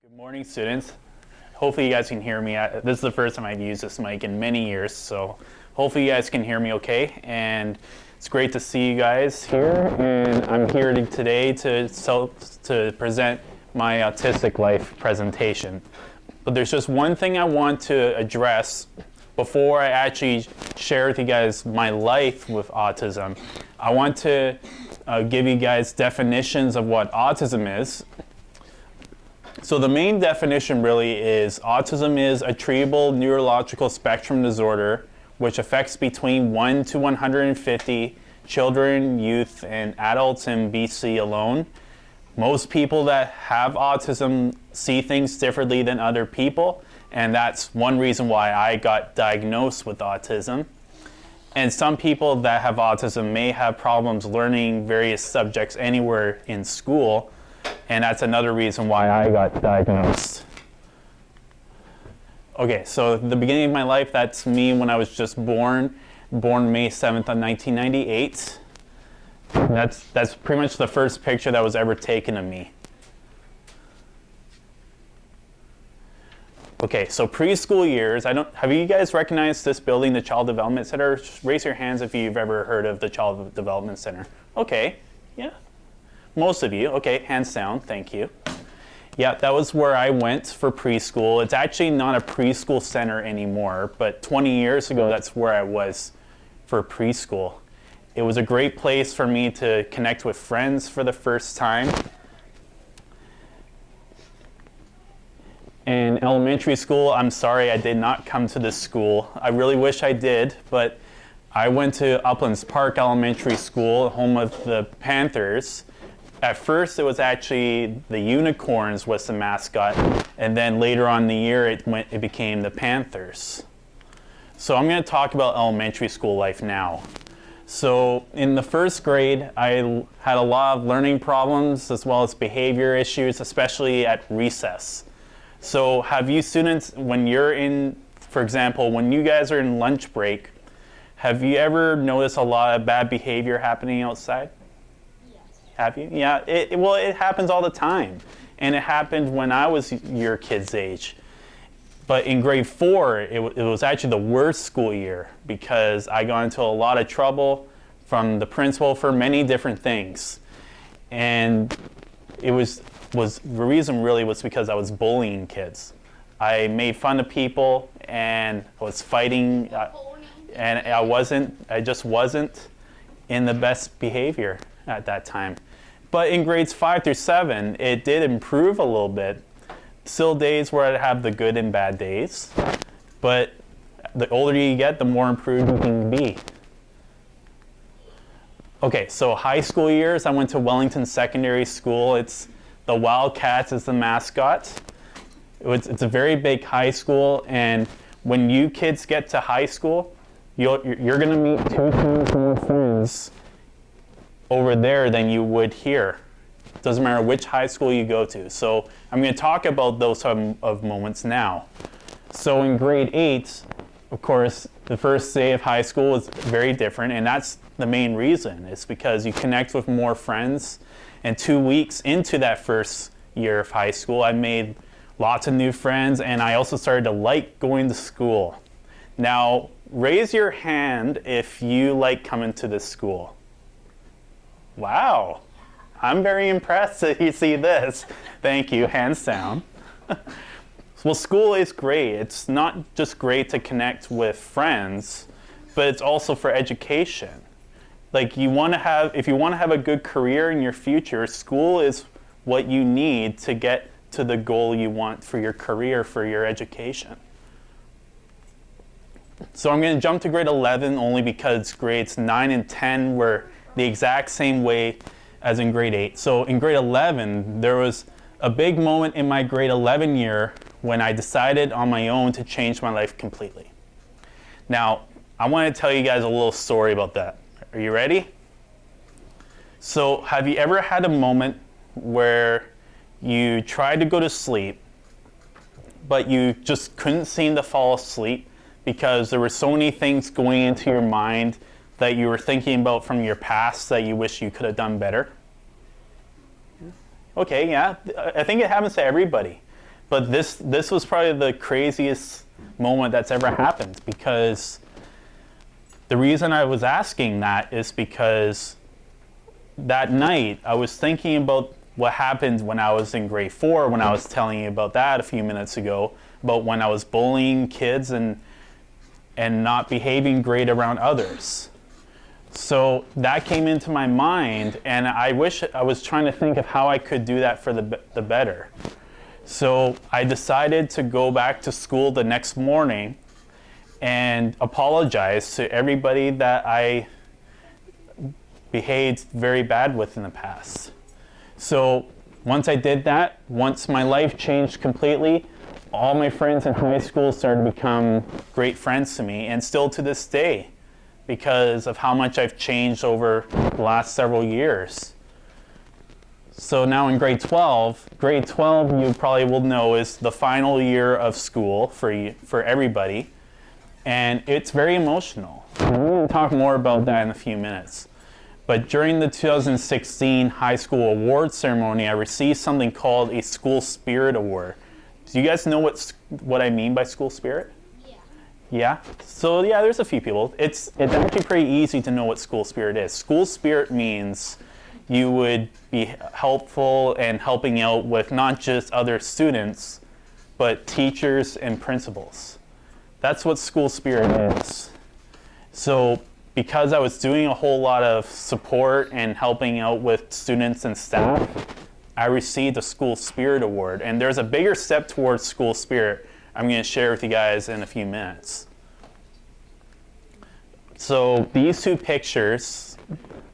Good morning, students. Hopefully you guys can hear me. This is the first time I've used this mic in many years, so hopefully you guys can hear me okay. And it's great to see you guys here. And I'm here today to present my Autistic Life presentation. But there's just one thing I want to address before I actually share with you guys my life with autism. I want to give you guys definitions of what autism is. So the main definition really is autism is a treatable neurological spectrum disorder which affects between 1 to 150 children, youth, and adults in BC alone. Most people that have autism see things differently than other people, and that's one reason why I got diagnosed with autism. And some people that have autism may have problems learning various subjects anywhere in school, and that's another reason why I got diagnosed. Okay, so the beginning of my life, that's me when I was just born May 7th of 1998. That's pretty much the first picture that was ever taken of me. Okay, so preschool years, have you guys recognized this building, the Child Development Center? Raise your hands if you've ever heard of the Child Development Center. Okay, yeah. Most of you, okay, hands down, thank you. Yeah, that was where I went for preschool. It's actually not a preschool center anymore, but 20 years ago, that's where I was for preschool. It was a great place for me to connect with friends for the first time. In elementary school, I'm sorry I did not come to this school. I really wish I did, but I went to Uplands Park Elementary School, home of the Panthers. At first, it was actually the Unicorns was the mascot, and then later on in the year, it became the Panthers. So I'm going to talk about elementary school life now. So in the first grade, I had a lot of learning problems as well as behavior issues, especially at recess. So have you students, when you're in, for example, when you guys are in lunch break, have you ever noticed a lot of bad behavior happening outside? Have you? Yeah, well, it happens all the time. And it happened when I was your kid's age. But in grade 4, it was actually the worst school year because I got into a lot of trouble from the principal for many different things. And the reason really was because I was bullying kids. I made fun of people and I was fighting, and I just wasn't in the best behavior at that time. But in grades 5 through 7, it did improve a little bit. Still days where I'd have the good and bad days, but the older you get, the more improved you can be. Okay, so high school years, I went to Wellington Secondary School. It's the Wildcats is the mascot. It's a very big high school, and when you kids get to high school, you're going to meet 2 times more friends over there than you would here. Doesn't matter which high school you go to. So I'm going to talk about those of moments now. So in grade 8, of course, the first day of high school is very different, and that's the main reason. It's because you connect with more friends, and 2 weeks into that first year of high school, I made lots of new friends, and I also started to like going to school. Now, raise your hand if you like coming to this school. Wow, I'm very impressed that you see this. Thank you, hands down. Well, school is great. It's not just great to connect with friends, but it's also for education. Like if you want to have a good career in your future, school is what you need to get to the goal you want for your career, for your education. So I'm going to jump to grade 11 only because grades 9 and 10 were the exact same way as in grade 8. So in grade 11, there was a big moment in my grade 11 year when I decided on my own to change my life completely. Now, I want to tell you guys a little story about that. Are you ready? So have you ever had a moment where you tried to go to sleep, but you just couldn't seem to fall asleep because there were so many things going into your mind that you were thinking about from your past that you wish you could have done better? Okay, yeah, I think it happens to everybody. But this was probably the craziest moment that's ever happened, because the reason I was asking that is because that night I was thinking about what happened when I was in grade 4, when I was telling you about that a few minutes ago, about when I was bullying kids and not behaving great around others. So that came into my mind, and I was trying to think of how I could do that for the better. So I decided to go back to school the next morning and apologize to everybody that I behaved very bad with in the past. So once I did that, once my life changed completely, all my friends in high school started to become great friends to me, and still to this day, because of how much I've changed over the last several years. So now in grade 12 you probably will know is the final year of school for everybody, and it's very emotional. And we're going to talk more about that in a few minutes. But during the 2016 high school award ceremony, I received something called a School Spirit Award. Do you guys know what I mean by school spirit? Yeah? So yeah, there's a few people. It's actually pretty easy to know what school spirit is. School spirit means you would be helpful and helping out with not just other students, but teachers and principals. That's what school spirit is. So because I was doing a whole lot of support and helping out with students and staff, I received a School Spirit Award. And there's a bigger step towards school spirit I'm going to share with you guys in a few minutes. So these two pictures,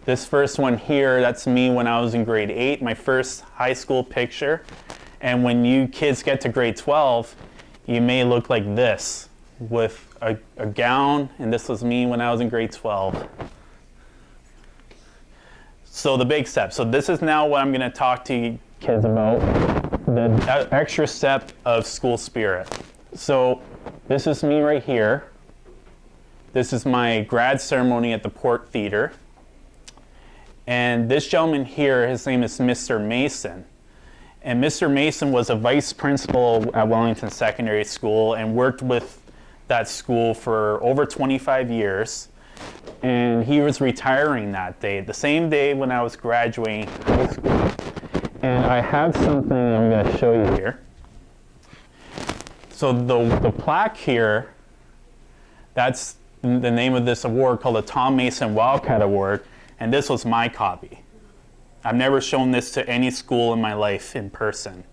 this first one here, that's me when I was in grade 8, my first high school picture. And when you kids get to grade 12, you may look like this with a gown, and this was me when I was in grade 12. So the big step. So this is now what I'm going to talk to you kids about, the extra step of school spirit. So this is me right here. This is my grad ceremony at the Port Theater. And this gentleman here, his name is Mr. Mason. And Mr. Mason was a vice principal at Wellington Secondary School and worked with that school for over 25 years. And he was retiring that day, the same day when I was graduating high school. And I have something I'm going to show you here. So the plaque here, that's the name of this award, called the Tom Mason Wildcat Award, and this was my copy. I've never shown this to any school in my life in person.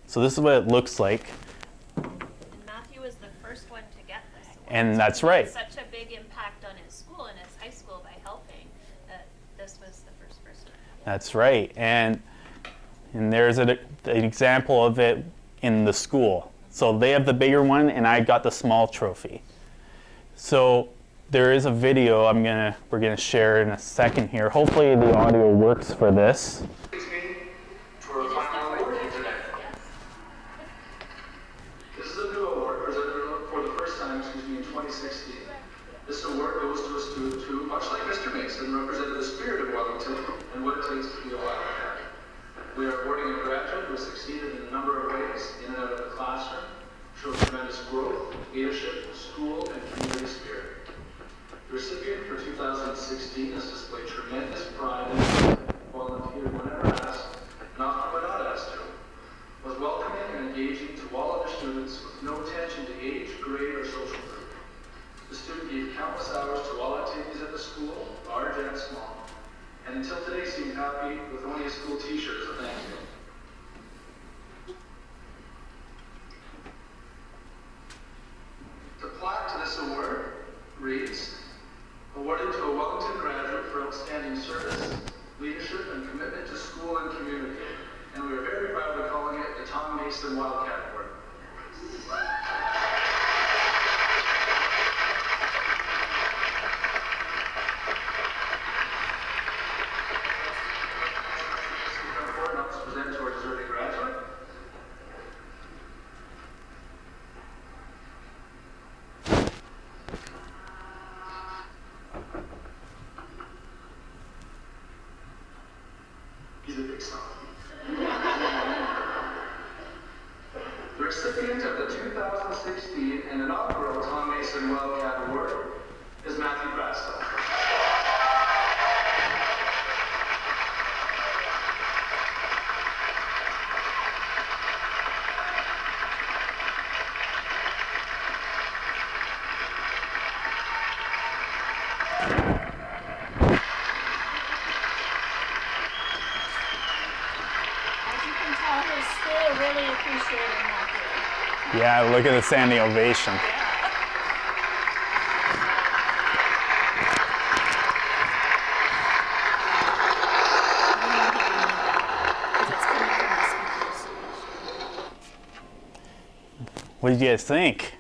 So this is what it looks like. And Matthew was the first one to get this award. And that's right. He had such a big impact on his school and his high school by helping that this was the first person. That's right. And there's an example of it in the school. So they have the bigger one, and I got the small trophy. So there is a video we're gonna share in a second here. Hopefully the audio works for this. This is a new award presented for the first time, in 2016. This award goes to a student who, much like Mr. Mason, represented the spirit of Wellington and what it takes to be a wildcat. We are awarding a graduate who has succeeded in a number of ways in and out of the classroom, showed tremendous growth, leadership, school, and community spirit. The recipient for 2016 has displayed tremendous pride and volunteered whenever asked, and often when not asked to, was welcoming and engaging to all other students with no attention to age, grade, or social group. The student gave countless hours to all activities at the school, large and small, and until today seemed happy with only a school t-shirt as a thank you. The plaque to this award reads, awarded to a Wellington graduate for outstanding service, leadership, and commitment to school and community. And we are very proud of calling it the Tom Mason Wildcat Award. Presented to our deserving graduate. He's a big song. 2016 and inaugural Tom Mason Wildcat Award is Matthew Krastel. Really appreciating that. Yeah, look at the standing ovation. What did you guys think?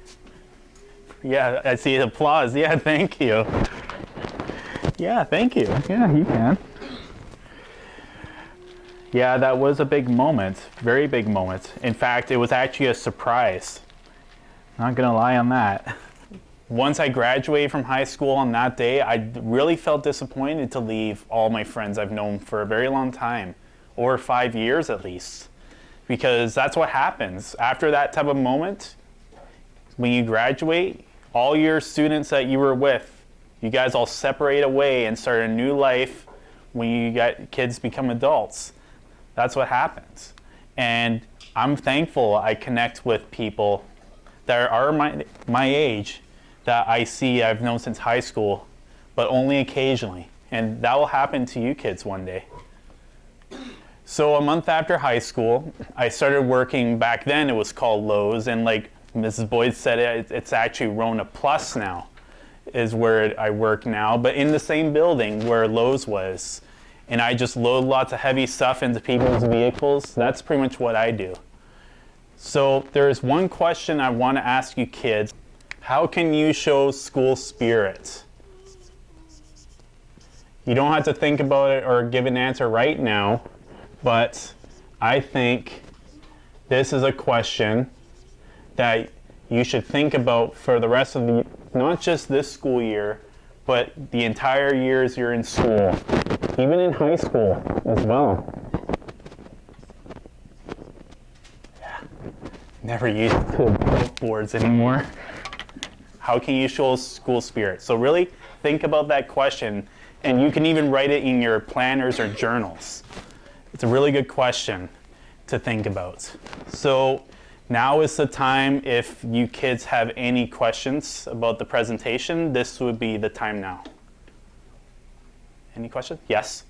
Yeah, I see applause. Yeah, thank you. Yeah, thank you. Yeah, you can. Yeah, that was a big moment, very big moment. In fact, it was actually a surprise. Not gonna lie on that. Once I graduated from high school on that day, I really felt disappointed to leave all my friends I've known for a very long time, over 5 years at least. Because that's what happens. After that type of moment, when you graduate, all your students that you were with, you guys all separate away and start a new life when you got kids become adults. That's what happens. And I'm thankful I connect with people that are my age that I see I've known since high school, but only occasionally. And that will happen to you kids one day. So a month after high school, I started working. Back then it was called Lowe's, and like Mrs. Boyd said, it's actually Rona Plus now, is where I work now, but in the same building where Lowe's was. And I just load lots of heavy stuff into people's vehicles. That's pretty much what I do. So there's one question I want to ask you kids. How can you show school spirit? You don't have to think about it or give an answer right now, but I think this is a question that you should think about for the rest of the, not just this school year, but the entire years you're in school, even in high school as well. Yeah. Never use the boards anymore. How can you show school spirit? So really think about that question, and you can even write it in your planners or journals. It's a really good question to think about. So now is the time. If you kids have any questions about the presentation, this would be the time now. Any questions? Yes?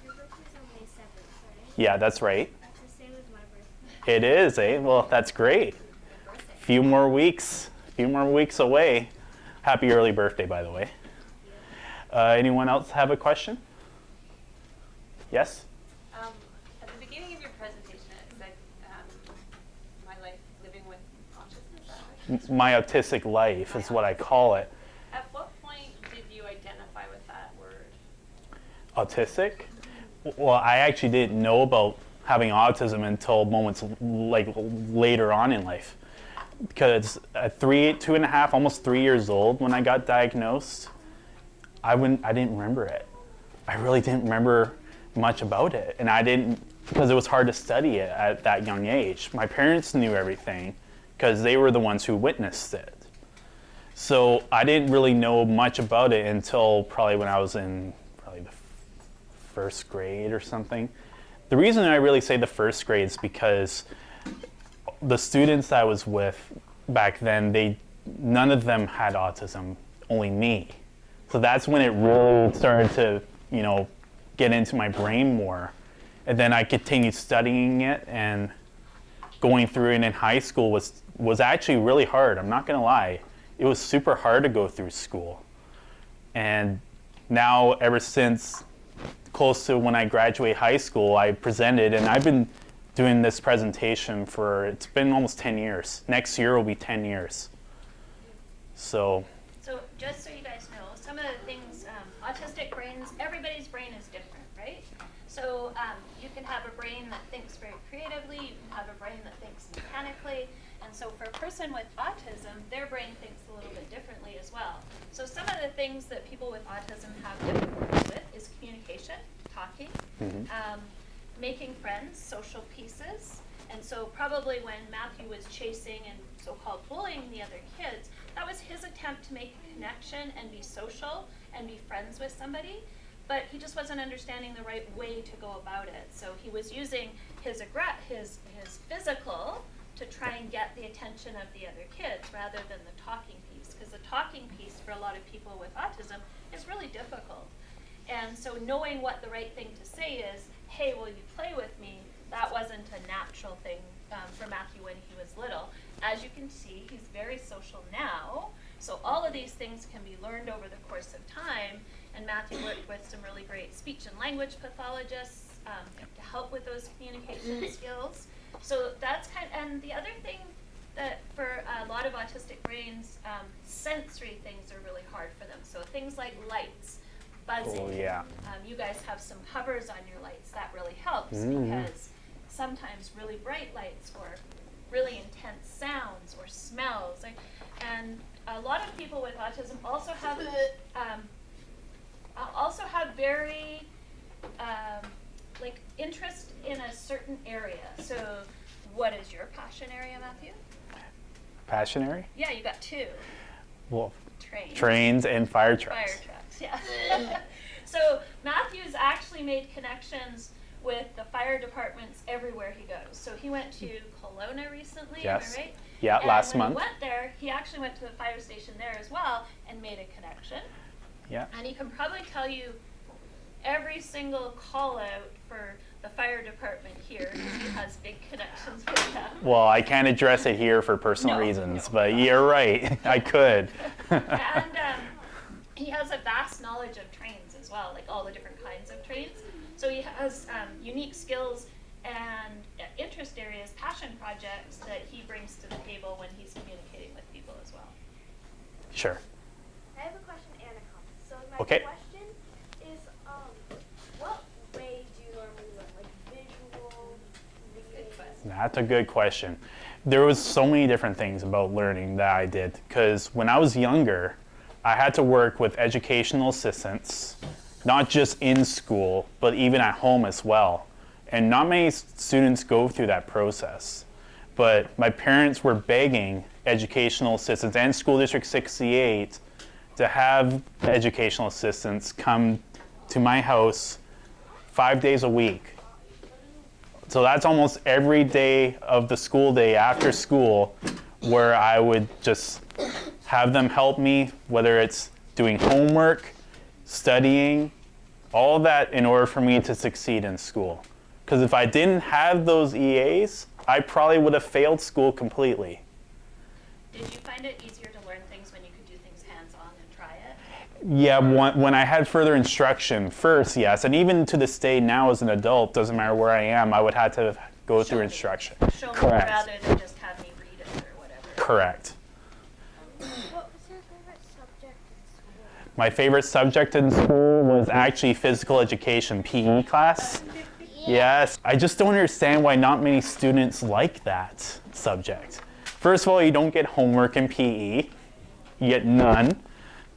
Your birthday's on May 7th, right? Yeah, that's right. That's the same as my birthday. It is, eh? Well, that's great. Few more weeks away. Happy early birthday, by the way. Anyone else have a question? Yes? At the beginning of your presentation, it said, my life living with autism, is that right? My autistic life is what I call it. At what point did you identify with that word? Autistic? Well, I actually didn't know about having autism until moments like later on in life. Because at 2.5, almost 3 years old when I got diagnosed, I didn't remember it. I really didn't remember much about it, and I didn't, because it was hard to study it at that young age. My parents knew everything because they were the ones who witnessed it. So I didn't really know much about it until probably when I was in probably the first grade or something. The reason I really say the first grade is because the students I was with back then, none of them had autism, only me. So that's when it really started to, get into my brain more. And then I continued studying it, and going through it in high school was actually really hard. I'm not gonna lie. It was super hard to go through school. And now, ever since close to when I graduate high school, I presented, and I've been doing this presentation it's been almost 10 years. Next year will be 10 years. So just so you guys know, some of the things, autistic brains, everybody's brain is different, right? So you can have a brain that thinks very creatively, you can have a brain that thinks mechanically, and so for a person with autism, their brain thinks a little bit differently as well. So some of the things that people with autism have difficulty with is communication, talking, making friends, social pieces. And so probably when Matthew was chasing and so-called bullying the other kids, that was his attempt to make a connection and be social and be friends with somebody. But he just wasn't understanding the right way to go about it. So he was using his physical to try and get the attention of the other kids rather than the talking piece. Because the talking piece for a lot of people with autism is really difficult. And so knowing what the right thing to say is, hey, will you play with me? That wasn't a natural thing for Matthew when he was little. As you can see, he's very social now. So all of these things can be learned over the course of time. And Matthew worked with some really great speech and language pathologists to help with those communication skills. So that's and the other thing that for a lot of autistic brains, sensory things are really hard for them. So things like lights, buzzing. Oh, yeah. You guys have some covers on your lights. That really helps because sometimes really bright lights or really intense sounds or smells. And a lot of people with autism also have very interest in a certain area. So what is your passion area, Matthew? Passion area? Yeah, you got two. Well, Trains. Trains and fire trucks. Fire trucks, yeah. So Matthew's actually made connections with the fire departments everywhere he goes. So he went to Kelowna recently, Yes. am I right? Yeah, and last when month. he went there, he actually went to the fire station there as well and made a connection. Yeah. And he can probably tell you every single call out for the fire department here because he has big connections with them. Well, I can't address it here for personal reasons, no. but you're right. I could. And he has a vast knowledge of trains as well, like all the different kinds of trains. So he has unique skills and interest areas, passion projects that he brings to the table when he's communicating with people as well. Sure. I have a question and a comment. So my Okay. question is, what way do you normally learn? Like visual, reading? Good question. That's a good question. There was so many different things about learning that I did because when I was younger, I had to work with educational assistants, not just in school, but even at home as well. And not many students go through that process. But my parents were begging educational assistants and School District 68 to have educational assistants come to my house 5 days a week. So that's almost every day of the school day after school where I would just have them help me, whether it's doing homework, studying, all that in order for me to succeed in school. Because if I didn't have those EAs, I probably would have failed school completely. Did you find it easier to learn things when you could do things hands-on and try it? Yeah, when I had further instruction first, yes. And even to this day now as an adult, doesn't matter where I am, I would have to go through instruction. Show me Correct. rather than just have me read it or whatever. Correct. What was your favorite subject in school? My favorite subject in school was actually physical education, PE class. Yes, I just don't understand why not many students like that subject. First of all, you don't get homework in PE, you get none.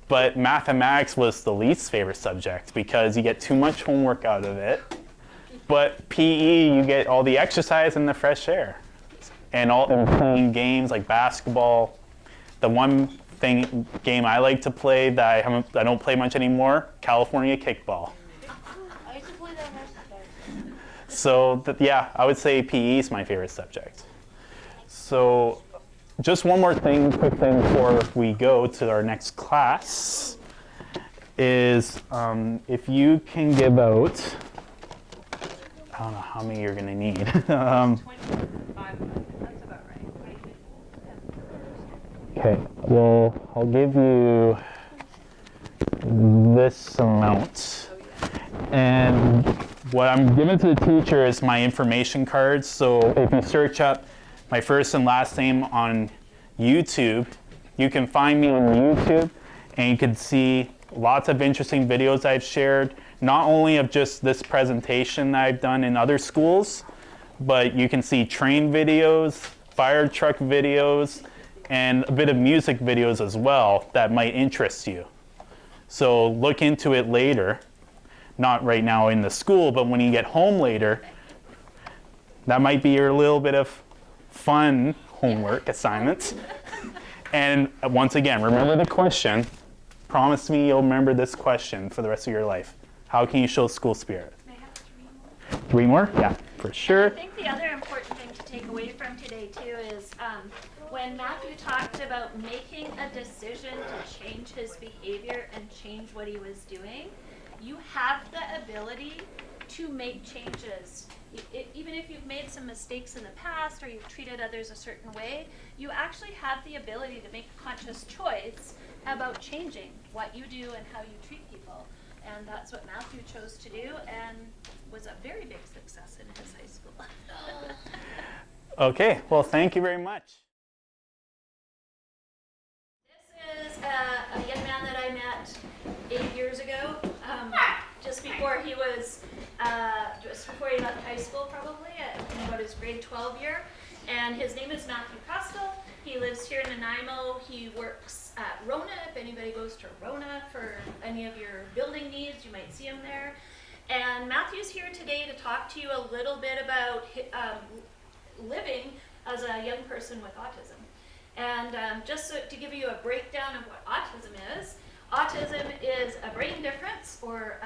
But mathematics was the least favorite subject because you get too much homework out of it. But PE, you get all the exercise and the fresh air. And playing games like basketball. The one game I like to play that I don't play much anymore, California kickball. I used to play that most of the time. So yeah, I would say PE is my favorite subject. So just one more thing, quick thing before we go to our next class is if you can give out, I don't know how many you're gonna need. 25, that's about right. Okay, well, I'll give you this amount. And what I'm giving to the teacher is my information cards. So if you search up my first and last name on YouTube, you can find me on YouTube and you can see lots of interesting videos I've shared, not only of just this presentation that I've done in other schools, but you can see train videos, fire truck videos, and a bit of music videos as well that might interest you. So look into it later, not right now in the school, but when you get home later, That might be your little bit of fun homework assignments. And once again, remember the question. Promise me you'll remember this question for the rest of your life. How can you show school spirit? May I have 3 more? 3 more? Yeah, for sure. I think the other important thing to take away from today too is when Matthew talked about making a decision to change his behavior and change what he was doing, you have the ability to make changes. Even if you've made some mistakes in the past or you've treated others a certain way, you actually have the ability to make a conscious choice about changing what you do and how you treat people. And that's what Matthew chose to do and was a very big success in his high school. Okay, well, thank you very much. This is a young man that I met 8 years ago, just before he left high school, probably, in about his grade 12 year. And his name is Matthew Krastel. He lives here in Nanaimo. He works at Rona. If anybody goes to Rona for any of your building needs, you might see him there. And Matthew's here today to talk to you a little bit about living as a young person with autism. And just to give you a breakdown of what autism is a brain difference or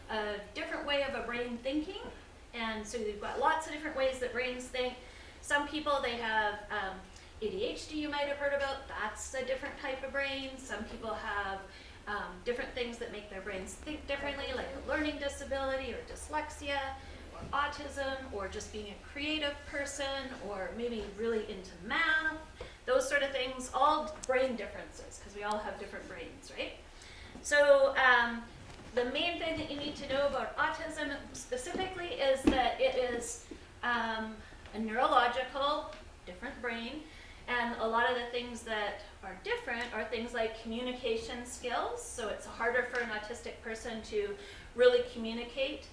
a different way of a brain thinking. And so you've got lots of different ways that brains think. Some people, they have ADHD, you might have heard about. That's a different type of brain. Some people have different things that make their brains think differently, like a learning disability or dyslexia or autism or just being a creative person or maybe really into math. Those sort of things, all brain differences, because we all have different brains, right? So the main thing that you need to know about autism specifically is that it is a neurological, different brain, and a lot of the things that are different are things like communication skills. So it's harder for an autistic person to really communicate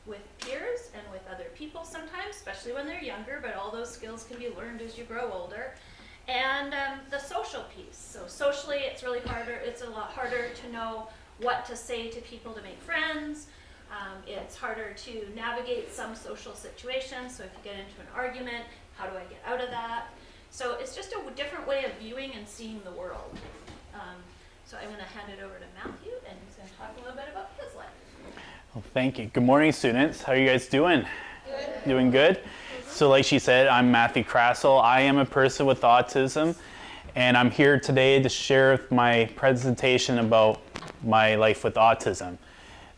with peers and with other people sometimes, especially when they're younger, but all those skills can be learned as you grow older. And the social piece. So socially, it's really harder. It's a lot harder to know what to say to people to make friends. It's harder to navigate some social situations. So if you get into an argument, how do I get out of that? So it's just a different way of viewing and seeing the world. So I'm going to hand it over to Matthew, and he's going to talk a little bit about his life. Well, thank you. Good morning, students. How are you guys doing? Good. Doing good? So like she said, I'm Matthew Krastel. I am a person with autism, and I'm here today to share my presentation about my life with autism.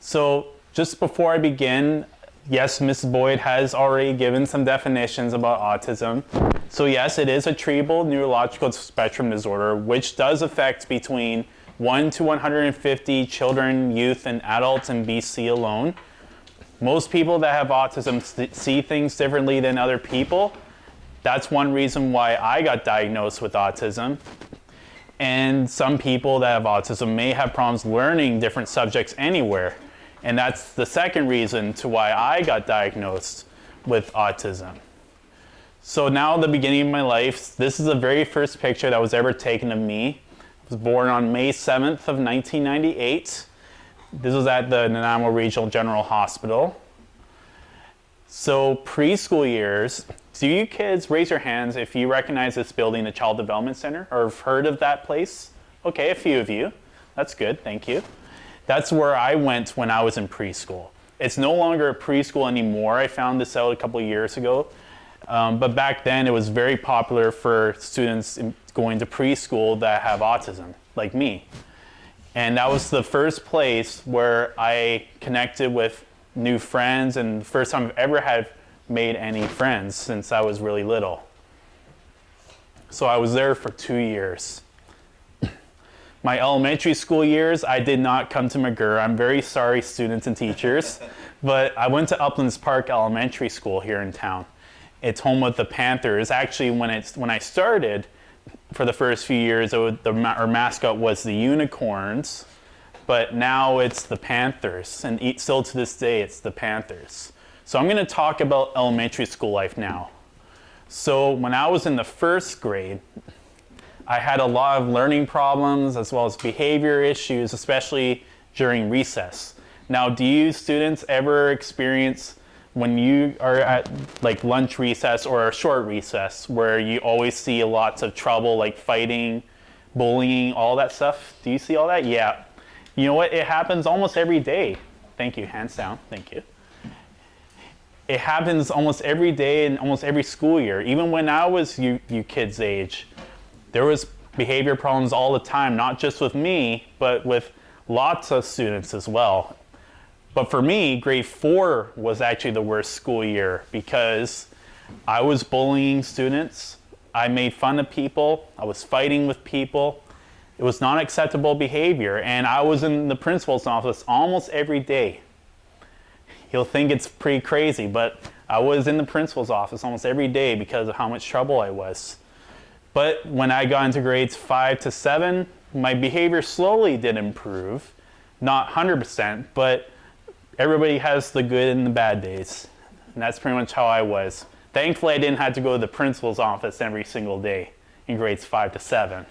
So just before I begin, yes, Mrs. Boyd has already given some definitions about autism. So yes, it is a treatable neurological spectrum disorder, which does affect between 1 to 150 children, youth, and adults in BC alone. Most people that have autism see things differently than other people. That's one reason why I got diagnosed with autism. And some people that have autism may have problems learning different subjects anywhere. And that's the second reason to why I got diagnosed with autism. So now the beginning of my life, this is the very first picture that was ever taken of me. I was born on May 7th of 1998. This was at the Nanaimo Regional General Hospital. So preschool years, do you kids raise your hands if you recognize this building, the Child Development Center, or have heard of that place? Okay, a few of you. That's good, thank you. That's where I went when I was in preschool. It's no longer a preschool anymore. I found this out a couple of years ago. But back then it was very popular for students going to preschool that have autism, like me. And that was the first place where I connected with new friends and the first time I've ever had made any friends since I was really little. So I was there for 2 years. My elementary school years, I did not come to McGirr. I'm very sorry, students and teachers, but I went to Uplands Park Elementary School here in town. It's home of the Panthers. Actually, when I started, for the first few years, our mascot was the Unicorns, but now it's the Panthers, and still to this day, it's the Panthers. So I'm going to talk about elementary school life now. So when I was in the first grade, I had a lot of learning problems as well as behavior issues, especially during recess. Now, do you students ever experience when you are at like lunch recess or a short recess where you always see lots of trouble, like fighting, bullying, all that stuff? Do you see all that? Yeah. You know what? It happens almost every day. Thank you. Hands down. Thank you. It happens almost every day in almost every school year. Even when I was you kids' age, there was behavior problems all the time, not just with me, but with lots of students as well. But for me, grade 4 was actually the worst school year because I was bullying students. I made fun of people. I was fighting with people. It was not acceptable behavior, and I was in the principal's office almost every day. You'll think it's pretty crazy, but I was in the principal's office almost every day because of how much trouble I was. But when I got into grades 5 to 7, my behavior slowly did improve. Not 100%, but everybody has the good and the bad days. And that's pretty much how I was. Thankfully, I didn't have to go to the principal's office every single day in grades 5 to 7.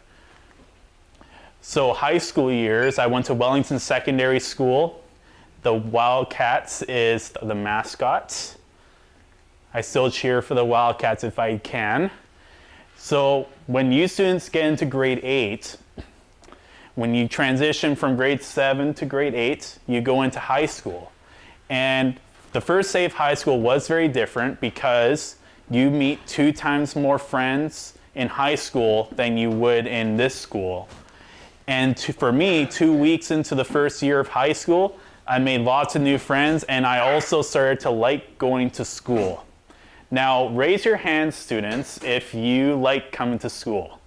So high school years, I went to Wellington Secondary School. The Wildcats is the mascots. I still cheer for the Wildcats if I can. So when you students get into grade 8, when you transition from grade 7 to grade 8, you go into high school. And the first day of high school was very different because you meet 2 times more friends in high school than you would in this school. And for me, 2 weeks into the first year of high school, I made lots of new friends, and I also started to like going to school. Now, raise your hands, students, if you like coming to school.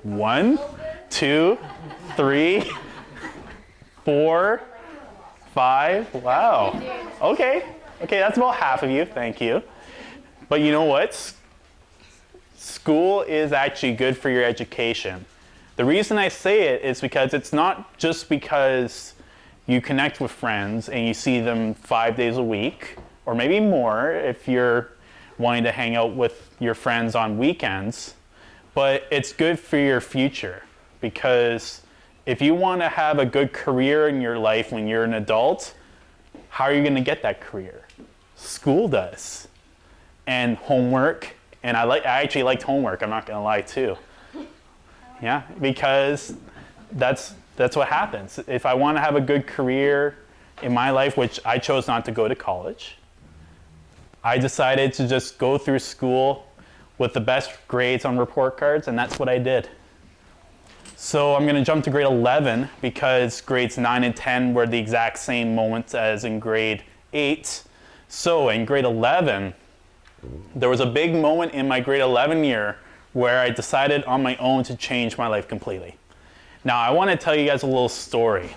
1, 2, 3, 4, 5. Wow. Okay, that's about half of you. Thank you. But you know what? School is actually good for your education. The reason I say it is because it's not just because you connect with friends and you see them 5 days a week, or maybe more if you're wanting to hang out with your friends on weekends, but it's good for your future, because if you want to have a good career in your life when you're an adult, how are you going to get that career? School does. And homework, and I actually liked homework, I'm not going to lie too. Yeah, because that's what happens. If I want to have a good career in my life, which I chose not to go to college, I decided to just go through school with the best grades on report cards, and that's what I did. So I'm going to jump to grade 11 because grades 9 and 10 were the exact same moments as in grade 8. So in grade 11, there was a big moment in my grade 11 year where I decided on my own to change my life completely. Now, I want to tell you guys a little story.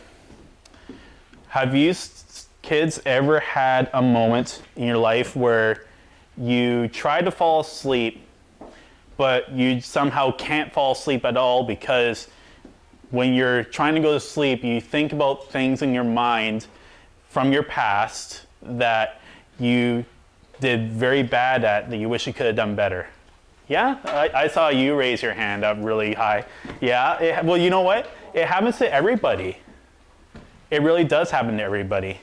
Have you kids ever had a moment in your life where you tried to fall asleep, but you somehow can't fall asleep at all because when you're trying to go to sleep, you think about things in your mind from your past that you did very bad at that you wish you could have done better? Yeah, I saw you raise your hand up really high. Yeah, well, you know what? It happens to everybody. It really does happen to everybody.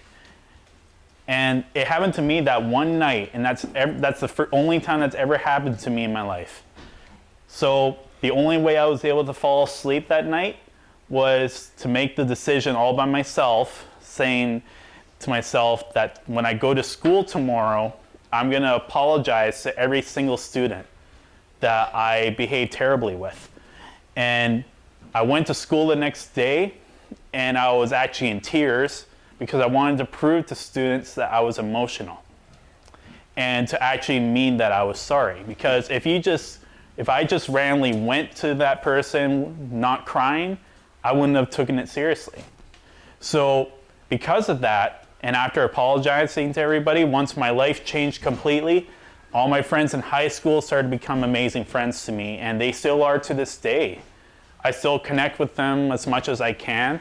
And it happened to me that one night, and that's the only time that's ever happened to me in my life. So the only way I was able to fall asleep that night was to make the decision all by myself, saying to myself that when I go to school tomorrow, I'm going to apologize to every single student that I behaved terribly with. And I went to school the next day, and I was actually in tears because I wanted to prove to students that I was emotional and to actually mean that I was sorry. Because if I just randomly went to that person not crying, I wouldn't have taken it seriously. So because of that, and after apologizing to everybody, once my life changed completely, all my friends in high school started to become amazing friends to me, and they still are to this day. I still connect with them as much as I can.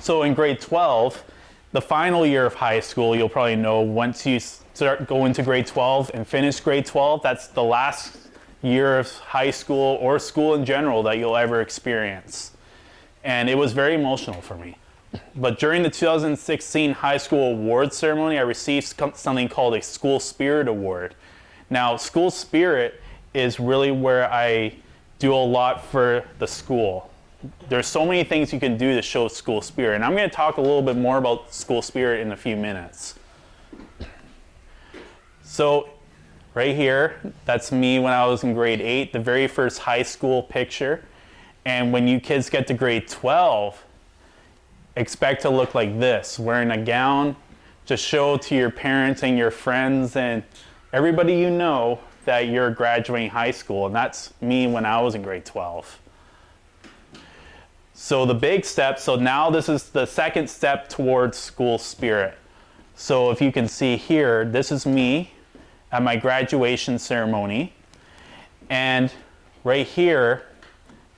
So in grade 12, the final year of high school, you'll probably know, once you start going to grade 12 and finish grade 12, that's the last year of high school or school in general that you'll ever experience. And it was very emotional for me. But during the 2016 high school awards ceremony, I received something called a School Spirit Award. Now, School Spirit is really where I do a lot for the school. There's so many things you can do to show school spirit, and I'm going to talk a little bit more about school spirit in a few minutes. So, right here, that's me when I was in grade 8, the very first high school picture. And when you kids get to grade 12, expect to look like this, wearing a gown to show to your parents and your friends and everybody you know that you're graduating high school. And that's me when I was in grade 12. So the big step, so now this is the second step towards school spirit. So if you can see here, this is me at my graduation ceremony. And right here,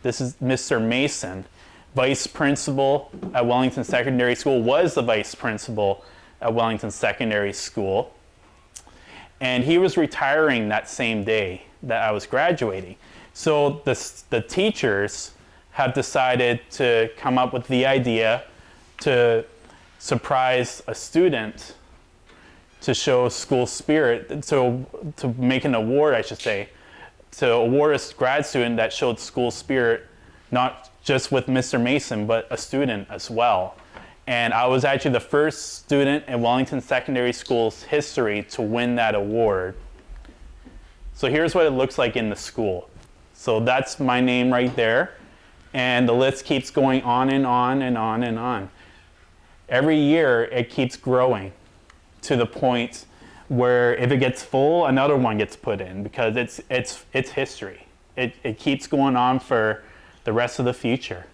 this is Mr. Mason, vice principal at Wellington Secondary School, was the vice principal at Wellington Secondary School. And he was retiring that same day that I was graduating. So the teachers have decided to come up with the idea to surprise a student to show school spirit, to make an award, I should say, to award a grad student that showed school spirit, not just with Mr. Mason, but a student as well. And I was actually the first student in Wellington Secondary School's history to win that award. So here's what it looks like in the school. So that's my name right there. And the list keeps going on and on and on and on. Every year it keeps growing to the point where if it gets full, another one gets put in, because it's history. It keeps going on for the rest of the future.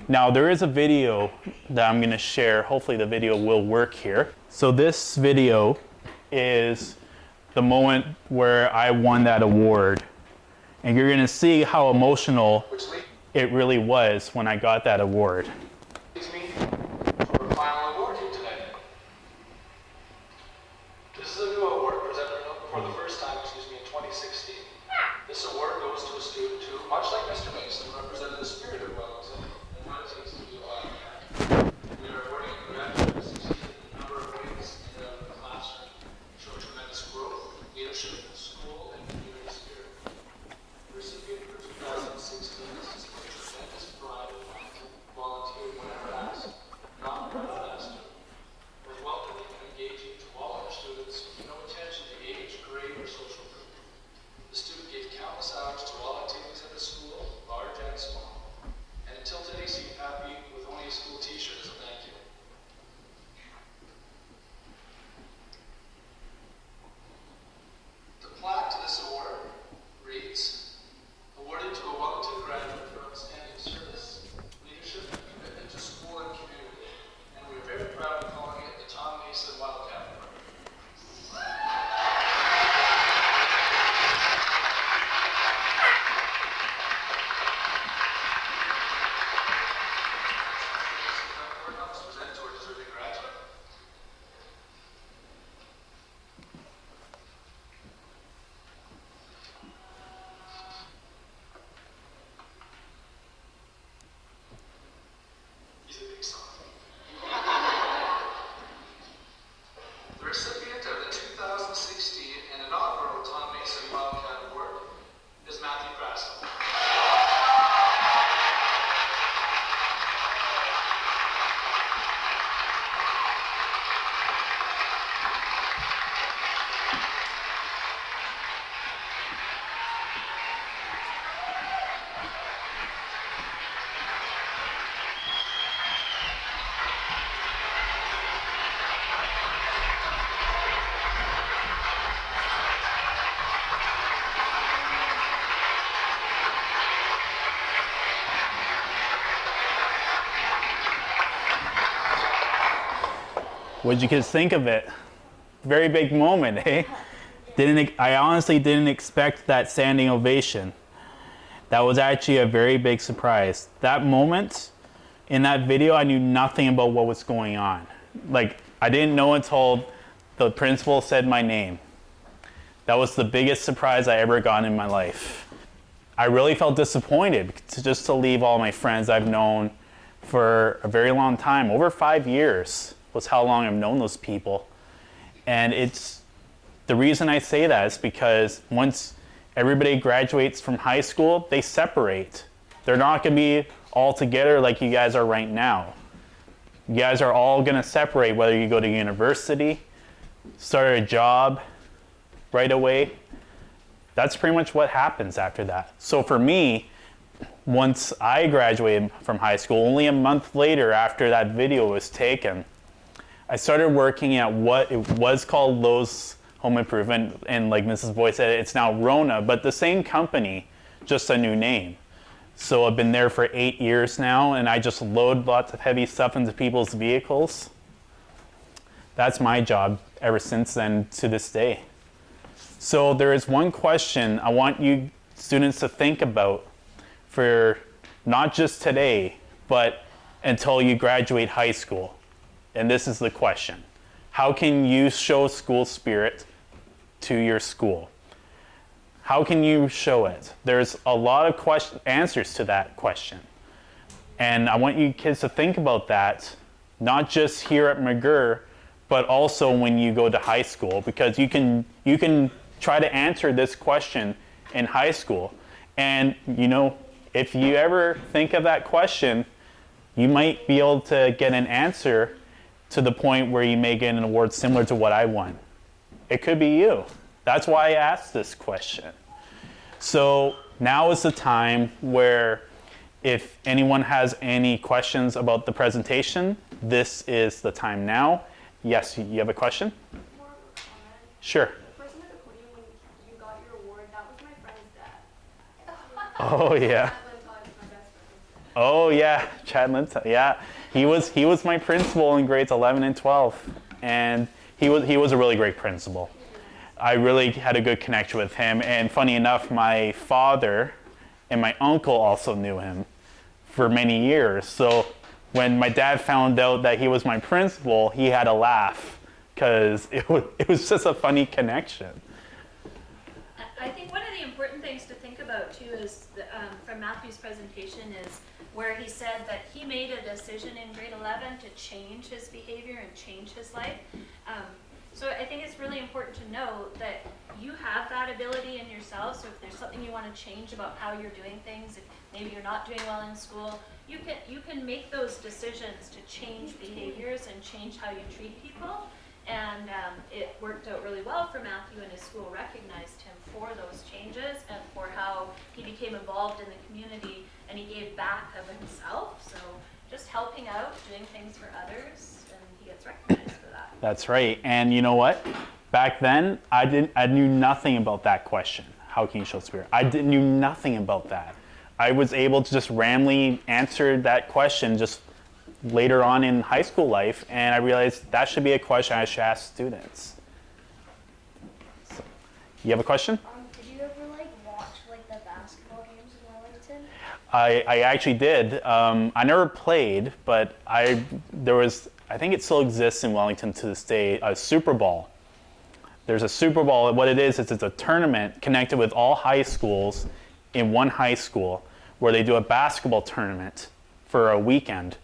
Now there is a video that I'm going to share. Hopefully the video will work here. So this video is the moment where I won that award. And you're going to see how emotional it really was when I got that award. Leads me for a final award here today. This is a new award presented for the first time, in 2016. This award goes to a student who, much like Mr. Mason, represented the spirit of Wellington and what it takes to be a Wildcat. We are awarding a graduate who succeeded in a number of ways in the classroom, showed tremendous growth, leadership in the school, and community spirit. The recipient for 2016 is tremendous pride of Wellington, volunteered whenever asked, not protested, was welcoming and engaging to all our students with no attention to age, grade, or social group. The student gave countless hours to all activities at the school, large and small, and until today seemed happy with only a school t-shirt as a thank you. The plaque to this award reads, awarded to a Wellington graduate for outstanding service, leadership, and commitment to school and community. And we are very proud of calling it the Tom Mason Wildcat Award. Award now is presented to our deserving graduate. He's a big son. The recipient of the 2016 and inaugural Tom Mason Wildcat Award is Matthew Krastel. What'd you kids think of it? Very big moment, eh? I honestly didn't expect that standing ovation. That was actually a very big surprise. That moment in that video, I knew nothing about what was going on. Like, I didn't know until the principal said my name. That was the biggest surprise I ever got in my life. I really felt disappointed just to leave all my friends I've known for a very long time. Over 5 years was how long I've known those people. And the reason I say that is because once everybody graduates from high school, they separate. They're not going to be all together like you guys are right now. You guys are all going to separate, whether you go to university, start a job right away. That's pretty much what happens after that. So for me, once I graduated from high school, only a month later after that video was taken, I started working at what it was called Lowe's Home Improvement, and like Mrs. Boyd said, it's now Rona, but the same company, just a new name. So I've been there for 8 years now, and I just load lots of heavy stuff into people's vehicles. That's my job ever since then to this day. So there is one question I want you students to think about for not just today, but until you graduate high school. And this is the question. How can you show school spirit to your school? How can you show it? There's a lot of answers to that question. And I want you kids to think about that, not just here at McGirr, but also when you go to high school, because you can try to answer this question in high school. And you know, if you ever think of that question, you might be able to get an answer to the point where you may get an award similar to what I won. It could be you. That's why I asked this question. So now is the time where if anyone has any questions about the presentation, this is the time now. Yes, you have a question? More of a comment. Sure. The person at the podium when you got your award, that was my friend's dad. Oh yeah. Matt Lintoff is my best friend's dad. Oh yeah, Chad Lintoff. Yeah, he was my principal in grades 11 and 12, and he was a really great principal. I really had a good connection with him, and funny enough, my father and my uncle also knew him for many years. So when my dad found out that he was my principal, he had a laugh because it was just a funny connection. I think one of the important things to think about too is from Matthew's presentation is where he said that he made a decision in grade 11 to change his behavior and change his life. So I think it's really important to know that you have that ability in yourself. So if there's something you want to change about how you're doing things, if maybe you're not doing well in school, you can make those decisions to change behaviors and change how you treat people. And it worked out really well for Matthew, and his school recognized him for those changes and for how he became involved in the community, and he gave back of himself. So just helping out, doing things for others, and he gets recognized for that. That's right. And you know what? Back then, I knew nothing about that question. How can you show spirit? I knew nothing about that. I was able to just randomly answer that question just later on in high school life, and I realized that should be a question I should ask students. So, you have a question? Did you ever watch the basketball games in Wellington? I actually did. I never played, but I think it still exists in Wellington to this day, a Super Bowl. There's a Super Bowl. What it is it's a tournament connected with all high schools in one high school where they do a basketball tournament for a weekend.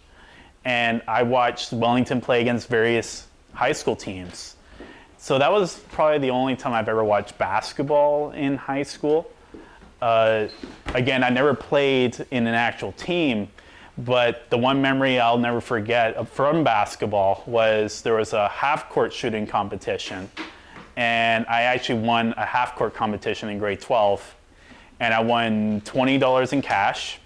And I watched Wellington play against various high school teams. So that was probably the only time I've ever watched basketball in high school. Again, I never played in an actual team, but the one memory I'll never forget from basketball was there was a half-court shooting competition, and I actually won a half-court competition in grade 12, and I won $20 in cash,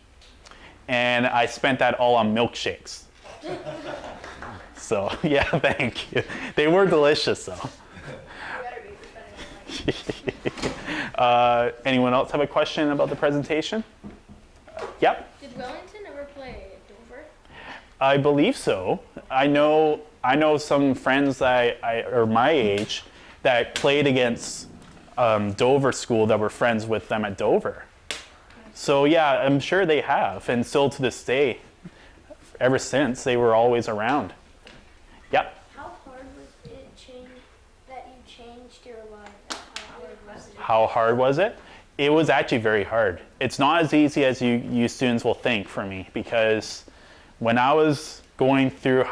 and I spent that all on milkshakes. So, yeah, thank you. They were delicious, though. Anyone else have a question about the presentation? Yep. Did Wellington ever play Dover? I believe so. I know some friends that are my age that played against Dover School that were friends with them at Dover. So yeah, I'm sure they have, and still to this day, ever since, they were always around. Yep. How hard was it that you changed your life? How hard was it? It was actually very hard. It's not as easy as you students will think for me, because when I was going through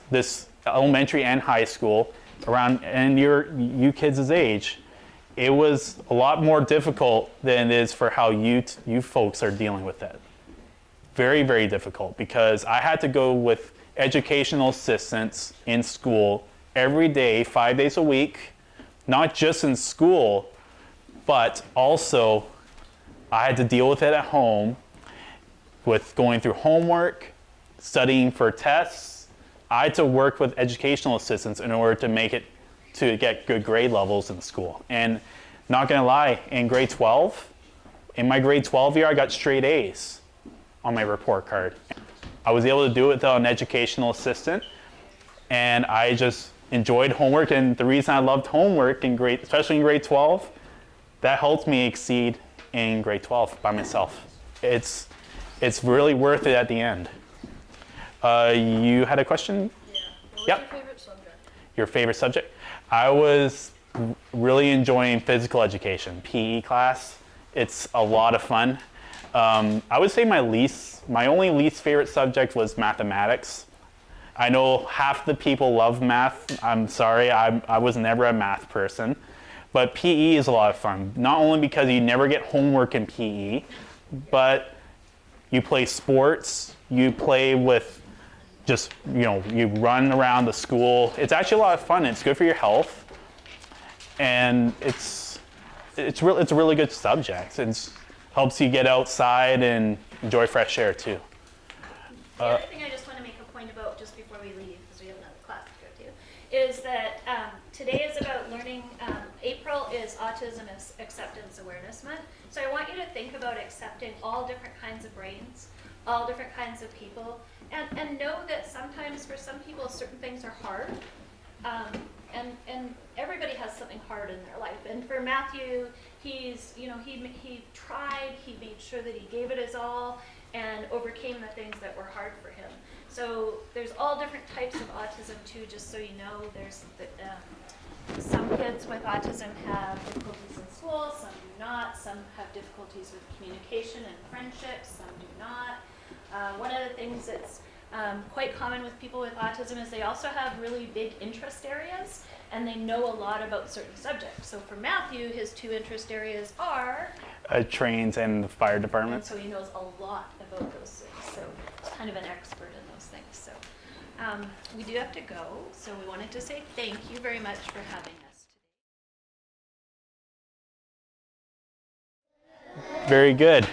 this elementary and high school, and you kids' age, it was a lot more difficult than it is for how you folks are dealing with it. Very, very difficult, because I had to go with educational assistants in school every day, 5 days a week, not just in school, but also I had to deal with it at home, with going through homework, studying for tests. I had to work with educational assistants in order to get good grade levels in school. And not gonna lie, in my grade 12 year, I got straight A's on my report card. I was able to do it without an educational assistant, and I just enjoyed homework. And the reason I loved homework especially in grade 12, that helped me exceed in grade 12 by myself. It's really worth it at the end. You had a question? Yeah. What was Yep. your favorite subject? Your favorite subject? I was really enjoying physical education, PE class. It's a lot of fun. I would say my only least favorite subject was mathematics. I know half the people love math. I'm sorry, I was never a math person. But PE is a lot of fun, not only because you never get homework in PE, but you play sports, you play with you run around the school. It's actually a lot of fun. It's good for your health, and it's a really good subject. It helps you get outside and enjoy fresh air too. The other thing I just want to make a point about just before we leave, because we have another class to go to, is that today is about learning. April is Autism Acceptance Awareness Month. So I want you to think about accepting all different kinds of brains, all different kinds of people, and know that sometimes for some people certain things are hard. And everybody has something hard in their life. And for Matthew, he tried, he made sure that he gave it his all and overcame the things that were hard for him. So there's all different types of autism too, just so you know. There's some kids with autism have difficulties in school, some do not. Some have difficulties with communication and friendships, some do not. One of the things that's quite common with people with autism is they also have really big interest areas, and they know a lot about certain subjects. So for Matthew, his two interest areas are Trains and the fire department. and so he knows a lot about those things. So he's kind of an expert in those things. So we do have to go. So we wanted to say thank you very much for having us today. Very good.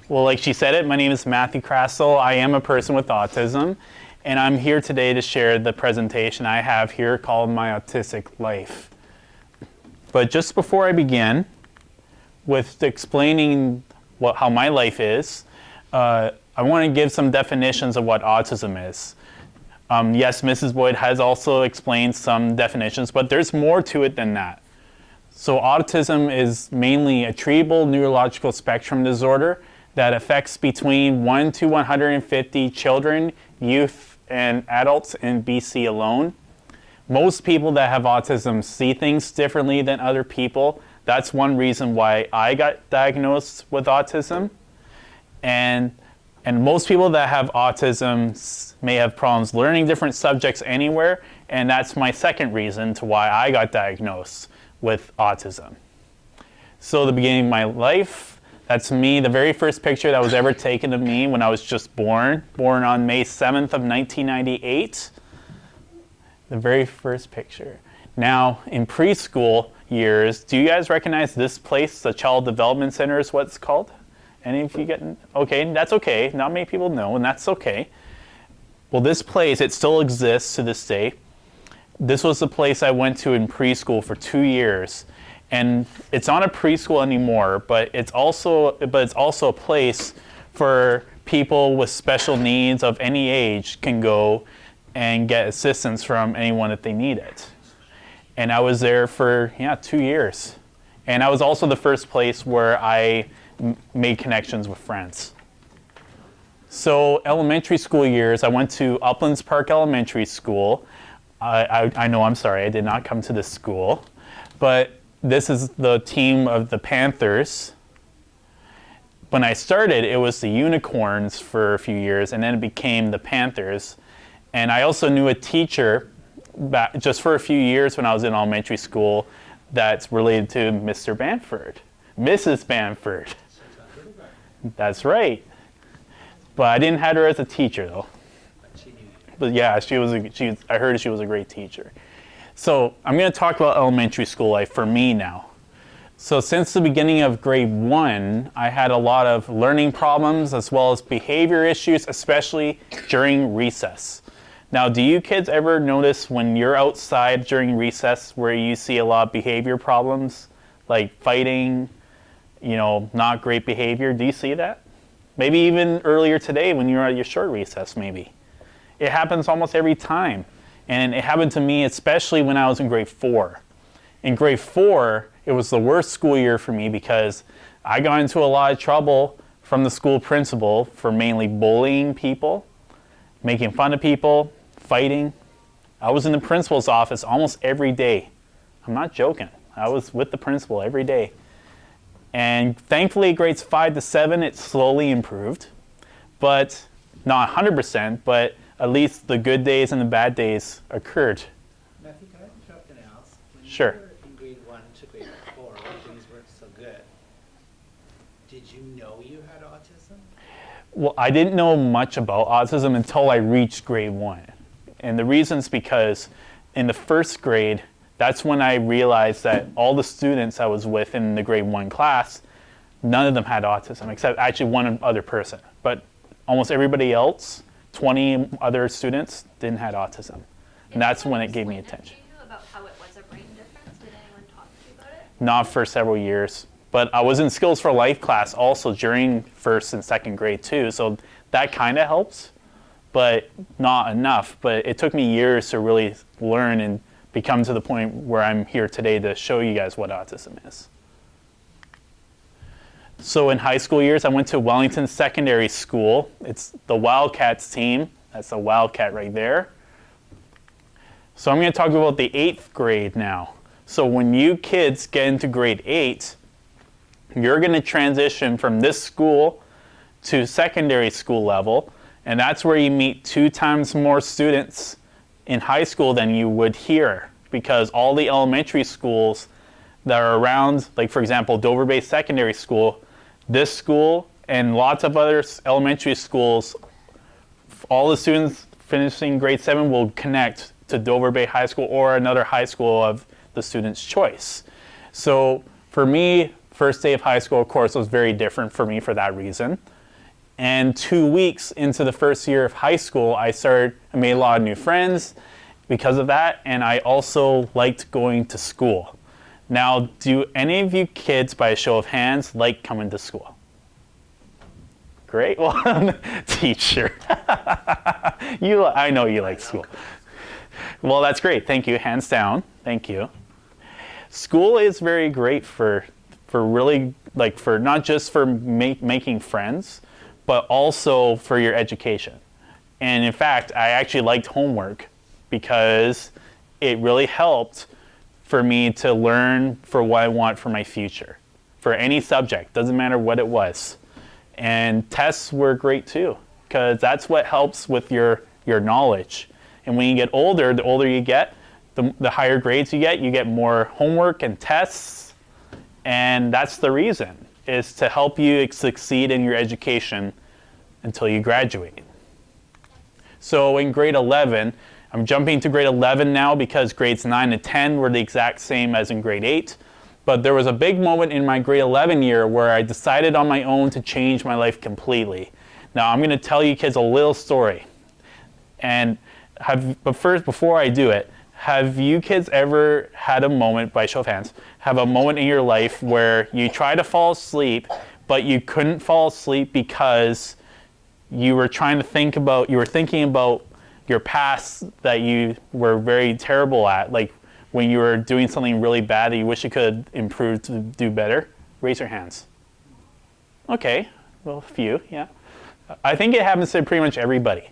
Well, like she said it, my name is Matthew Krastel. I am a person with autism, and I'm here today to share the presentation I have here called My Autistic Life. But just before I begin with explaining how my life is, I want to give some definitions of what autism is. Yes, Mrs. Boyd has also explained some definitions, but there's more to it than that. So autism is mainly a treatable neurological spectrum disorder that affects between 1 to 150 children, youth, and adults in BC alone. Most people that have autism see things differently than other people. That's one reason why I got diagnosed with autism. And most people that have autism may have problems learning different subjects anywhere, and that's my second reason to why I got diagnosed with autism. So the beginning of my life, that's me, the very first picture that was ever taken of me when I was just born on May 7th of 1998. The very first picture. Now, in preschool years, do you guys recognize this place, the Child Development Center is what it's called? Any of you getting, okay, that's okay. Not many people know, and that's okay. Well, this place, it still exists to this day. This was the place I went to in preschool for 2 years. And it's not a preschool anymore, but it's also a place for people with special needs of any age can go and get assistance from anyone if they need it. And I was there for 2 years. And I was also the first place where I made connections with friends. So elementary school years, I went to Uplands Park Elementary School. I know, I'm sorry, I did not come to this school. But this is the team of the Panthers. when I started, it was the Unicorns for a few years, and then it became the Panthers. And I also knew a teacher just for a few years when I was in elementary school that's related to Mr. Bamford, Mrs. Bamford. That's right. But I didn't have her as a teacher though. But yeah, I heard she was a great teacher. So I'm going to talk about elementary school life for me now. So since the beginning of grade 1, I had a lot of learning problems as well as behavior issues, especially during recess. Now, do you kids ever notice when you're outside during recess where you see a lot of behavior problems, like fighting, not great behavior? Do you see that? Maybe even earlier today when you were at your short recess, maybe. It happens almost every time. And it happened to me especially when I was in grade 4. In grade 4, it was the worst school year for me because I got into a lot of trouble from the school principal for mainly bullying people, making fun of people, fighting. I was in the principal's office almost every day. I'm not joking. I was with the principal every day. And thankfully, grades 5 to 7, it slowly improved. But not 100%, but at least the good days and the bad days occurred. Matthew, can I interrupt and ask? When Sure. you were in grade 1 to grade 4, when things weren't so good, did you know you had autism? Well, I didn't know much about autism until I reached grade 1. And the reason's because in the first grade, that's when I realized that all the students I was with in the grade 1 class, none of them had autism, except actually one other person. But almost everybody else, 20 other students, didn't have autism. And that's when it gave me attention. Did you about how it was a brain difference? Did anyone talk to you about it? Not for several years. But I was in Skills for Life class also during first and second grade too, so that kind of helps, but not enough. But it took me years to really learn and become to the point where I'm here today to show you guys what autism is. So in high school years, I went to Wellington Secondary School. It's the Wildcats team. That's a Wildcat right there. So I'm going to talk about the 8th grade now. So when you kids get into grade 8, you're going to transition from this school to secondary school level, and that's where you meet 2 times more students in high school than you would here, because all the elementary schools that are around, like for example, Dover Bay Secondary School, this school and lots of other elementary schools, all the students finishing grade 7 will connect to Dover Bay High School or another high school of the student's choice. So for me, first day of high school, of course, was very different for me for that reason. And 2 weeks into the first year of high school, I made a lot of new friends because of that, and I also liked going to school. Now, do any of you kids, by a show of hands, like coming to school? Great, well, teacher. I know you like school. Well, that's great, thank you, hands down, thank you. School is very great for really, for not just for making friends, but also for your education. And in fact, I actually liked homework because it really helped for me to learn for what I want for my future, for any subject, doesn't matter what it was. And tests were great too, because that's what helps with your knowledge. And when you get older, the older you get, the higher grades you get more homework and tests, and that's the reason, is to help you succeed in your education until you graduate. So in grade 11, I'm jumping to grade 11 now because grades 9 to 10 were the exact same as in grade 8. But there was a big moment in my grade 11 year where I decided on my own to change my life completely. Now I'm going to tell you kids a little story. But first, before I do it, have you kids ever had a moment, by show of hands, have a moment in your life where you tried to fall asleep, but you couldn't fall asleep because you were thinking about your past that you were very terrible at, like when you were doing something really bad that you wish you could improve to do better? Raise your hands. Okay, well, a few, yeah. I think it happens to pretty much everybody.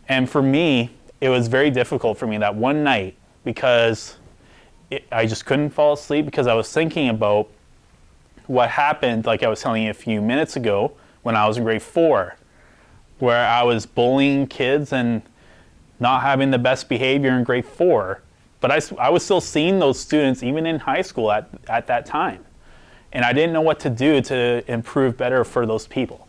And for me, it was very difficult for me that one night because I just couldn't fall asleep because I was thinking about what happened, like I was telling you a few minutes ago, when I was in grade 4, where I was bullying kids and not having the best behavior in grade 4. But I was still seeing those students even in high school at that time. And I didn't know what to do to improve better for those people.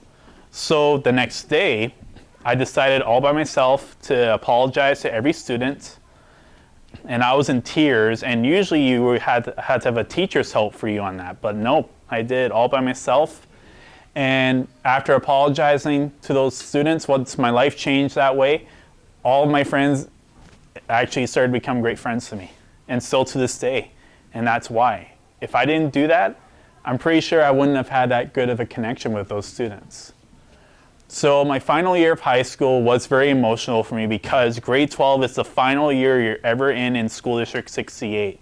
So the next day, I decided all by myself to apologize to every student. And I was in tears, and usually you had to have a teacher's help for you on that. But nope, I did all by myself. And after apologizing to those students, once my life changed that way, all of my friends actually started to become great friends to me, and still to this day. And that's why. If I didn't do that, I'm pretty sure I wouldn't have had that good of a connection with those students. So my final year of high school was very emotional for me because grade 12 is the final year you're ever in School District 68.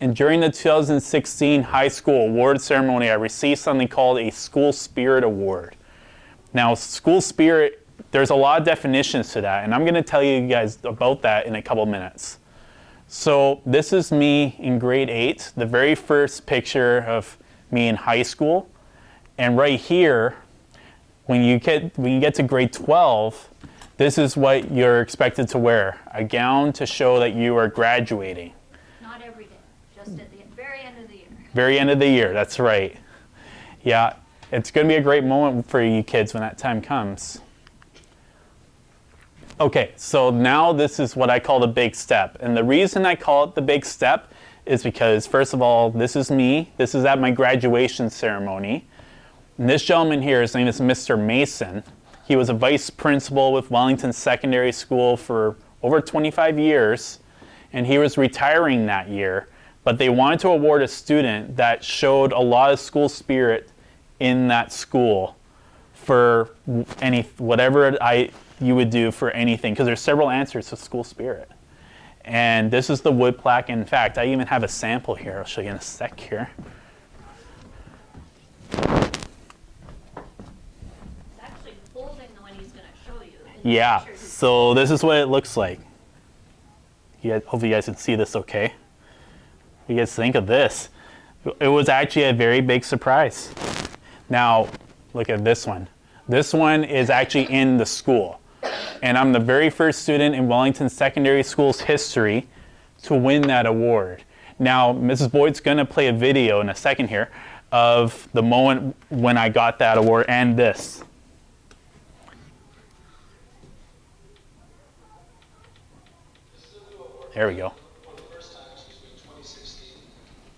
And during the 2016 high school award ceremony, I received something called a School Spirit Award. Now, School Spirit, there's a lot of definitions to that, and I'm going to tell you guys about that in a couple minutes. So this is me in grade 8, the very first picture of me in high school. And right here, when you get to grade 12, this is what you're expected to wear, a gown to show that you are graduating. Not every day, just at the very end of the year. Very end of the year, that's right. Yeah, it's going to be a great moment for you kids when that time comes. Okay, so now this is what I call the big step. And the reason I call it the big step is because, first of all, this is me. This is at my graduation ceremony. And this gentleman here, his name is Mr. Mason. He was a vice principal with Wellington Secondary School for over 25 years, and he was retiring that year. But they wanted to award a student that showed a lot of school spirit in that school for whatever you would do for anything, because there's several answers to school spirit. And this is the wood plaque. In fact, I even have a sample here. I'll show you in a sec here. Yeah, so this is what it looks like. Hopefully you guys can see this okay. What do you guys think of this? It was actually a very big surprise. Now, look at this one. This one is actually in the school. And I'm the very first student in Wellington Secondary School's history to win that award. Now, Mrs. Boyd's going to play a video in a second here of the moment when I got that award and this. There we go. For the first time, in 2016,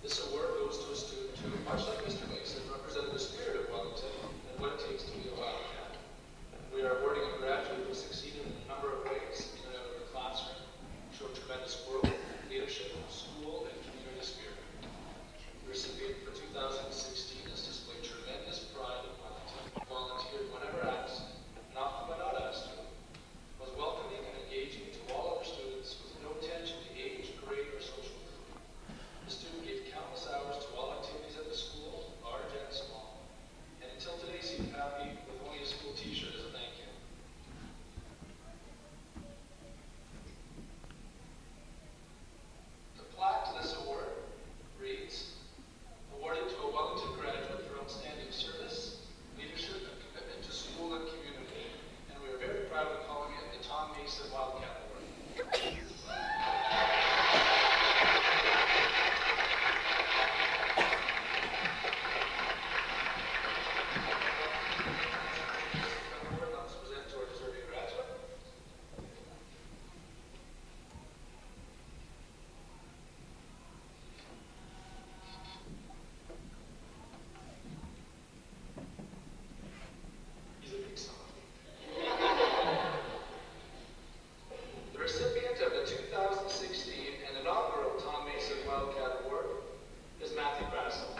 this award goes to a student who, much like Mr. Mason, represented the spirit of Wellington and what it takes to be a Wildcat. We are awarding a graduate who succeeded in a number of ways in and out of the classroom, showed tremendous growth, leadership, school, and community spirit. The recipient for 2016 has displayed tremendous pride in Wellington, volunteered whenever asked, and often when not asked to, was welcoming and engaging to all other students with no attention to age, grade, or social group. The student gave countless hours to all activities at the school, large and small, and until today seemed happy with only a school t-shirt as a thank you. The plaque to this award reads, awarded to a Wellington graduate for outstanding service, leadership, and commitment to school and community, and we are very proud of calling it the Tom Mason Wildcat Award. Let's present to our deserving graduate. He's a big son. The recipient of the 2016 and inaugural Tom Mason Wildcat Award is Matthew Krastel.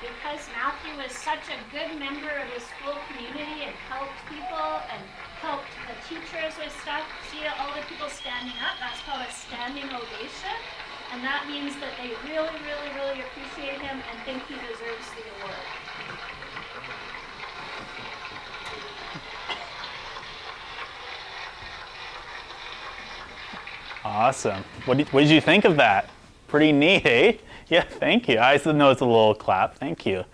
Because Matthew was such a good member of the school community and helped people and helped the teachers with stuff. See all the people standing up? That's called a standing ovation. And that means that they really, really, really appreciate him and think he deserves the award. Awesome. What did you think of that? Pretty neat, eh? Yeah, thank you. I know it's a little clap. Thank you.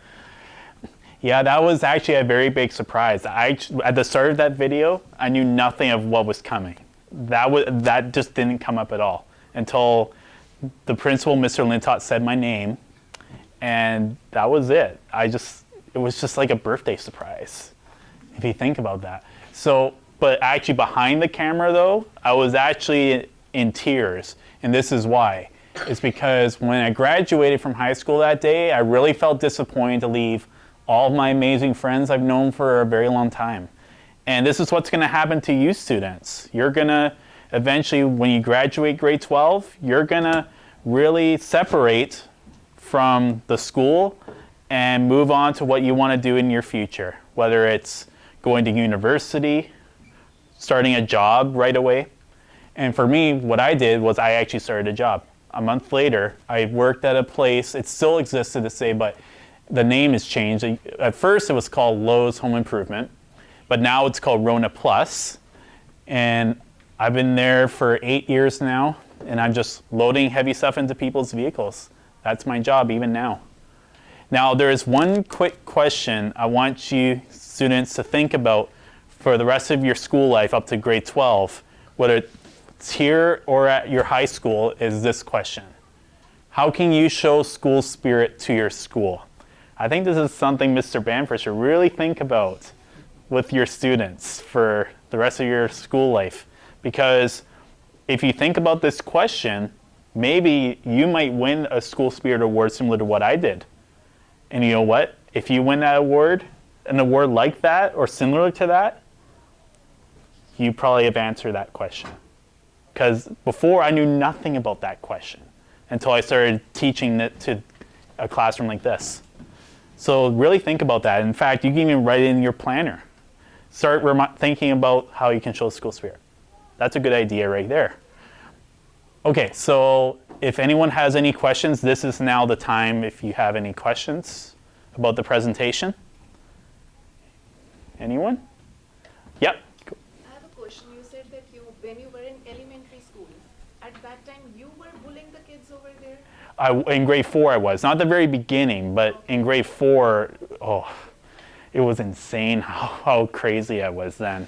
Yeah, that was actually a very big surprise. At the start of that video, I knew nothing of what was coming. That just didn't come up at all until the principal, Mr. Lintott, said my name, and that was it. It was just like a birthday surprise, if you think about that. So, but actually behind the camera though, I was actually in tears, and this is why. It's because when I graduated from high school that day, I really felt disappointed to leave all of my amazing friends I've known for a very long time. And this is what's going to happen to you students. You're going to eventually, when you graduate grade 12, you're going to really separate from the school and move on to what you want to do in your future, whether it's going to university, starting a job right away. And for me, what I did was I actually started a job. A month later, I worked at a place, it still exists to this day, but the name has changed. At first, it was called Lowe's Home Improvement, but now it's called Rona Plus. And I've been there for 8 years now, and I'm just loading heavy stuff into people's vehicles. That's my job even now. Now, there is one quick question I want you students to think about for the rest of your school life up to grade 12, whether it's here or at your high school, is this question. How can you show school spirit to your school? I think this is something Mr. Bamford should really think about with your students for the rest of your school life. Because if you think about this question, maybe you might win a school spirit award similar to what I did. And you know what? If you win that award, an award like that or similar to that, you probably have answered that question. Because before I knew nothing about that question until I started teaching it to a classroom like this. So really think about that. In fact, you can even write it in your planner. Start thinking about how you can show school spirit. That's a good idea right there. Okay, so if anyone has any questions, this is now the time if you have any questions about the presentation. Anyone? Yep. I have a question. You said that when you were in elementary school, at that time you were bullying the kids over there? In grade 4 I was. Not the very beginning, but in grade 4, it was insane how crazy I was then.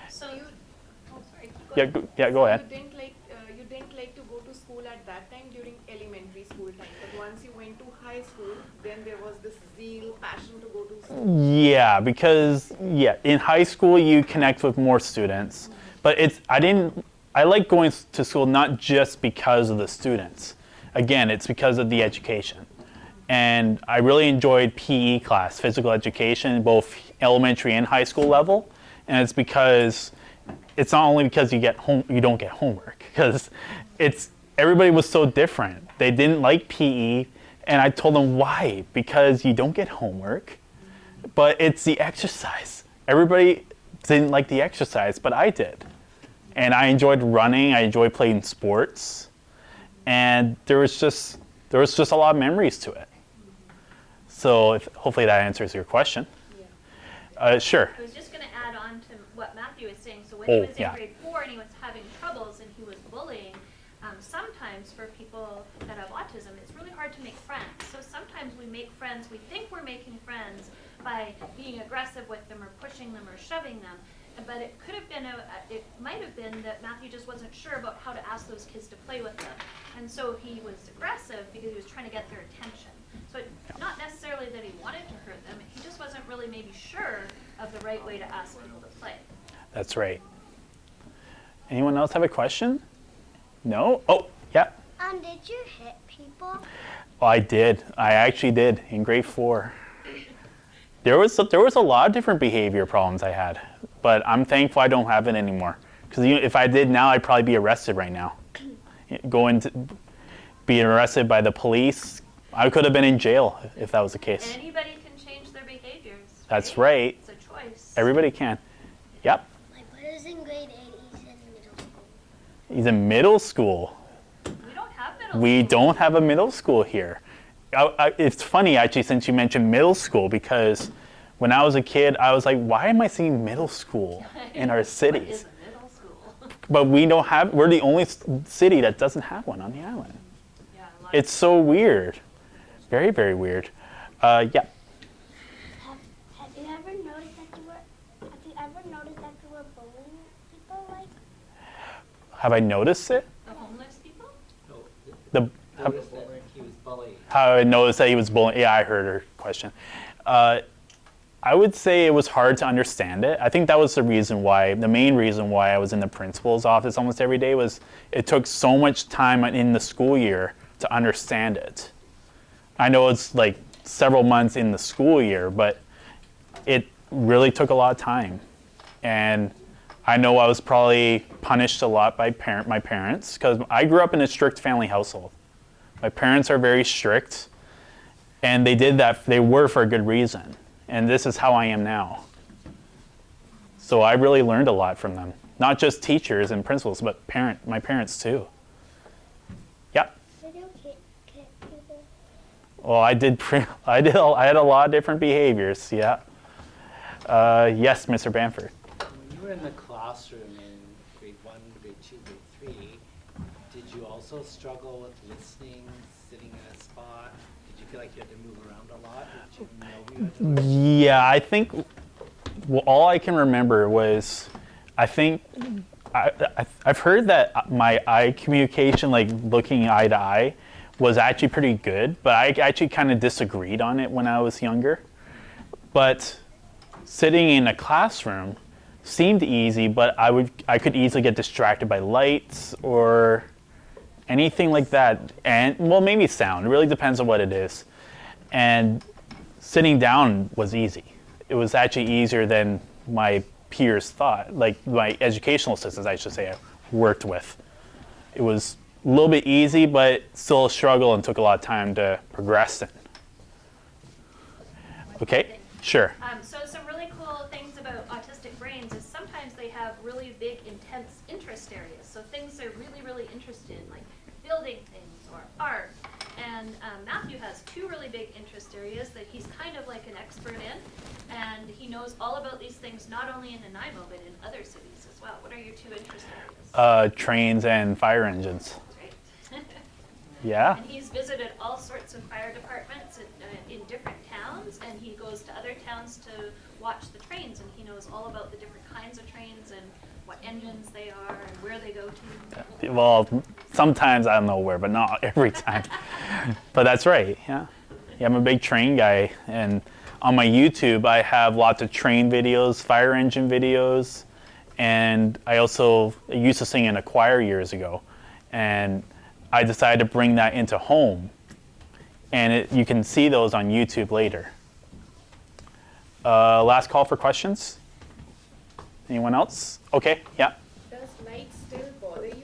So you, oh sorry. Go ahead. You didn't like to go to school at that time during elementary school time, but once you went to high school, then there was this zeal, passion to go to school. Yeah, because in high school you connect with more students, but I like going to school not just because of the students. Again, it's because of the education. And I really enjoyed PE class, physical education, both elementary and high school level. And it's because it's not only because you don't get homework, because everybody was so different. They didn't like PE, and I told them why, because you don't get homework, but it's the exercise. Everybody didn't like the exercise, but I did. And I enjoyed running, I enjoyed playing sports, and there was just a lot of memories to it. So hopefully that answers your question. Yeah. Sure. I was just going to add on to what Matthew was saying. So when he was in yeah. grade 4 and he was having troubles and he was bullying, sometimes for people that have autism, it's really hard to make friends. So sometimes we make friends, we think we're making friends by being aggressive with them or pushing them or shoving them. But it could have been, it might have been that Matthew just wasn't sure about how to ask those kids to play with them. And so he was aggressive because he was trying to get their attention. So not necessarily that he wanted to hurt them, he just wasn't really maybe sure of the right way to ask people to play. That's right. Anyone else have a question? No? Oh, yeah. Did you hit people? Oh, I did. I actually did in grade 4. There was a lot of different behavior problems I had, but I'm thankful I don't have it anymore. Because if I did now, I'd probably be arrested right now. Being arrested by the police, I could have been in jail if that was the case. Anybody can change their behaviors. That's right. It's a choice. Everybody can. Yep. My brother's in grade 8. He's in middle school. He's in middle school. We don't have middle We school. don't have a middle school here. It's funny, actually, since you mentioned middle school, because when I was a kid, I was like, why am I seeing middle school in our What cities? is a middle school? but we don't have. We're the only city that doesn't have one on the island. Yeah, a lot It's so weird, very very weird. Yeah. Have you ever noticed that you were bullying people like? Have I noticed it? the homeless people. No, The noticed that he was bullied. how I noticed that he was bullying. Yeah, I heard her question. I would say it was hard to understand it. I think that was the main reason why I was in the principal's office almost every day was it took so much time in the school year to understand it. I know it's like several months in the school year, but it really took a lot of time. And I know I was probably punished a lot by my parents because I grew up in a strict family household. My parents are very strict, and they were for a good reason. And this is how I am now. So I really learned a lot from them. Not just teachers and principals, but my parents too. Yeah. Did you kick people? Well, I had a lot of different behaviors. Yeah. Yes, Mr. Bamford. When you were in the classroom in grade 1, grade 2, grade 3, did you also struggle with listening, sitting in a spot? Did you feel like you had to move around a lot? Did you know you had to listen? Yeah, I think all I can remember was, I think I've heard that my eye communication, like looking eye to eye, was actually pretty good, but I actually kind of disagreed on it when I was younger. But sitting in a classroom seemed easy, but I could easily get distracted by lights or anything like that, and well, maybe sound. It really depends on what it is. And sitting down was easy. It was actually easier than my peers thought, like my educational assistants, I should say, I worked with. It was a little bit easy, but still a struggle and took a lot of time to progress in. Okay, sure. So some really cool things about autistic brains is sometimes they have really big, intense interest areas. So things they're really, really interested in, like building things or art. And Matthew has two really big interest areas that he's kind of like an expert in. And he knows all about these things, not only in Nanaimo, but in other cities as well. What are your two interest areas? Trains and fire engines. Right. Yeah. And he's visited all sorts of fire departments in different towns, and he goes to other towns to watch the trains, and he knows all about the different kinds of trains and what engines they are and where they go to. Well, sometimes I don't know where, but not every time. But that's right, yeah. Yeah, I'm a big train guy, and on my YouTube I have lots of train videos, fire engine videos, and I also used to sing in a choir years ago, and I decided to bring that into home, and you can see those on YouTube later. Last call for questions. Anyone else? Okay, yeah. Does light still bother you?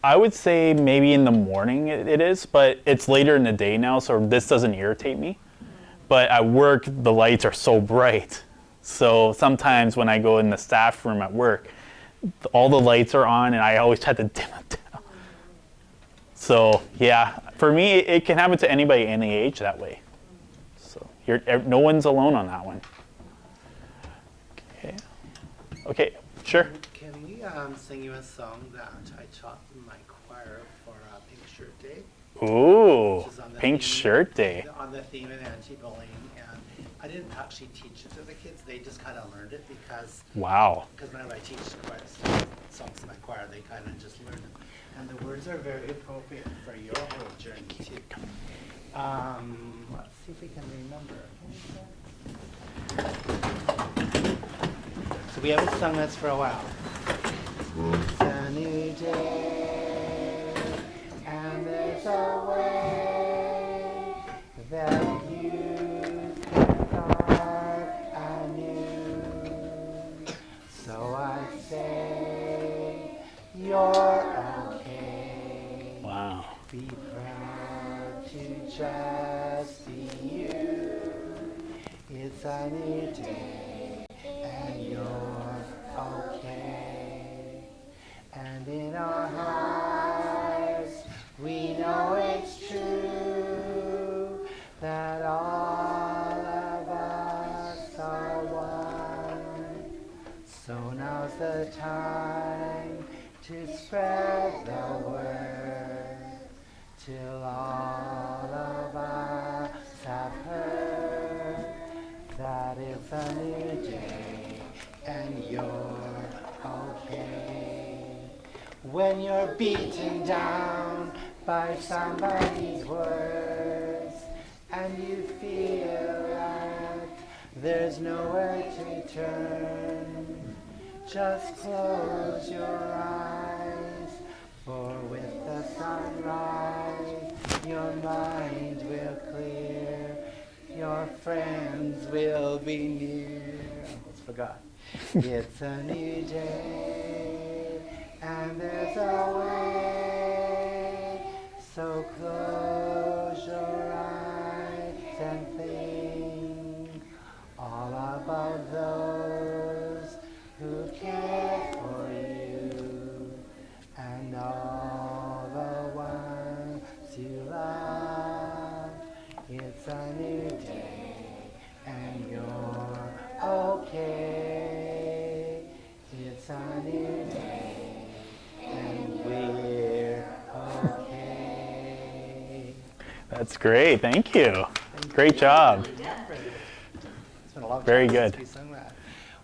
I would say maybe in the morning it is, but it's later in the day now, so this doesn't irritate me. But at work, the lights are so bright. So sometimes when I go in the staff room at work, all the lights are on, and I always have to dim it down. So yeah, for me, it can happen to anybody any age that way. So no one's alone on that one. Okay, sure. Can we sing you a song that I taught in my choir for Pink Shirt Day? Ooh, Which is on the Pink theme- Shirt Day. On the theme of anti-bullying, and I didn't actually teach it to the kids. They just kind of learned it because Wow. whenever I teach choir songs in my choir, they kind of just learn it. And the words are very appropriate for your whole journey too. Let's see if we can remember. So we haven't sung this for a while. It's a new day, and there's a way that you can start anew. So I say you're okay. Wow. Be proud to just be you. It's a new day, and you're okay. And in our hearts, we know it's true that all of us are one. So now's the time to all of us have heard that it's a new day and you're okay. When you're beaten down by somebody's words and you feel like there's nowhere to turn, just close your eyes, for with the sunrise your mind will clear, your friends will be near. I almost forgot. It's a new day and there's a way, so close your eyes and think all about those who care for you and all the ones you love. It's a new day and you're okay. It's a new day and we're okay. That's great. Thank you. Great job. It's been a long Very time good. since we sung that.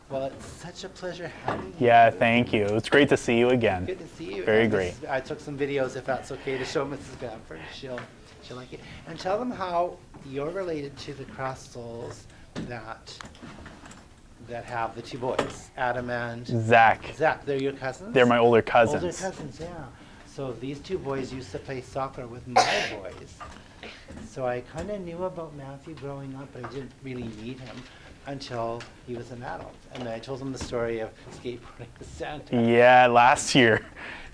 Well, it's such a pleasure having you. Yeah, thank you. It's great to see you again. Good to see you. Very And great. I took some videos, if that's okay, to show Mrs. Bamford. She'll like it. And tell them how you're related to the Krastels that have the two boys, Adam and Zach, Zach. They're your cousins? they're my older cousins. Older cousins, yeah. So these two boys used to play soccer with my boys. So I kind of knew about Matthew growing up, but I didn't really meet him until he was an adult. And I told him the story of skateboarding with Santa. Yeah, last year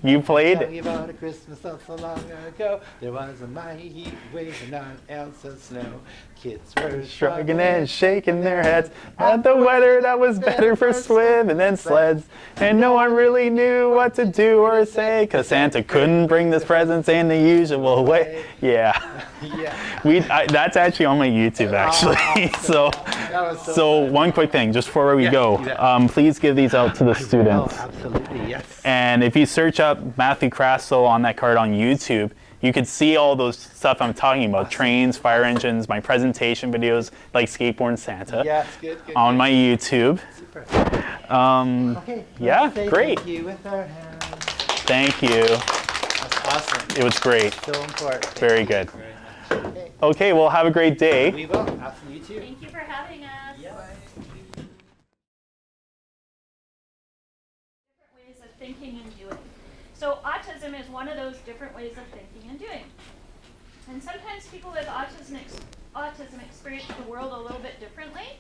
you played. Tell me about a Christmas not so long ago. There was a mighty heat wave and not an ounce of snow. Kids were Shrugging and shaking their heads at the weather that was better for swimming and sleds. And no one really knew what to do or say, 'cause Santa couldn't bring his presents in the usual way. Yeah. Yeah. That's actually on my YouTube, actually. So one quick thing, just before we go, please give these out to the students. Oh, absolutely, yes. And if you search up Matthew Krastel on that card on YouTube, you could see all those stuff I'm talking about, trains, fire engines, my presentation videos, like Skateboard Santa, Yes, good. on my YouTube. Super. Okay, yeah, let's say great. Thank you with our hands. Thank you. That's awesome. It was great. So important. Very good. Okay. Okay, well, have a great day. We will. Absolutely. You too. Thank you for having us. Different ways of thinking and doing. So autism is one of those different ways of thinking and doing. And sometimes people with autism experience the world a little bit differently.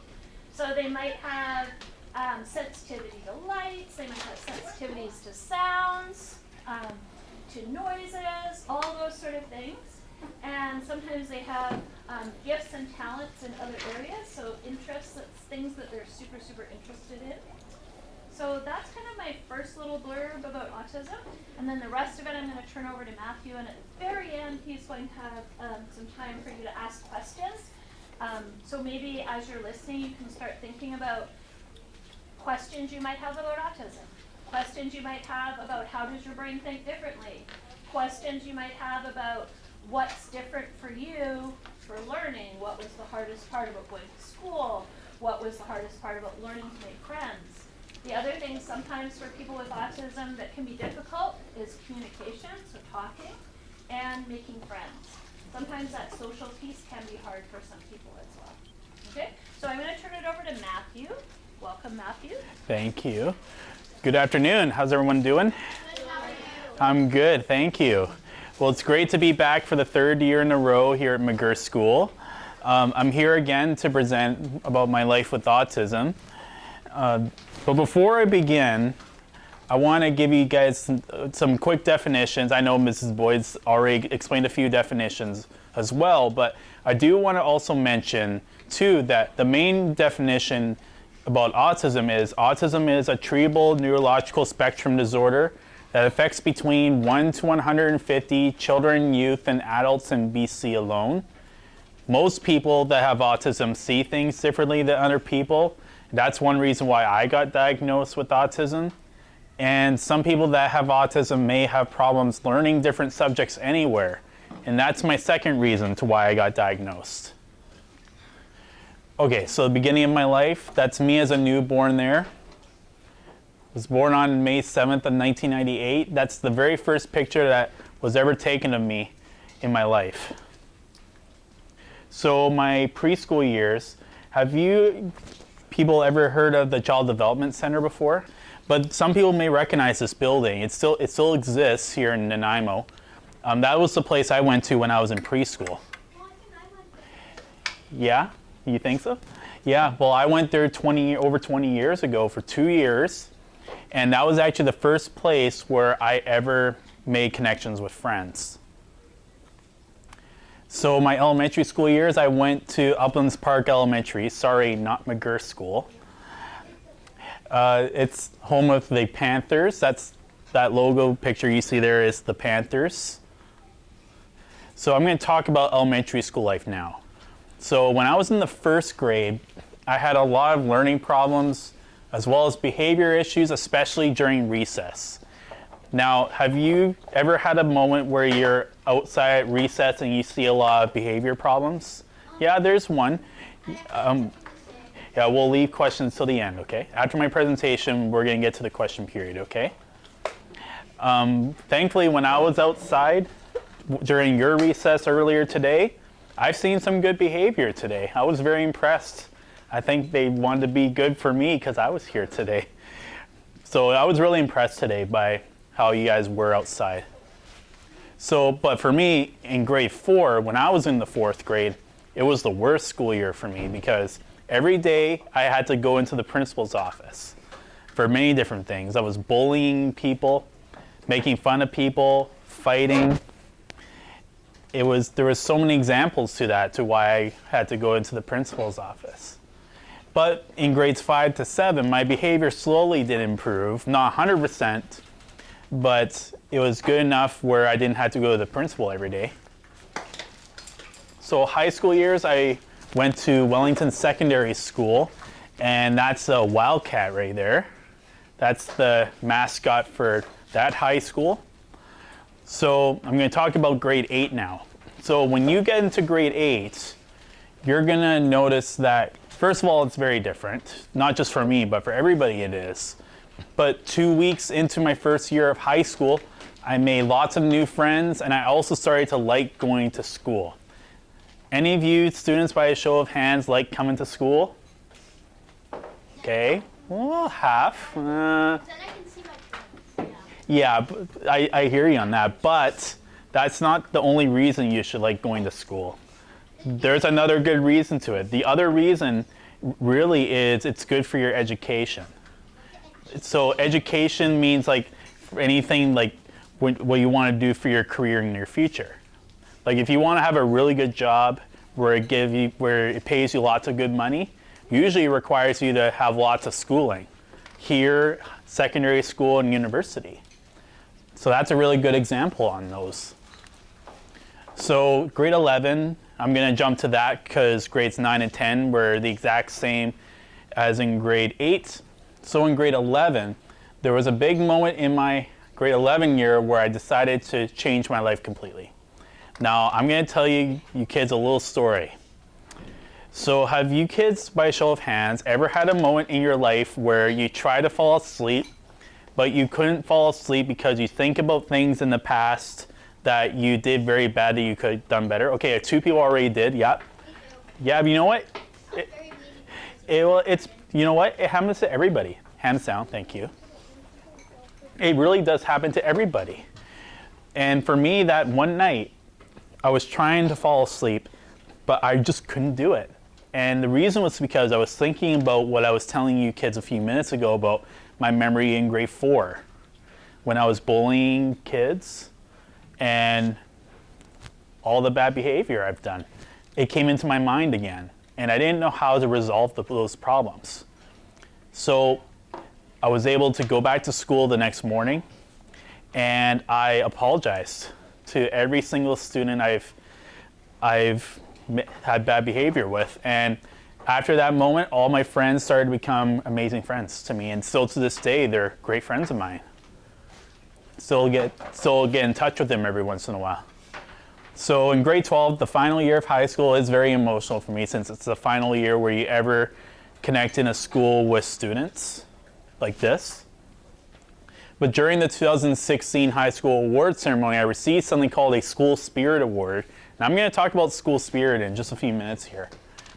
So they might have sensitivity to lights, they might have sensitivities to sounds, to noises, all those sort of things. And sometimes they have gifts and talents in other areas, so interests, that's things that they're super, super interested in. So that's kind of my first little blurb about autism. And then the rest of it I'm going to turn over to Matthew, and at the very end he's going to have some time for you to ask questions. So maybe as you're listening you can start thinking about questions you might have about autism, questions you might have about how does your brain think differently, questions you might have about what's different for you for learning, what was the hardest part about going to school, what was the hardest part about learning to make friends. The other thing sometimes for people with autism that can be difficult is communication, so talking, and making friends. Sometimes that social piece can be hard for some people as well. Okay, so I'm going to turn it over to Matthew. Welcome, Matthew. Thank you. Good afternoon. How's everyone doing? Good, how are you? I'm good, thank you. Well, it's great to be back for the third year in a row here at McGirr School. I'm here again to present about my life with autism. But before I begin, I want to give you guys some quick definitions. I know Mrs. Boyd's already explained a few definitions as well, but I do want to also mention, too, that the main definition about autism is a treatable neurological spectrum disorder that affects between 1 to 150 children, youth, and adults in BC alone. Most people that have autism see things differently than other people. That's one reason why I got diagnosed with autism. And some people that have autism may have problems learning different subjects anywhere. And that's my second reason to why I got diagnosed. Okay, so the beginning of my life, that's me as a newborn there. Was born on May 7th of 1998. That's the very first picture that was ever taken of me in my life. So my preschool years, have you people ever heard of the Child Development Center before? But some people may recognize this building. It still exists here in Nanaimo. That was the place I went to when I was in preschool. Yeah, you think so? Yeah, well, I went there over 20 years ago for 2 years, and that was actually the first place where I ever made connections with friends. So my elementary school years, I went to Uplands Park Elementary. Sorry, not McGirr School. It's home of the Panthers. That logo picture you see there is the Panthers. So I'm going to talk about elementary school life now. So when I was in the first grade, I had a lot of learning problems as well as behavior issues, especially during recess. Now, have you ever had a moment where you're outside at recess and you see a lot of behavior problems? Yeah, there's one. Yeah, we'll leave questions till the end, okay? After my presentation, we're going to get to the question period, okay? Thankfully, when I was outside during your recess earlier today, I've seen some good behavior today. I was very impressed. I think they wanted to be good for me because I was here today. So I was really impressed today by how you guys were outside. So, but for me, in grade 4, when I was in the 4th grade, it was the worst school year for me because every day I had to go into the principal's office for many different things. I was bullying people, making fun of people, fighting. There was so many examples to that, to why I had to go into the principal's office. But in grades 5 to 7, my behavior slowly did improve, not 100%, but it was good enough where I didn't have to go to the principal every day. So high school years, I went to Wellington Secondary School, and that's a Wildcat right there. That's the mascot for that high school. So I'm going to talk about grade 8 now. So when you get into grade 8, you're going to notice that, first of all, it's very different. Not just for me, but for everybody it is. But 2 weeks into my first year of high school, I made lots of new friends, and I also started to like going to school. Any of you students, by a show of hands, like coming to school? Okay, well, half. Then I can see my friends. Yeah, I hear you on that, but that's not the only reason you should like going to school. There's another good reason to it. The other reason really is it's good for your education. So education means like anything like what you want to do for your career in your future. Like if you want to have a really good job where it pays you lots of good money, usually it requires you to have lots of schooling. Here, secondary school and university. So that's a really good example on those. So grade 11, I'm going to jump to that because grades 9 and 10 were the exact same as in grade 8. So in grade 11, there was a big moment in my grade 11 year where I decided to change my life completely. Now, I'm going to tell you kids a little story. So have you kids, by a show of hands, ever had a moment in your life where you try to fall asleep, but you couldn't fall asleep because you think about things in the past that you did very bad that you could have done better? Okay, 2 people already did, yeah. Yeah, but you know what? You know what? It happens to everybody. Hands down, thank you. It really does happen to everybody. And for me, that one night, I was trying to fall asleep, but I just couldn't do it. And the reason was because I was thinking about what I was telling you kids a few minutes ago about my memory in grade 4 when I was bullying kids and all the bad behavior I've done. It came into my mind again, and I didn't know how to resolve those problems. So I was able to go back to school the next morning, and I apologized to every single student I've had bad behavior with. And after that moment, all my friends started to become amazing friends to me, and still to this day, they're great friends of mine. Still get in touch with them every once in a while. So in grade 12, the final year of high school is very emotional for me since it's the final year where you ever connect in a school with students like this. But during the 2016 high school award ceremony, I received something called a School Spirit Award. Now I'm going to talk about school spirit in just a few minutes here.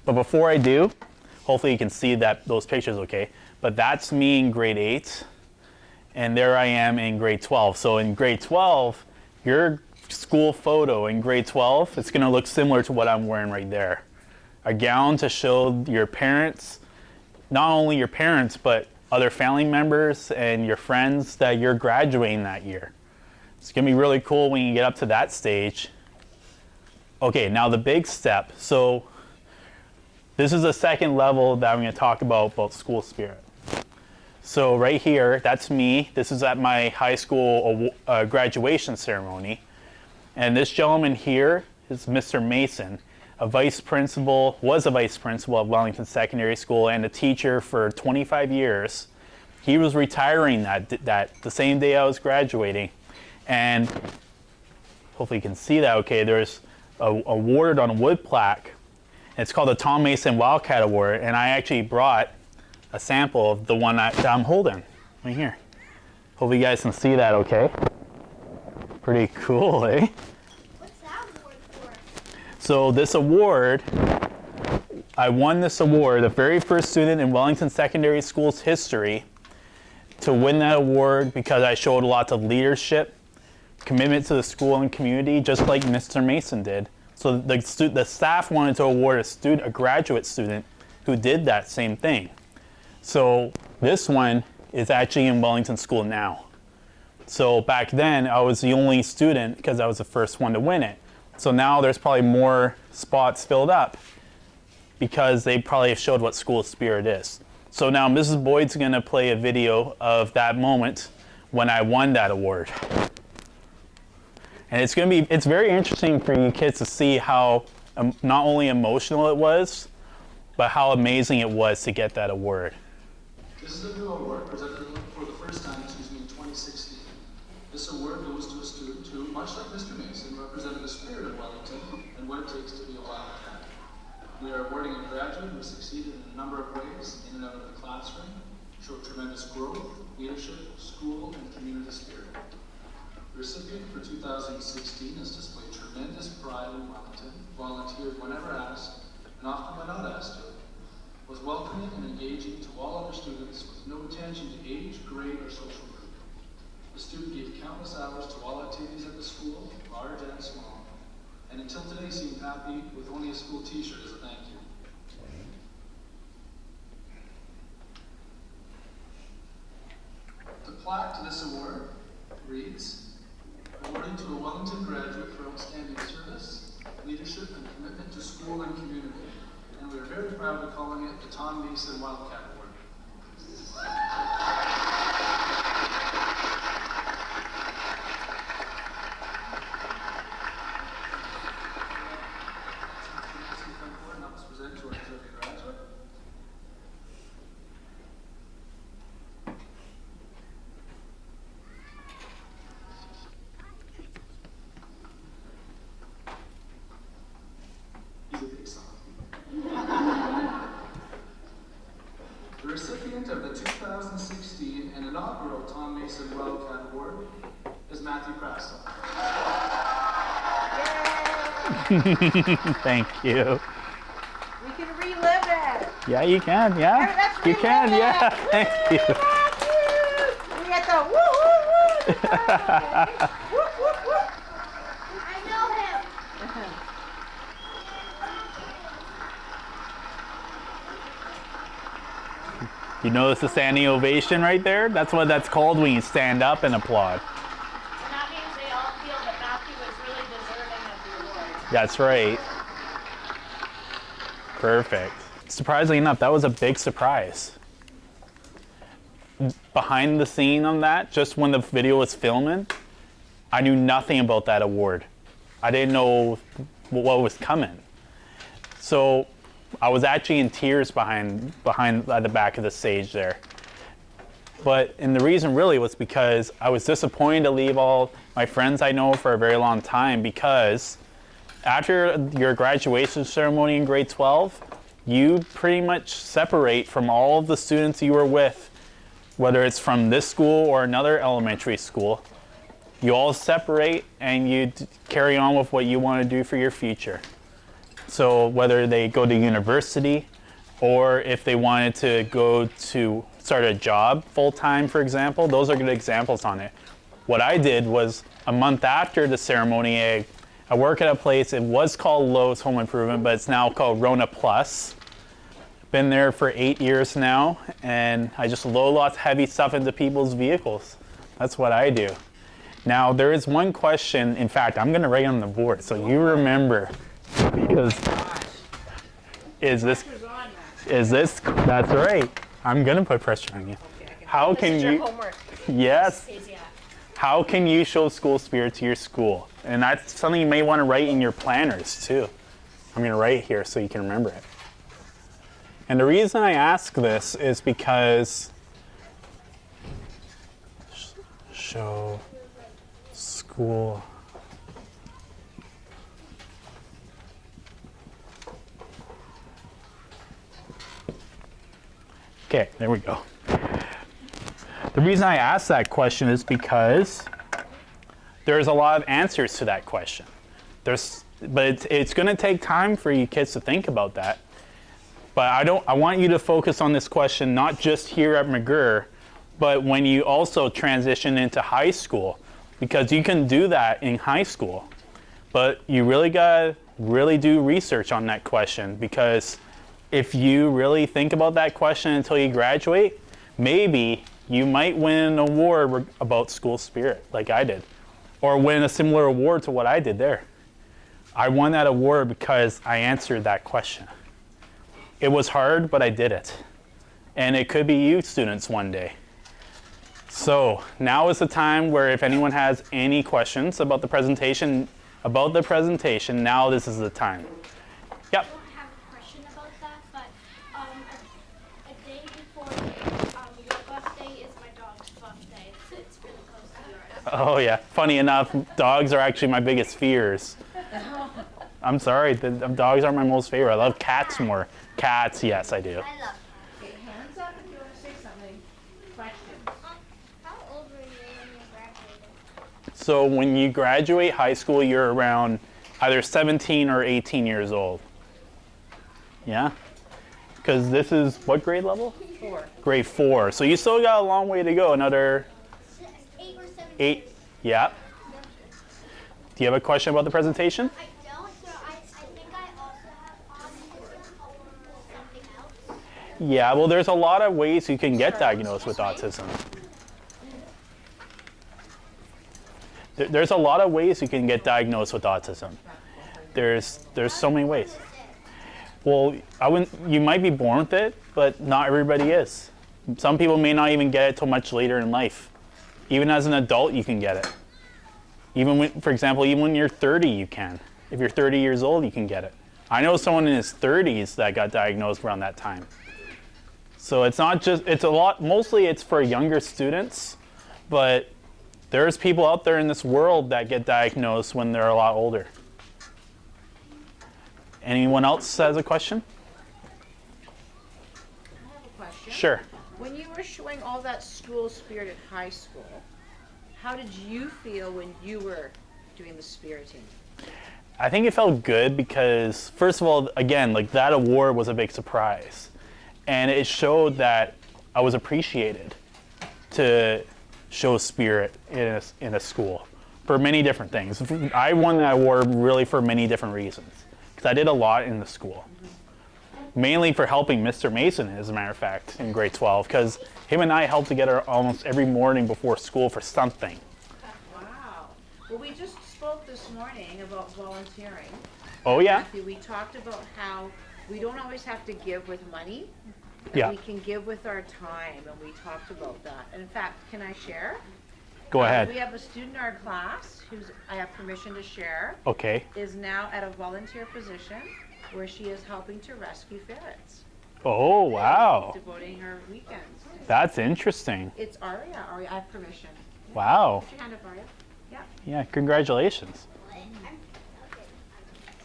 But before I do, hopefully you can see those pictures okay. But that's me in grade 8, and there I am in grade 12. So in grade 12, your school photo in grade 12, it's going to look similar to what I'm wearing right there. A gown to show your parents, not only your parents, but other family members and your friends that you're graduating that year. It's going to be really cool when you get up to that stage. Okay, now the big step. So this is the second level that I'm going to talk about school spirit. So right here, that's me. This is at my high school graduation ceremony. And this gentleman here is Mr. Mason, was a vice principal of Wellington Secondary School and a teacher for 25 years. He was retiring the same day I was graduating. And hopefully you can see that okay. There's awarded on a wood plaque. It's called the Tom Mason Wildcat Award, and I actually brought a sample of the one that I'm holding right here. Hopefully you guys can see that okay. Pretty cool, eh? What's that award for? So this award, I won this award, the very first student in Wellington Secondary School's history to win that award because I showed lots of leadership, commitment to the school and community, just like Mr. Mason did. So the staff wanted to award a graduate student who did that same thing. So this one is actually in Wellington School now. So back then, I was the only student because I was the first one to win it. So now there's probably more spots filled up because they probably have showed what school spirit is. So now Mrs. Boyd's going to play a video of that moment when I won that award. And it's very interesting for you kids to see how not only emotional it was, but how amazing it was to get that award. This is a new award presented for the first time, in 2016. This award goes to a student who, much like Mr. Mason, represented the spirit of Wellington and what it takes to be a wildcat. We are awarding a graduate who succeeded in a number of ways in and out of the classroom, showed tremendous growth, leadership, school, and community spirit. The recipient for 2016 has displayed tremendous pride in Wellington, volunteered whenever asked, and often when not asked to, was welcoming and engaging to all other students with no attention to age, grade, or social group. The student gave countless hours to all activities at the school, large and small, and until today seemed happy with only a school t-shirt as a thank you. The plaque to this award reads, awarded to a Wellington graduate for outstanding service, leadership, and commitment to school and community. And we are very proud of calling it the Tom Mason Wildcat Award. Now let's present to our deserving graduate. He's a big song. The recipient of the 2016 and inaugural Tom Mason Wildcat Award is Matthew Krastel. Thank you. We can relive it. Yeah, you can. Yeah, Let's you relive can. it. Yeah, thank you. We get the woo woo woo. Woo woo woo. I know him. You notice the standing ovation right there? That's what that's called when you stand up and applaud. And that means they all feel that Matthew was really deserving of the award. That's right. Perfect. Surprisingly enough, that was a big surprise. Behind the scene on that, just when the video was filming, I knew nothing about that award. I didn't know what was coming. So I was actually in tears behind at the back of the stage there. And the reason really was because I was disappointed to leave all my friends I know for a very long time because after your graduation ceremony in grade 12, you pretty much separate from all of the students you were with, whether it's from this school or another elementary school. You all separate and you carry on with what you want to do for your future. So whether they go to university or if they wanted to go to start a job full-time, for example, those are good examples on it. What I did was a month after the ceremony, I work at a place, it was called Lowe's Home Improvement, but it's now called Rona Plus. Been there for 8 years now, and I just load lots of heavy stuff into people's vehicles. That's what I do. Now, there is one question, in fact, I'm gonna write on the board so you remember, because that's right. I'm gonna put pressure on you. How can you, homework. yes, how can you show school spirit to your school? And that's something you may wanna write in your planners too. I'm gonna write here so you can remember it. And the reason I ask this is because show school okay, there we go. The reason I ask that question is because there's a lot of answers to that question. But it's going to take time for you kids to think about that. But I want you to focus on this question not just here at McGirr, but when you also transition into high school, because you can do that in high school. But you really gotta do research on that question, because if you really think about that question until you graduate, maybe you might win an award about school spirit like I did, or win a similar award to what I did there. I won that award because I answered that question. It was hard, but I did it. And it could be you students one day. So now is the time where if anyone has any questions about the presentation, now this is the time. Yep. I don't have a question about that, but a day before your birthday is my dog's birthday. It's really close to yours. Oh yeah, funny enough, dogs are actually my biggest fears. I'm sorry, dogs are my most favorite. I love cats more. Cats, yes, I do. I love cats. Okay, hands up if you want to say something. Questions? How old were you when you graduated? So when you graduate high school, you're around either 17 or 18 years old. Yeah? Because this is what grade level? 4. Grade 4. So you still got a long way to go, another 8 or 7 8. Yeah. Do you have a question about the presentation? I don't, so I think I also have autism or something else. Yeah, well, there's a lot of ways you can get diagnosed with autism. There's a lot of ways you can get diagnosed with autism. There's so many ways. Well, you might be born with it, but not everybody is. Some people may not even get it till much later in life. Even as an adult, you can get it. Even when, for example, even when you're 30, you can. If you're 30 years old, you can get it. I know someone in his 30s that got diagnosed around that time. So it's not just, mostly it's for younger students, but there's people out there in this world that get diagnosed when they're a lot older. Anyone else has a question? I have a question. Sure. When you were showing all that school spirit at high school, how did you feel when you were doing the spiriting? I think it felt good because, first of all, again, like that award was a big surprise. And it showed that I was appreciated to show spirit in a school for many different things. I won that award really for many different reasons, because I did a lot in the school. Mainly for helping Mr. Mason, as a matter of fact, in grade 12, because him and I helped together almost every morning before school for something. Wow. Well, we just spoke this morning about volunteering. Oh yeah? Matthew, we talked about how we don't always have to give with money. Yeah. We can give with our time, and we talked about that. And in fact, can I share? Go ahead. We have a student in our class who's, I have permission to share, Okay. is now at a volunteer position where she is helping to rescue ferrets. Oh, wow. Devoting her weekends. That's interesting. It's Aria. Aria, I have permission. Wow. Put your hand up, Aria. Yeah. Yeah, congratulations.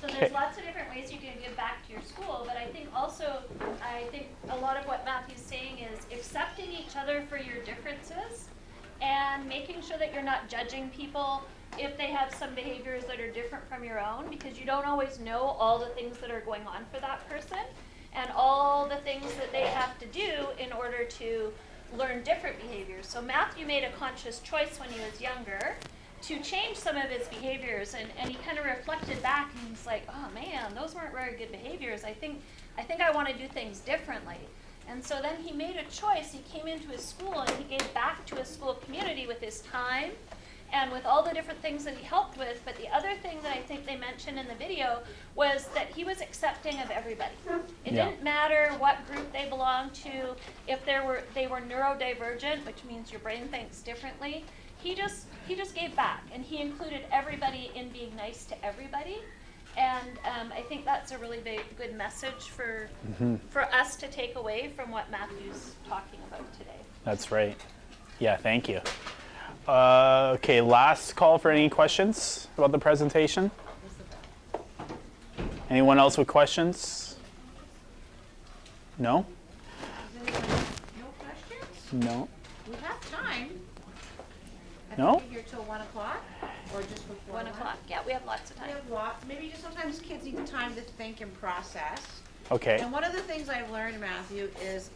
So there's lots of different ways you can give back to your school, but I think a lot of what Matthew's saying is accepting each other for your differences and making sure that you're not judging people if they have some behaviors that are different from your own, because you don't always know all the things that are going on for that person and all the things that they have to do in order to learn different behaviors. So Matthew made a conscious choice when he was younger to change some of his behaviors, and he kind of reflected back and he's like, oh man, those weren't very good behaviors. I think I want to do things differently. And so then he made a choice. He came into his school and he gave back to his school community with his time and with all the different things that he helped with. But the other thing that I think they mentioned in the video was that he was accepting of everybody. It didn't matter what group they belonged to, if they were neurodivergent, which means your brain thinks differently. He just gave back, and he included everybody in being nice to everybody. And I think that's a really good message for us to take away from what Matthew's talking about today. That's right. Yeah, thank you. Okay, last call for any questions about the presentation. Anyone else with questions? No? No questions? No? We have time. No? Here till 1 o'clock, or just before 1 o'clock. Yeah, we have lots of We time. have lots. Maybe just sometimes kids need time to think and process. Okay. And one of the things I've learned, Matthew, is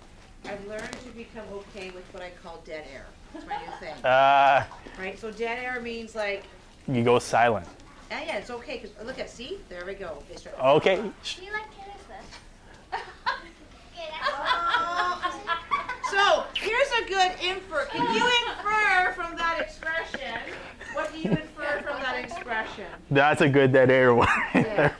I've learned to become okay with what I call dead air. That's my new thing. Right? So dead air means like, You go silent. yeah, it's okay. 'Cause look at, see, there we go. They start. Okay. Do you like Taylor Swift? So here's a good infer. Can you infer from that expression? What do you infer from that expression? That's a good dead air one. Yeah.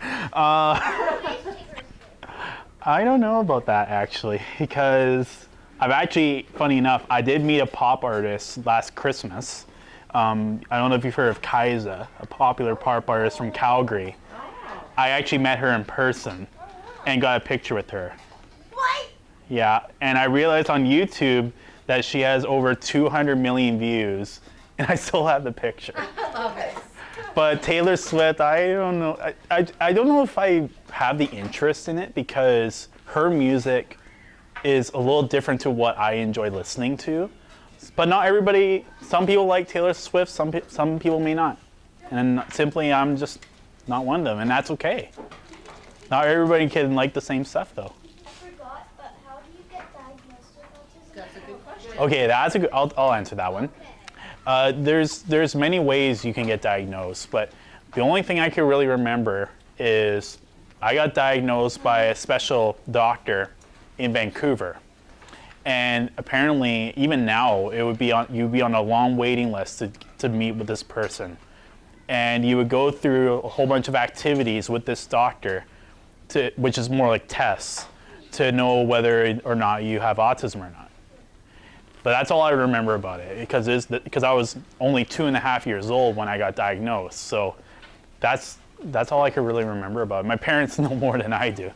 I don't know about that actually, because I've actually, funny enough, I did meet a pop artist last Christmas. I don't know if you've heard of Kaisa, a popular pop artist from Calgary. I actually met her in person and got a picture with her. What? Yeah, and I realized on YouTube that she has over 200 million views, and I still have the picture. I love it. But Taylor Swift, I don't know. I don't know if I have the interest in it, because her music is a little different to what I enjoy listening to. But not everybody, some people like Taylor Swift, some people may not. And simply, I'm just not one of them, and that's okay. Not everybody can like the same stuff, though. I forgot, but how do you get diagnosed with autism? That's a good question. Okay, that's a good. I'll answer that one. There's many ways you can get diagnosed, but the only thing I can really remember is I got diagnosed by a special doctor in Vancouver, and apparently even now you'd be on a long waiting list to meet with this person, and you would go through a whole bunch of activities with this doctor, which is more like tests to know whether or not you have autism or not. But that's all I remember about it, because I was only 2.5 years old when I got diagnosed. So that's all I could really remember about it. My parents know more than I do.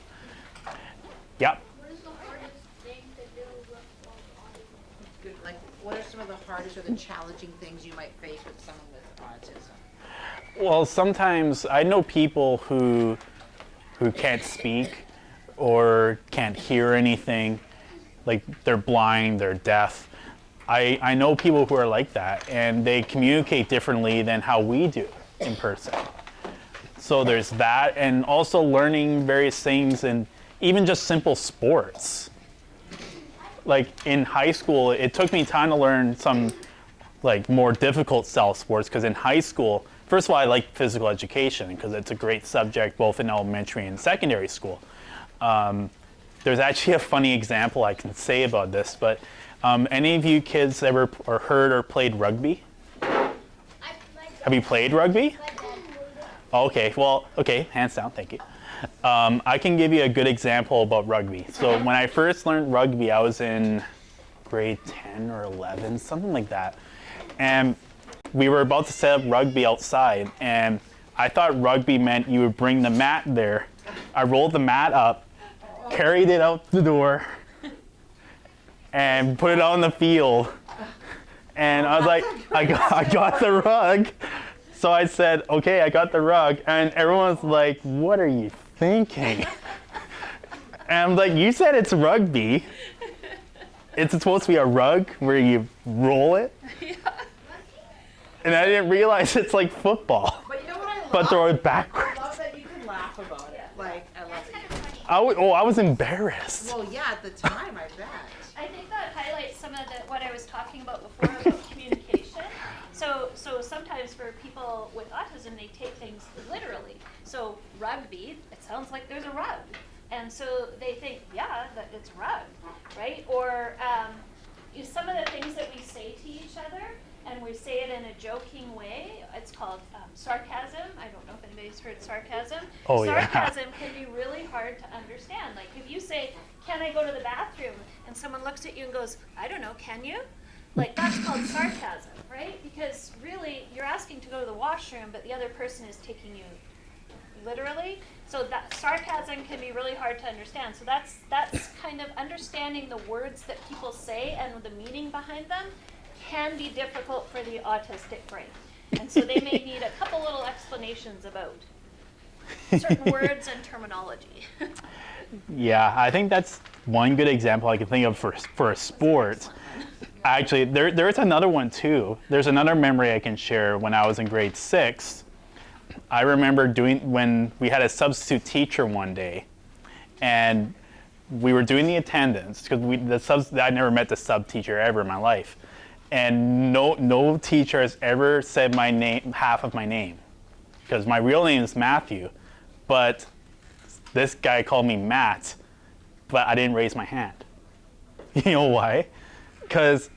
Yep. What is the hardest thing to do with autism? Good. Like, what are some of the hardest or the challenging things you might face with someone with autism? Well, sometimes I know people who can't speak or can't hear anything, like they're blind, they're deaf. I know people who are like that, and they communicate differently than how we do in person. So there's that, and also learning various things, and even just simple sports. Like in high school, it took me time to learn some like more difficult style sports, because in high school, first of all, I like physical education because it's a great subject both in elementary and secondary school. There's actually a funny example I can say about this, but any of you kids ever heard or played rugby? Have you played rugby? Okay, well, okay, hands down, thank you. I can give you a good example about rugby. So when I first learned rugby, I was in grade 10 or 11, something like that. And we were about to set up rugby outside, and I thought rugby meant you would bring the mat there. I rolled the mat up, carried it out the door, and put it on the field. And I was like, I got the rug, So I said, okay, I got the rug. And everyone's like, what are you thinking? And I'm like, you said it's rugby. It's supposed to be a rug where you roll it. Yeah. And I didn't realize it's like football. But you know what I love? But throw it backwards. I love that you can laugh about it. Like, I love that you can. I was embarrassed. Well, yeah, at the time, I bet. I think that highlights some of what I was talking about before about communication. So sometimes for people with autism, they take things literally. So rugby, it sounds like there's a rug. And so they think, yeah, that it's rug, right? Or some of the things that we say to each other, and we say it in a joking way, it's called sarcasm. I don't know if anybody's heard sarcasm. Oh, yeah. Sarcasm can be really hard to understand. Like if you say, can I go to the bathroom? And someone looks at you and goes, I don't know, can you? Like that's called sarcasm, right? Because really you're asking to go to the washroom, but the other person is taking you literally. So that sarcasm can be really hard to understand. So that's kind of understanding the words that people say and the meaning behind them can be difficult for the autistic brain. And so they may need a couple little explanations about certain words and terminology. Yeah, I think that's one good example I can think of for a sport. Actually, there's another one too. There's another memory I can share when I was in grade 6. I remember when we had a substitute teacher one day, and we were doing the attendance because I never met the sub teacher ever in my life, and no teacher has ever said my name, half of my name, because my real name is Matthew, but this guy called me Matt, but I didn't raise my hand. You know why? Because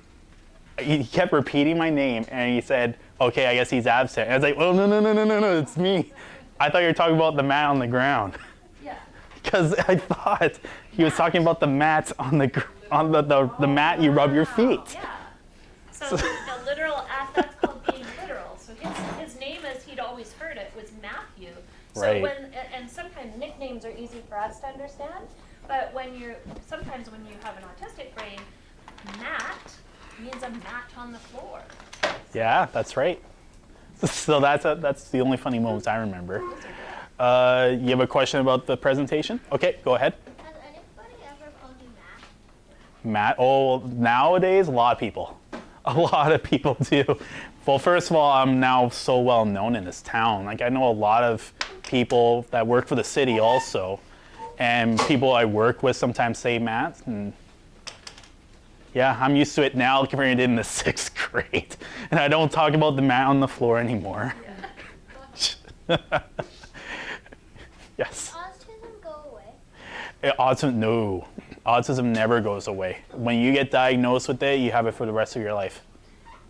he kept repeating my name, and he said, okay, I guess he's absent. And I was like, oh, no, it's me. I thought you were talking about the mat on the ground. Yeah. Because I thought he was talking about the mat on the mat you rub your feet. Yeah. So the literal, that's called being literal. So his name, as he'd always heard it, was Matthew. So Right. and sometimes nicknames are easy for us to understand, but sometimes when you have an autistic brain, mat means a mat on the floor. Yeah, that's right. So that's the only funny moments I remember. You have a question about the presentation? Okay, go ahead. Has anybody ever called you Matt? Matt, oh, nowadays, a lot of people. A lot of people do. Well, first of all, I'm now so well known in this town. Like, I know a lot of people that work for the city also, and people I work with sometimes say Matt, and yeah, I'm used to it now compared to in the 6th grade. And I don't talk about the mat on the floor anymore. Yeah. Yes. Does autism go away? No. Autism never goes away. When you get diagnosed with it, you have it for the rest of your life.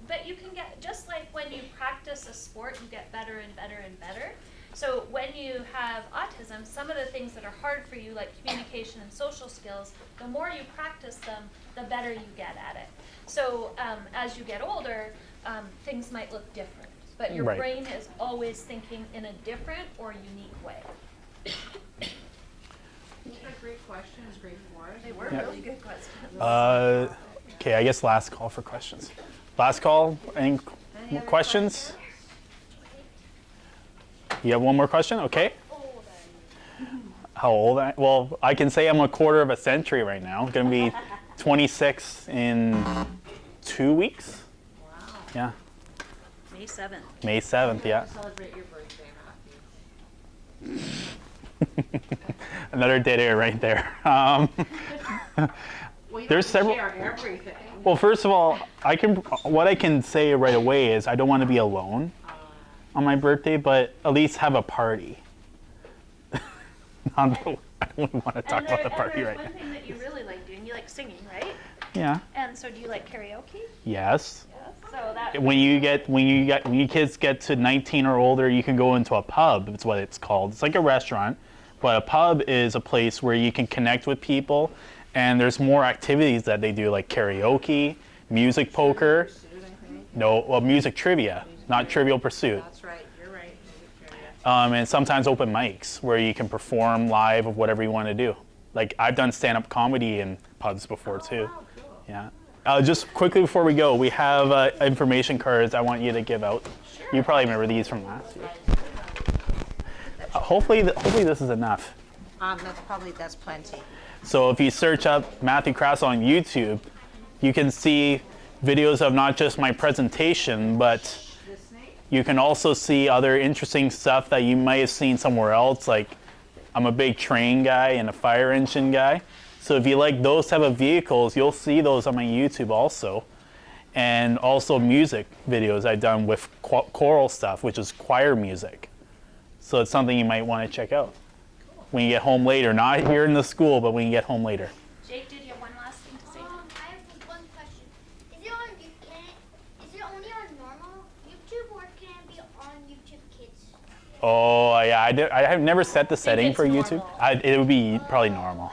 But you can get, just like when you practice a sport, you get better and better and better. So when you have autism, some of the things that are hard for you, like communication and social skills, the more you practice them, the better you get at it. So as you get older, things might look different, but your Right. brain is always thinking in a different or unique way. These are great questions, great for us. They were Yeah. really good questions. Okay, I guess last call for questions. Last call, any Any other questions? You have one more question? Okay. How old I? Well, I can say I'm a quarter of a century right now. I'm gonna be 26 in 2 weeks. Wow. Yeah, May 7th. May 7th. Yeah. Celebrate your birthday, Matthew. Another dead air right there. Well, you There's don't several- share everything. Well, first of all, what I can say right away is I don't want to be alone on my birthday, but at least have a party. I don't want to talk about the party right one now. thing that you really like doing. You like singing, right? Yeah. And so do you like karaoke? Yes. Yes. So that When you kids get to 19 or older, you can go into a pub. It's what it's called. It's like a restaurant, but a pub is a place where you can connect with people, and there's more activities that they do, like karaoke, music poker. Pursuit, I think. No, well, music trivia, not Trivial Pursuit. That's right, you're right. Music trivia. And sometimes open mics where you can perform live of whatever you want to do. Like I've done stand-up comedy in pubs before too. Wow, cool. Yeah. Just quickly before we go, we have information cards I want you to give out. Sure. You probably remember these from last year. Hopefully this is enough. That's plenty. So if you search up Matthew Krastel on YouTube, you can see videos of not just my presentation, but you can also see other interesting stuff that you might have seen somewhere else. Like, I'm a big train guy and a fire engine guy. So if you like those type of vehicles, you'll see those on my YouTube also. And also music videos I've done with choral stuff, which is choir music. So it's something you might want to check out when you get home later. Not here in the school, but when you get home later. Jake, did you have one last thing to say? I have one question. Is it only on normal YouTube or can it be on YouTube Kids? Oh yeah, I have never set the setting for YouTube. It would be probably normal.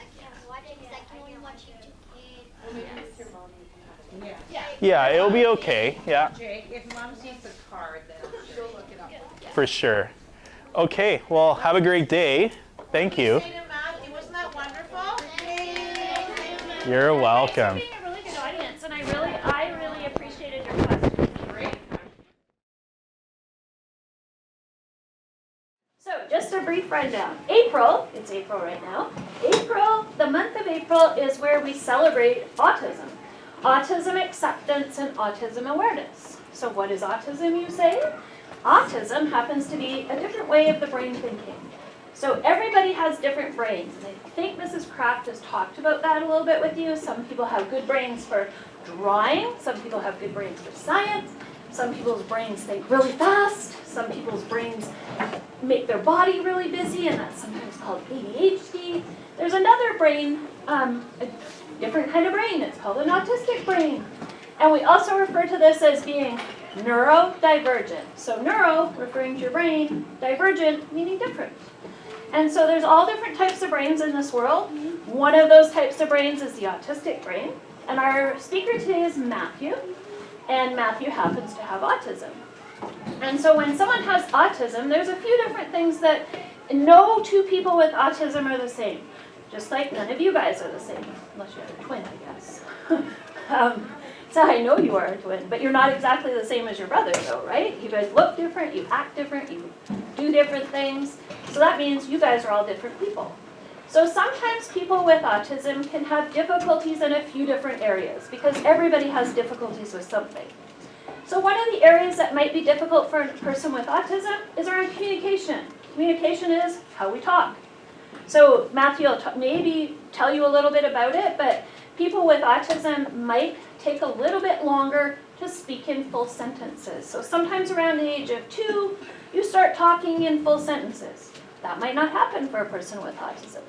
Yeah, it'll be okay. Yeah. Jake, if Mom sees the card, then she'll look it up. For sure. Okay, well, have a great day. Thank you. Wasn't that wonderful? You're welcome. Thanks for being a really good audience, and I really appreciated your questions. Great. So, just a brief rundown. April, it's April right now. The month of April is where we celebrate autism. Autism acceptance and autism awareness. So what is autism, you say? Autism happens to be a different way of the brain thinking. So everybody has different brains. And I think Mrs. Kraft has talked about that a little bit with you. Some people have good brains for drawing. Some people have good brains for science. Some people's brains think really fast. Some people's brains make their body really busy, and that's sometimes called ADHD. There's another brain, a different kind of brain. It's called an autistic brain. And we also refer to this as being neurodivergent. So neuro, referring to your brain, divergent, meaning different. And so there's all different types of brains in this world. One of those types of brains is the autistic brain. And our speaker today is Matthew. And Matthew happens to have autism. And so when someone has autism, there's a few different things that no two people with autism are the same. Just like none of you guys are the same, unless you're a twin, I guess. So I know you are a twin, but you're not exactly the same as your brother, though, right? You guys look different, you act different, you do different things. So that means you guys are all different people. So sometimes people with autism can have difficulties in a few different areas, because everybody has difficulties with something. So one of the areas that might be difficult for a person with autism is around communication. Communication is how we talk. So Matthew will maybe tell you a little bit about it, but people with autism might take a little bit longer to speak in full sentences. So sometimes around the age of 2, you start talking in full sentences. That might not happen for a person with autism.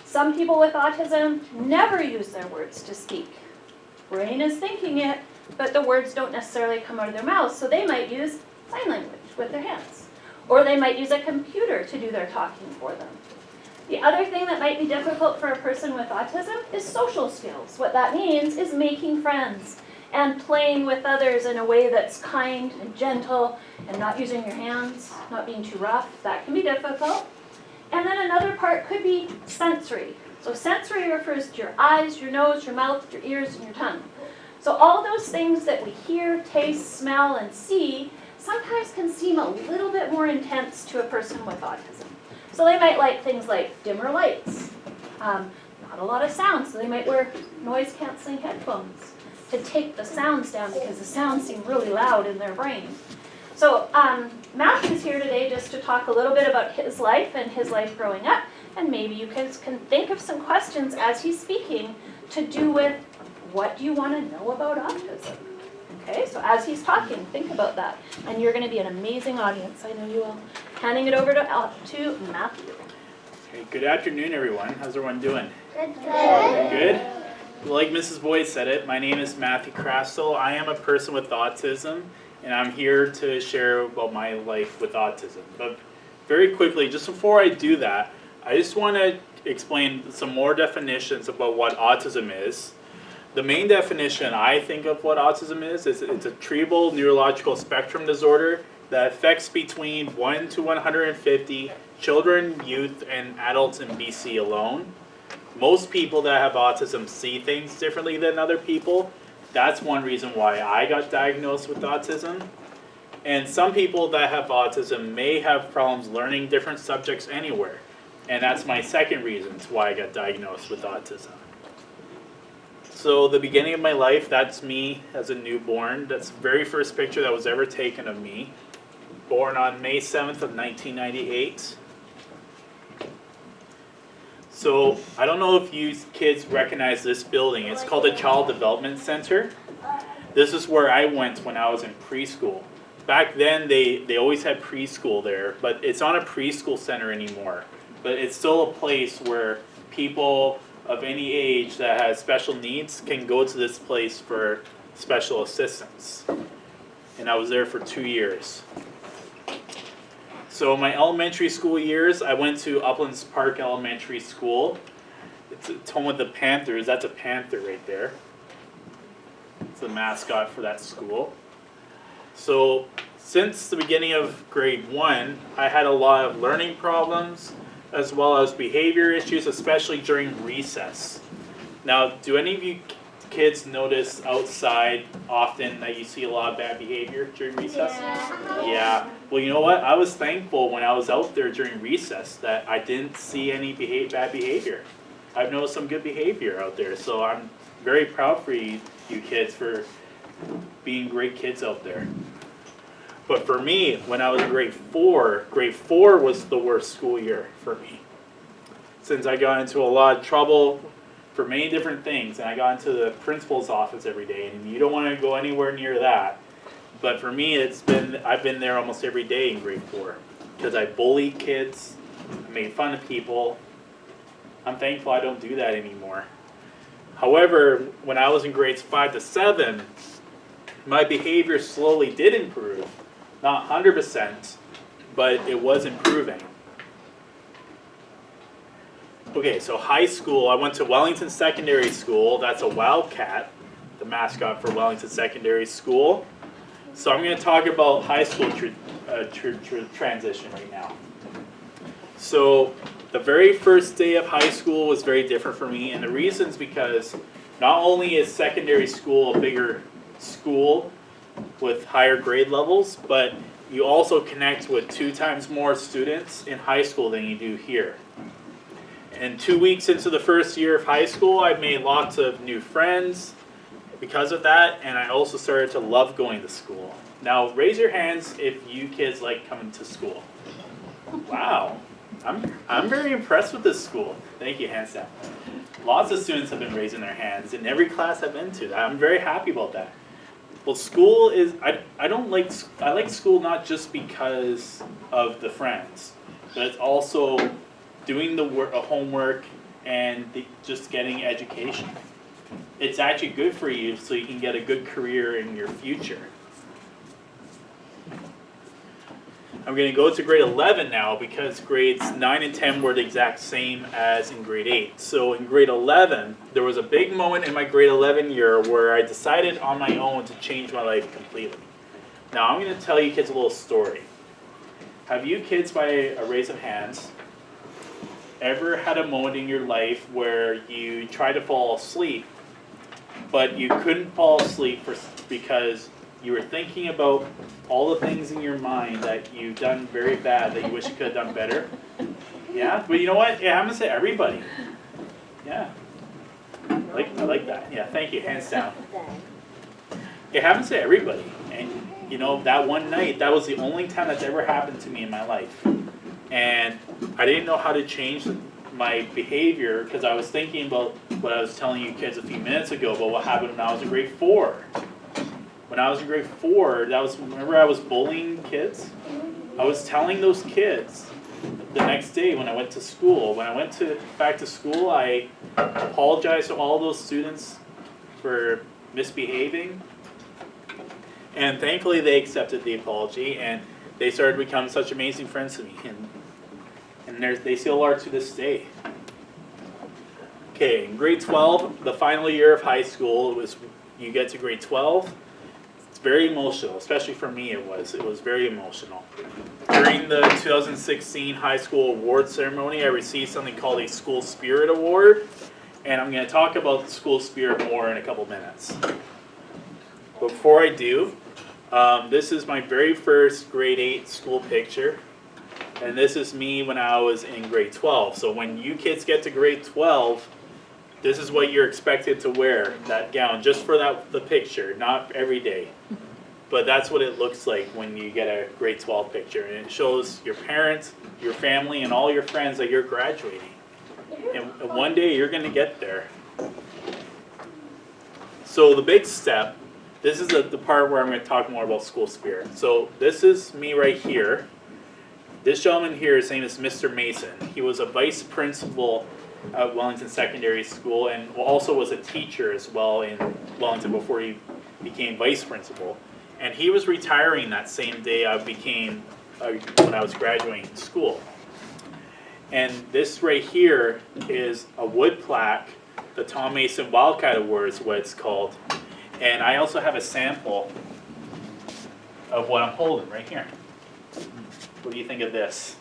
Some people with autism never use their words to speak. Brain is thinking it, but the words don't necessarily come out of their mouths, so they might use sign language with their hands. Or they might use a computer to do their talking for them. The other thing that might be difficult for a person with autism is social skills. What that means is making friends and playing with others in a way that's kind and gentle and not using your hands, not being too rough. That can be difficult. And then another part could be sensory. So sensory refers to your eyes, your nose, your mouth, your ears, and your tongue. So all those things that we hear, taste, smell, and see sometimes can seem a little bit more intense to a person with autism. So they might like things like dimmer lights, not a lot of sound, so they might wear noise-canceling headphones to take the sounds down because the sounds seem really loud in their brain. So Matthew's here today just to talk a little bit about his life and his life growing up, and maybe you guys can think of some questions as he's speaking to do with what do you want to know about autism? Okay, so as he's talking, think about that. And you're going to be an amazing audience, I know you will. Handing it over to Matthew. Hey, good afternoon, everyone. How's everyone doing? Good. Good? Like Mrs. Boyd said it, my name is Matthew Krastel. I am a person with autism, and I'm here to share about my life with autism. But very quickly, just before I do that, I just want to explain some more definitions about what autism is. The main definition I think of what autism is it's a treatable neurological spectrum disorder that affects between 1 to 150 children, youth, and adults in BC alone. Most people that have autism see things differently than other people. that's one reason why I got diagnosed with autism. And some people that have autism may have problems learning different subjects anywhere. And that's my second reason why I got diagnosed with autism. So the beginning of my life, that's me as a newborn. That's the very first picture that was ever taken of me. Born on May 7th of 1998. So I don't know if you kids recognize this building. It's called the Child Development Center. This is where I went when I was in preschool. Back then, they always had preschool there, but it's not a preschool center anymore. But it's still a place where people of any age that has special needs can go to this place for special assistance. And I was there for 2 years. So my elementary school years, I went to Uplands Park Elementary School. It's home of the Panthers. That's a panther right there. It's the mascot for that school. So since the beginning of grade 1, I had a lot of learning problems as well as behavior issues, especially during recess. Now, do any of you kids notice outside often that you see a lot of bad behavior during recess? Yeah. Well, you know what? I was thankful when I was out there during recess that I didn't see any bad behavior. I've noticed some good behavior out there, so I'm very proud for you kids for being great kids out there. But for me, when I was in grade 4 was the worst school year for me. Since I got into a lot of trouble for many different things, and I got into the principal's office every day, and you don't want to go anywhere near that. But for me, I've been there almost every day in grade 4 because I bullied kids, made fun of people. I'm thankful I don't do that anymore. However, when I was in grades 5 to 7, my behavior slowly did improve. Not 100%, but it was improving. Okay, so high school, I went to Wellington Secondary School. That's a Wildcat, the mascot for Wellington Secondary School. So I'm going to talk about high school transition right now. So the very first day of high school was very different for me, and the reason is because not only is secondary school a bigger school with higher grade levels, but you also connect with 2 times more students in high school than you do here. And 2 weeks into the first year of high school, I made lots of new friends because of that, and I also started to love going to school. Now, raise your hands if you kids like coming to school. Wow, I'm very impressed with this school. Thank you, hands down. Lots of students have been raising their hands in every class I've been to. I'm very happy about that. Well, school is, I like school not just because of the friends, but it's also doing the homework and just getting education. It's actually good for you so you can get a good career in your future. I'm going to go to grade 11 now because grades 9 and 10 were the exact same as in grade 8. So in grade 11, there was a big moment in my grade 11 year where I decided on my own to change my life completely. Now I'm going to tell you kids a little story. Have you kids, by a raise of hands, ever had a moment in your life where you tried to fall asleep, but you couldn't fall asleep because you were thinking about all the things in your mind that you've done very bad that you wish you could have done better? Yeah? But you know what? It happens to everybody. Yeah. I like that. Yeah, thank you. Hands down. It happens to everybody. And, you know, that one night, that was the only time that's ever happened to me in my life. And I didn't know how to change my behavior because I was thinking about what I was telling you kids a few minutes ago about what happened when I was in grade 4. When I was in grade 4, remember I was bullying kids? I was telling those kids the next day when I went to school. When I went back to school, I apologized to all those students for misbehaving. And thankfully they accepted the apology and they started to become such amazing friends to me. And they still are to this day. Okay, in grade 12, the final year of high school, you get to grade 12. It's very emotional, especially for me it was very emotional. During the 2016 high school award ceremony, I received something called a School Spirit Award, and I'm going to talk about the School Spirit more in a couple minutes. before I do, this is my very first grade 8 school picture. And this is me when I was in grade 12. So when you kids get to grade 12, this is what you're expected to wear, that gown, just for the picture, not every day. But that's what it looks like when you get a grade 12 picture. And it shows your parents, your family, and all your friends that you're graduating. And one day you're going to get there. So the big step, this is the part where I'm going to talk more about school spirit. So this is me right here. This gentleman here, his name is Mr. Mason. He was a vice principal at Wellington Secondary School and also was a teacher as well in Wellington before he became vice principal. And he was retiring that same day when I was graduating school. And this right here is a wood plaque, the Tom Mason Wildcat Award is what it's called. And I also have a sample of what I'm holding right here. What do you think of this?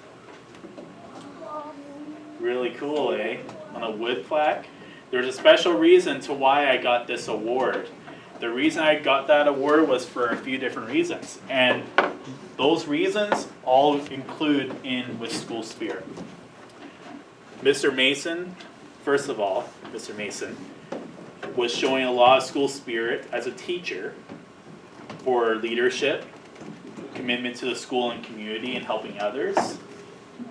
Really cool, eh? On a wood plaque. There's a special reason to why I got this award. The reason I got that award was for a few different reasons. And those reasons all include in with school spirit. Mr. Mason, first of all, Mr. Mason was showing a lot of school spirit as a teacher for leadership, commitment to the school and community, and helping others.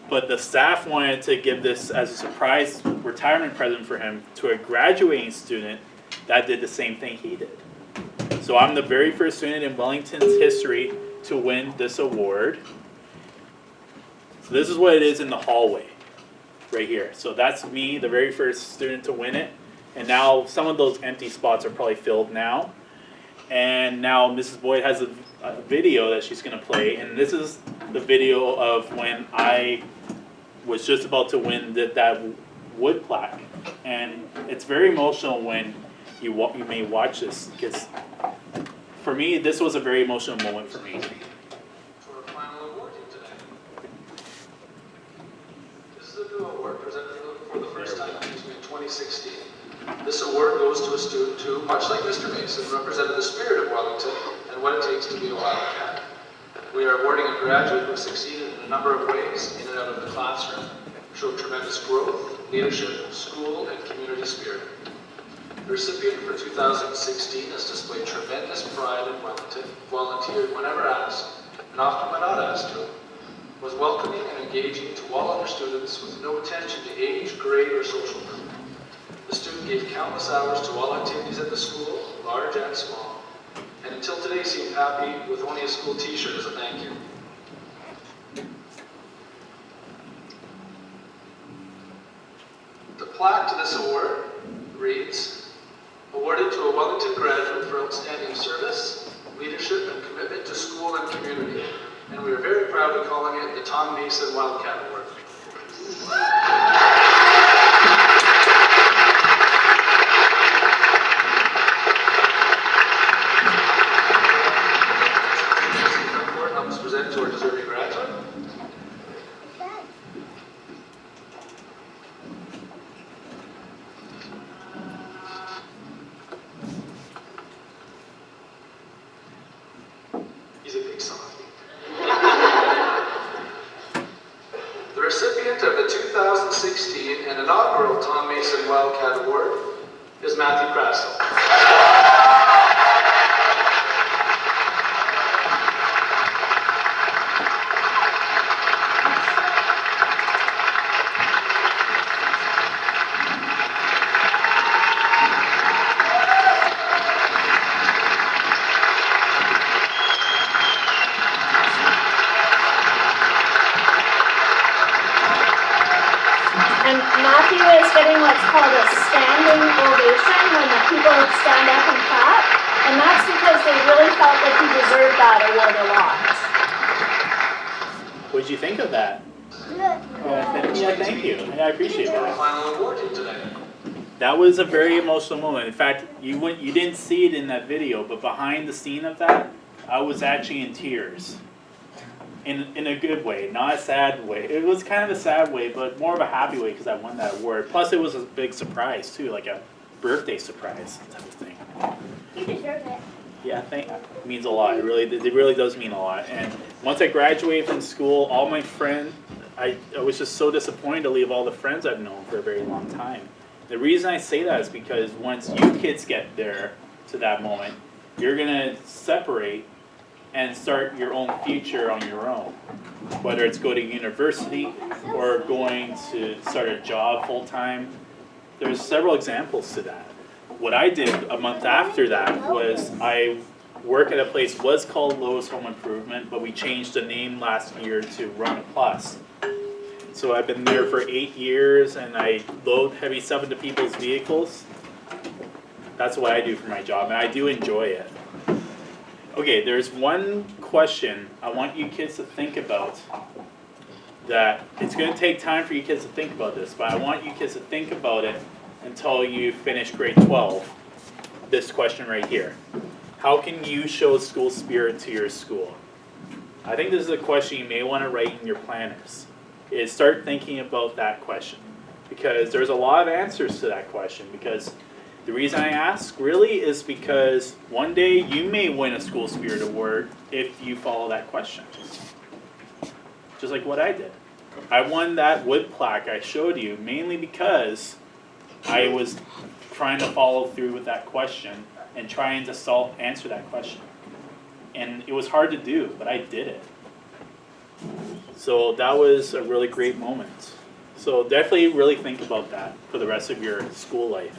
But the staff wanted to give this as a surprise retirement present for him to a graduating student that did the same thing he did. So I'm the very first student in Wellington's history to win this award. So this is what it is in the hallway, right here. So that's me, the very first student to win it. And now some of those empty spots are probably filled now. And now Mrs. Boyd has a video that she's going to play, and this is the video of when I was just about to win that wood plaque. And it's very emotional when you may watch this, because for me, this was a very emotional moment for me. For a final award today. This is a new award presented for the first time in 2016. This award goes to a student who, much like Mr. Mason, represented the spirit of Wellington and what it takes to be a Wildcat. We are awarding a graduate who succeeded in a number of ways in and out of the classroom, showed tremendous growth, leadership, school, and community spirit. The recipient for 2016 has displayed tremendous pride in Wellington, volunteered whenever asked, and often when not asked to, was welcoming and engaging to all other students with no attention to age, grade, or social group. The student gave countless hours to all activities at the school, large and small, and until today seemed happy with only a school t-shirt as a thank you. The plaque to this award reads, awarded to a Wellington graduate for outstanding service, leadership, and commitment to school and community. And we are very proud of calling it the Tom Mason Wildcat Award. Helps present to our deserving graduate. He's a big softie. The recipient of the 2016 and inaugural Tom Mason Wildcat Award is Matthew Krastel. And Matthew is getting what's called a standing ovation when the people stand up and clap. And that's because they really felt like he deserved that award a lot. What did you think of that? Yeah, thank you. I appreciate that. Final award today. That was a very emotional moment. In fact, you didn't see it in that video, but behind the scene of that, I was actually in tears. In a good way, not a sad way. It was kind of a sad way, but more of a happy way because I won that award. Plus, it was a big surprise too, like a birthday surprise type of thing. You deserve it. Yeah, it means a lot. It really does mean a lot. And once I graduated from school, all my friends, I was just so disappointed to leave all the friends I've known for a very long time. The reason I say that is because once you kids get there to that moment, you're gonna separate and start your own future on your own. Whether it's go to university or going to start a job full time, there's several examples to that. What I did a month after that was I work at a place was called Lowe's Home Improvement, but we changed the name last year to Run Plus. So I've been there for 8 years and I load heavy stuff into people's vehicles. That's what I do for my job and I do enjoy it. Okay, there's one question I want you kids to think about that it's going to take time for you kids to think about this, but I want you kids to think about it until you finish grade 12. This question right here. How can you show school spirit to your school? I think this is a question you may want to write in your planners. Is start thinking about that question. Because there's a lot of answers to that question. Because the reason I ask really is because one day you may win a school spirit award if you follow that question. Just like what I did. I won that wood plaque I showed you mainly because I was trying to follow through with that question and trying to answer that question. And it was hard to do, but I did it. So that was a really great moment. So definitely really think about that for the rest of your school life.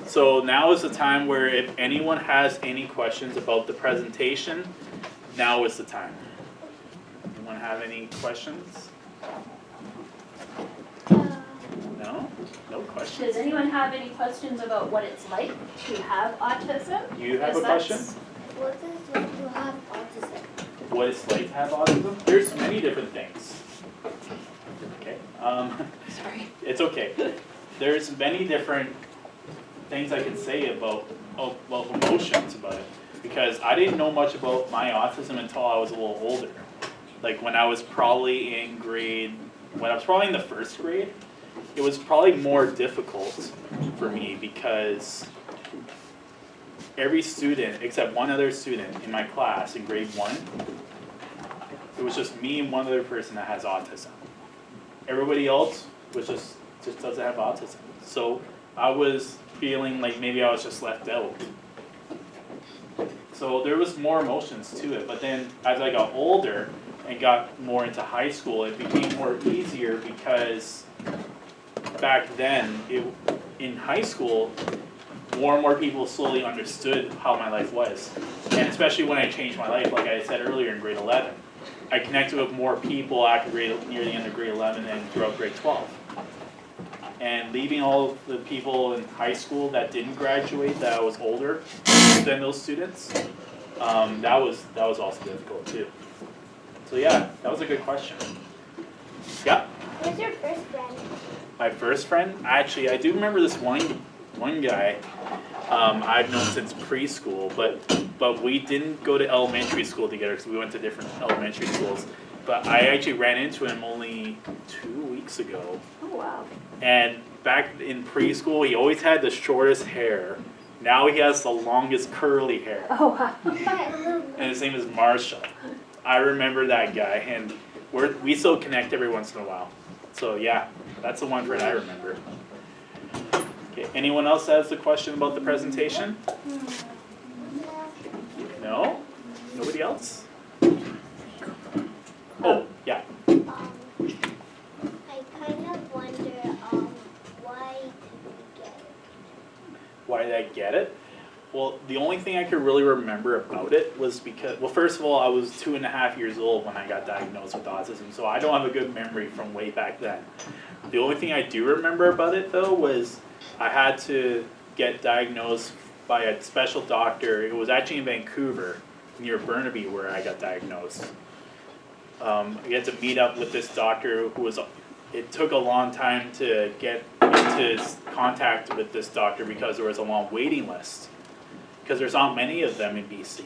So now is the time where if anyone has any questions about the presentation, now is the time. Anyone have any questions? No? No questions? Does anyone have any questions about what it's like to have autism? You have a question? What is it like to have autism? What it's like to have autism? There's many different things. Okay. Sorry. It's okay. There's many different things I could say about emotions about it. Because I didn't know much about my autism until I was a little older. Like when I was probably in the first grade, it was probably more difficult for me because every student, except one other student in my class in grade 1, it was just me and one other person that has autism. Everybody else was just doesn't have autism. So I was feeling like maybe I was just left out. So there was more emotions to it, but then as I got older and got more into high school, it became more easier because back then, in high school, more and more people slowly understood how my life was. And especially when I changed my life, like I said earlier in grade 11, I connected with more people near the end of grade 11 and throughout grade 12. And leaving all the people in high school that didn't graduate, that was older than those students, that was also difficult too. So yeah, that was a good question. Yeah? Who's your first friend? My first friend? Actually, I do remember this one guy I've known since preschool, but we didn't go to elementary school together because we went to different elementary schools. But I actually ran into him only 2 weeks ago. Oh, wow. And back in preschool, he always had the shortest hair. Now he has the longest curly hair. Oh, wow. And his name is Marshall. I remember that guy, and we still connect every once in a while. So yeah, that's the one friend I remember. Okay, anyone else has a question about the presentation? No? Nobody else? Oh, yeah. I kind of wonder why did we get it? Why did I get it? Well, the only thing I could really remember about it was because, well, first of all, I was 2.5 years old when I got diagnosed with autism, so I don't have a good memory from way back then. The only thing I do remember about it, though, was I had to get diagnosed by a special doctor. It was actually in Vancouver, near Burnaby, where I got diagnosed. We had to meet up with this doctor who was, it took a long time to get into contact with this doctor because there was a long waiting list. Because there's not many of them in BC.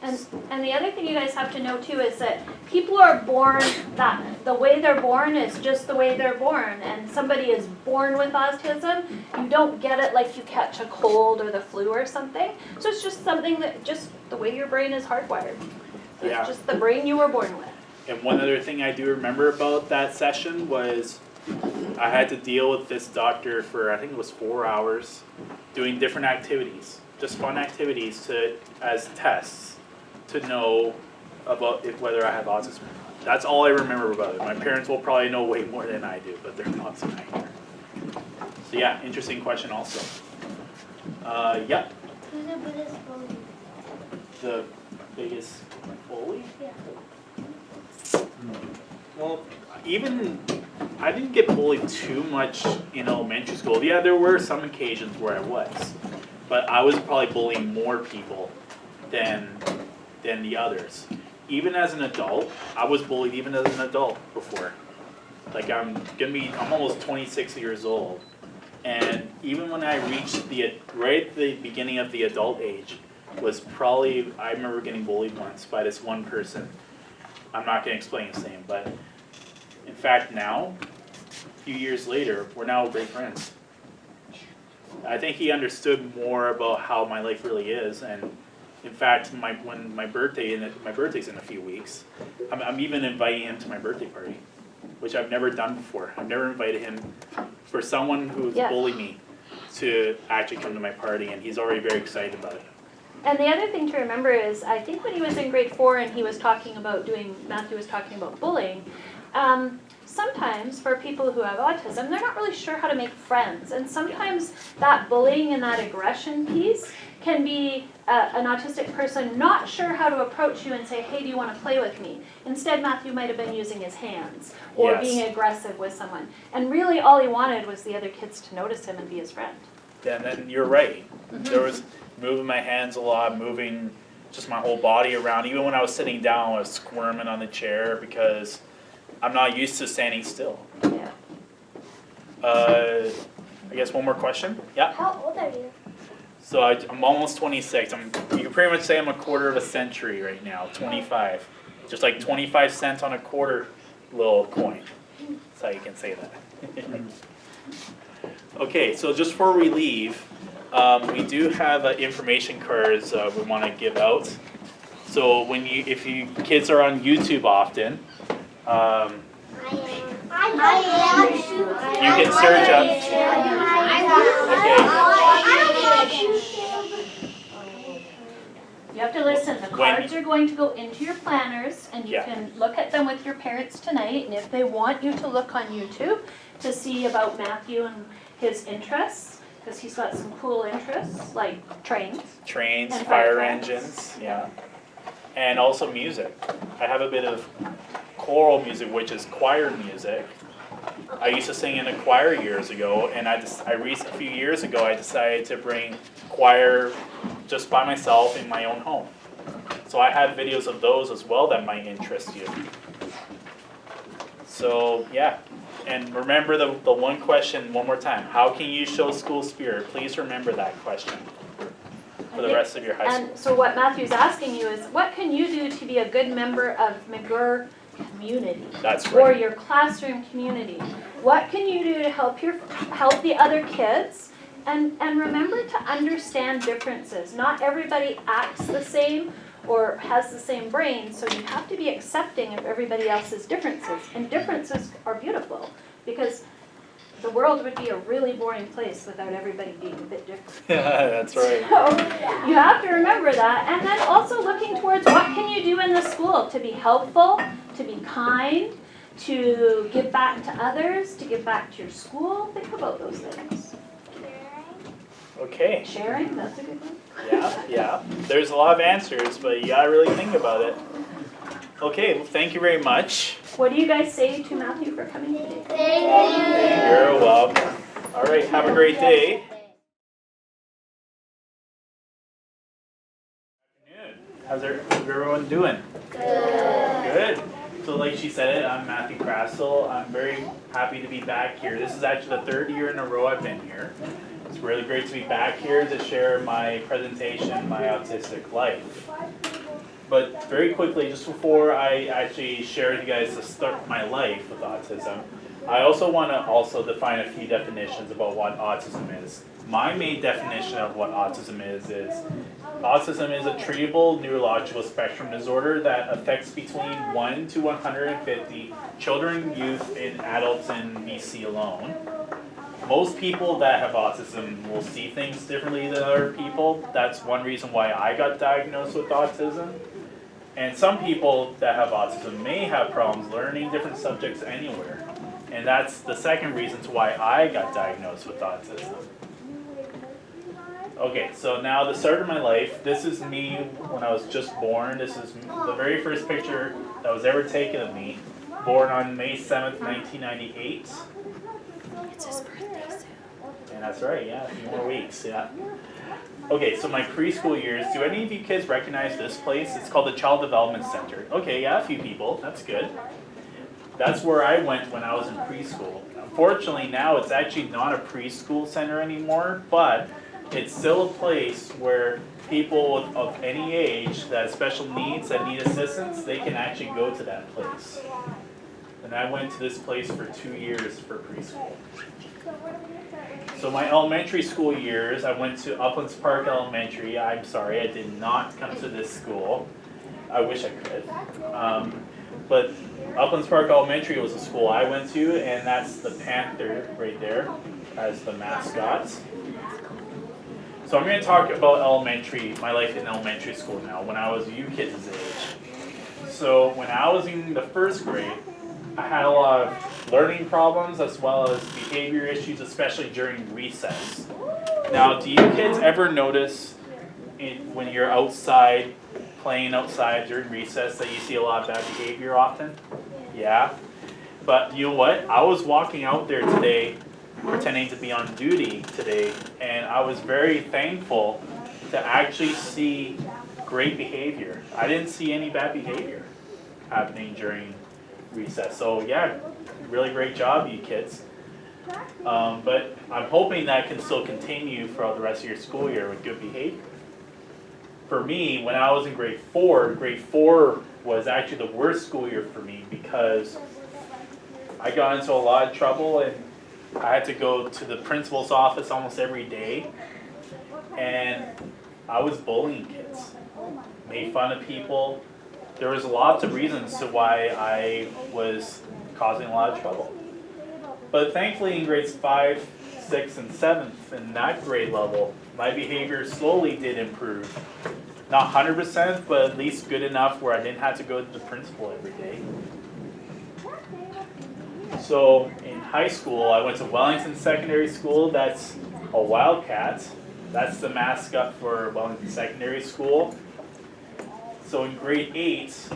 And the other thing you guys have to know too is that people are born, that the way they're born is just the way they're born. And somebody is born with autism, you don't get it like you catch a cold or the flu or something. So it's just something that just the way your brain is hardwired. So Yeah. it's just the brain you were born with. And one other thing I do remember about that session was I had to deal with this doctor for, I think it was 4 hours, doing different activities, just fun activities as tests to know about whether I have autism. That's all I remember about it. My parents will probably know way more than I do, but they're not so here. So yeah, interesting question also. Yeah. Who's the biggest bully? The biggest bully? Yeah. Well, even I didn't get bullied too much in elementary school. Yeah, there were some occasions where I was, but I was probably bullying more people than the others. Even as an adult, I was bullied even as an adult before. Like I'm almost 26 years old, and even when I reached right at the beginning of the adult age, was probably I remember getting bullied once by this one person. I'm not going to explain his name, but in fact now, a few years later, we're now great friends. I think he understood more about how my life really is, and in fact, when my birthday's in a few weeks, I'm even inviting him to my birthday party, which I've never done before. I've never invited him for someone who's bullied me to actually come to my party, and he's already very excited about it. And the other thing to remember is, I think when he was in grade 4 and he was talking about Matthew was talking about bullying, sometimes for people who have autism, they're not really sure how to make friends. And sometimes that bullying and that aggression piece can be an autistic person not sure how to approach you and say, hey, do you want to play with me? Instead, Matthew might have been using his hands or being aggressive with someone. And really all he wanted was the other kids to notice him and be his friend. Yeah, and then you're right. There was moving my hands a lot, moving just my whole body around. Even when I was sitting down, I was squirming on the chair because I'm not used to standing still. Yeah. I guess one more question. Yeah. How old are you? So I'm almost 26. You can pretty much say I'm a quarter of a century right now. 25, just like 25 cents on a quarter little coin. That's how you can say that. Okay, so just before we leave, we do have information cards we want to give out. So if you kids are on YouTube often, you can search up. You have to listen. The cards are going to go into your planners, and you can look at them with your parents tonight. And if they want you to look on YouTube to see about Matthew and his interests, because he's got some cool interests like trains, and fire engines, and also music. I have a bit of choral music, which is choir music. I used to sing in a choir years ago, and a few years ago I decided to bring choir just by myself in my own home. So I have videos of those as well that might interest you. So yeah, and remember the one question one more time. How can you show school spirit? Please remember that question for the rest of your high school. And so what Matthew's asking you is, what can you do to be a good member of McGirr community? That's right. Or your classroom community? What can you do to help the other kids? And remember to understand differences. Not everybody acts the same or has the same brain, so you have to be accepting of everybody else's differences. And differences are beautiful, because the world would be a really boring place without everybody being a bit different. That's right. So you have to remember that. And then also looking towards what can you do in the school to be helpful, to be kind, to give back to others, to give back to your school. Think about those things. Okay. Sharing, that's a good one. Yeah. There's a lot of answers, but you gotta really think about it. Okay, well, thank you very much. What do you guys say to Matthew for coming today? Thank you. You're welcome. All right, have a great day. How's everyone doing? Good. So like she said, I'm Matthew Krastel. I'm very happy to be back here. This is actually the 3rd year in a row I've been here. It's really great to be back here to share my presentation, my autistic life. But very quickly, just before I actually share with you guys the start of my life with autism, I also want to define a few definitions about what autism is. My main definition of what autism is autism is a treatable neurological spectrum disorder that affects between 1 to 150 children, youth, and adults in BC alone. Most people that have autism will see things differently than other people. That's one reason why I got diagnosed with autism. And some people that have autism may have problems learning different subjects anywhere. And that's the second reason to why I got diagnosed with autism. Okay, so now the start of my life, this is me when I was just born. This is the very first picture that was ever taken of me. Born on May 7th, 1998. It's his birthday soon. And that's right, yeah, a few more weeks, yeah. Okay, so my preschool years, do any of you kids recognize this place? It's called the Child Development Center. Okay, yeah, a few people, that's good. That's where I went when I was in preschool. Unfortunately, now it's actually not a preschool center anymore, but it's still a place where people of any age that have special needs, that need assistance, they can actually go to that place. And I went to this place for 2 years for preschool. So my elementary school years, I went to Uplands Park Elementary. I'm sorry, I did not come to this school. I wish I could. But Uplands Park Elementary was a school I went to, and that's the Panther right there as the mascot. So I'm going to talk about my life in elementary school now, when I was you kids' age. So when I was in the first grade, I had a lot of learning problems as well as behavior issues, especially during recess. Now, do you kids ever notice when you're outside, playing outside during recess, that you see a lot of bad behavior often? Yeah. But you know what? I was walking out there today, pretending to be on duty today, and I was very thankful to actually see great behavior. I didn't see any bad behavior happening during recess. So yeah, really great job, you kids. But I'm hoping that can still continue throughout the rest of your school year with good behavior. For me, when I was in grade 4 was actually the worst school year for me because I got into a lot of trouble and I had to go to the principal's office almost every day. And I was bullying kids, made fun of people. There was lots of reasons to why I was causing a lot of trouble. But thankfully in grades 5, 6, and 7th, in that grade level, my behavior slowly did improve. Not 100%, but at least good enough where I didn't have to go to the principal every day. So in high school, I went to Wellington Secondary School. That's a Wildcat. That's the mascot for Wellington Secondary School. So in grade 8,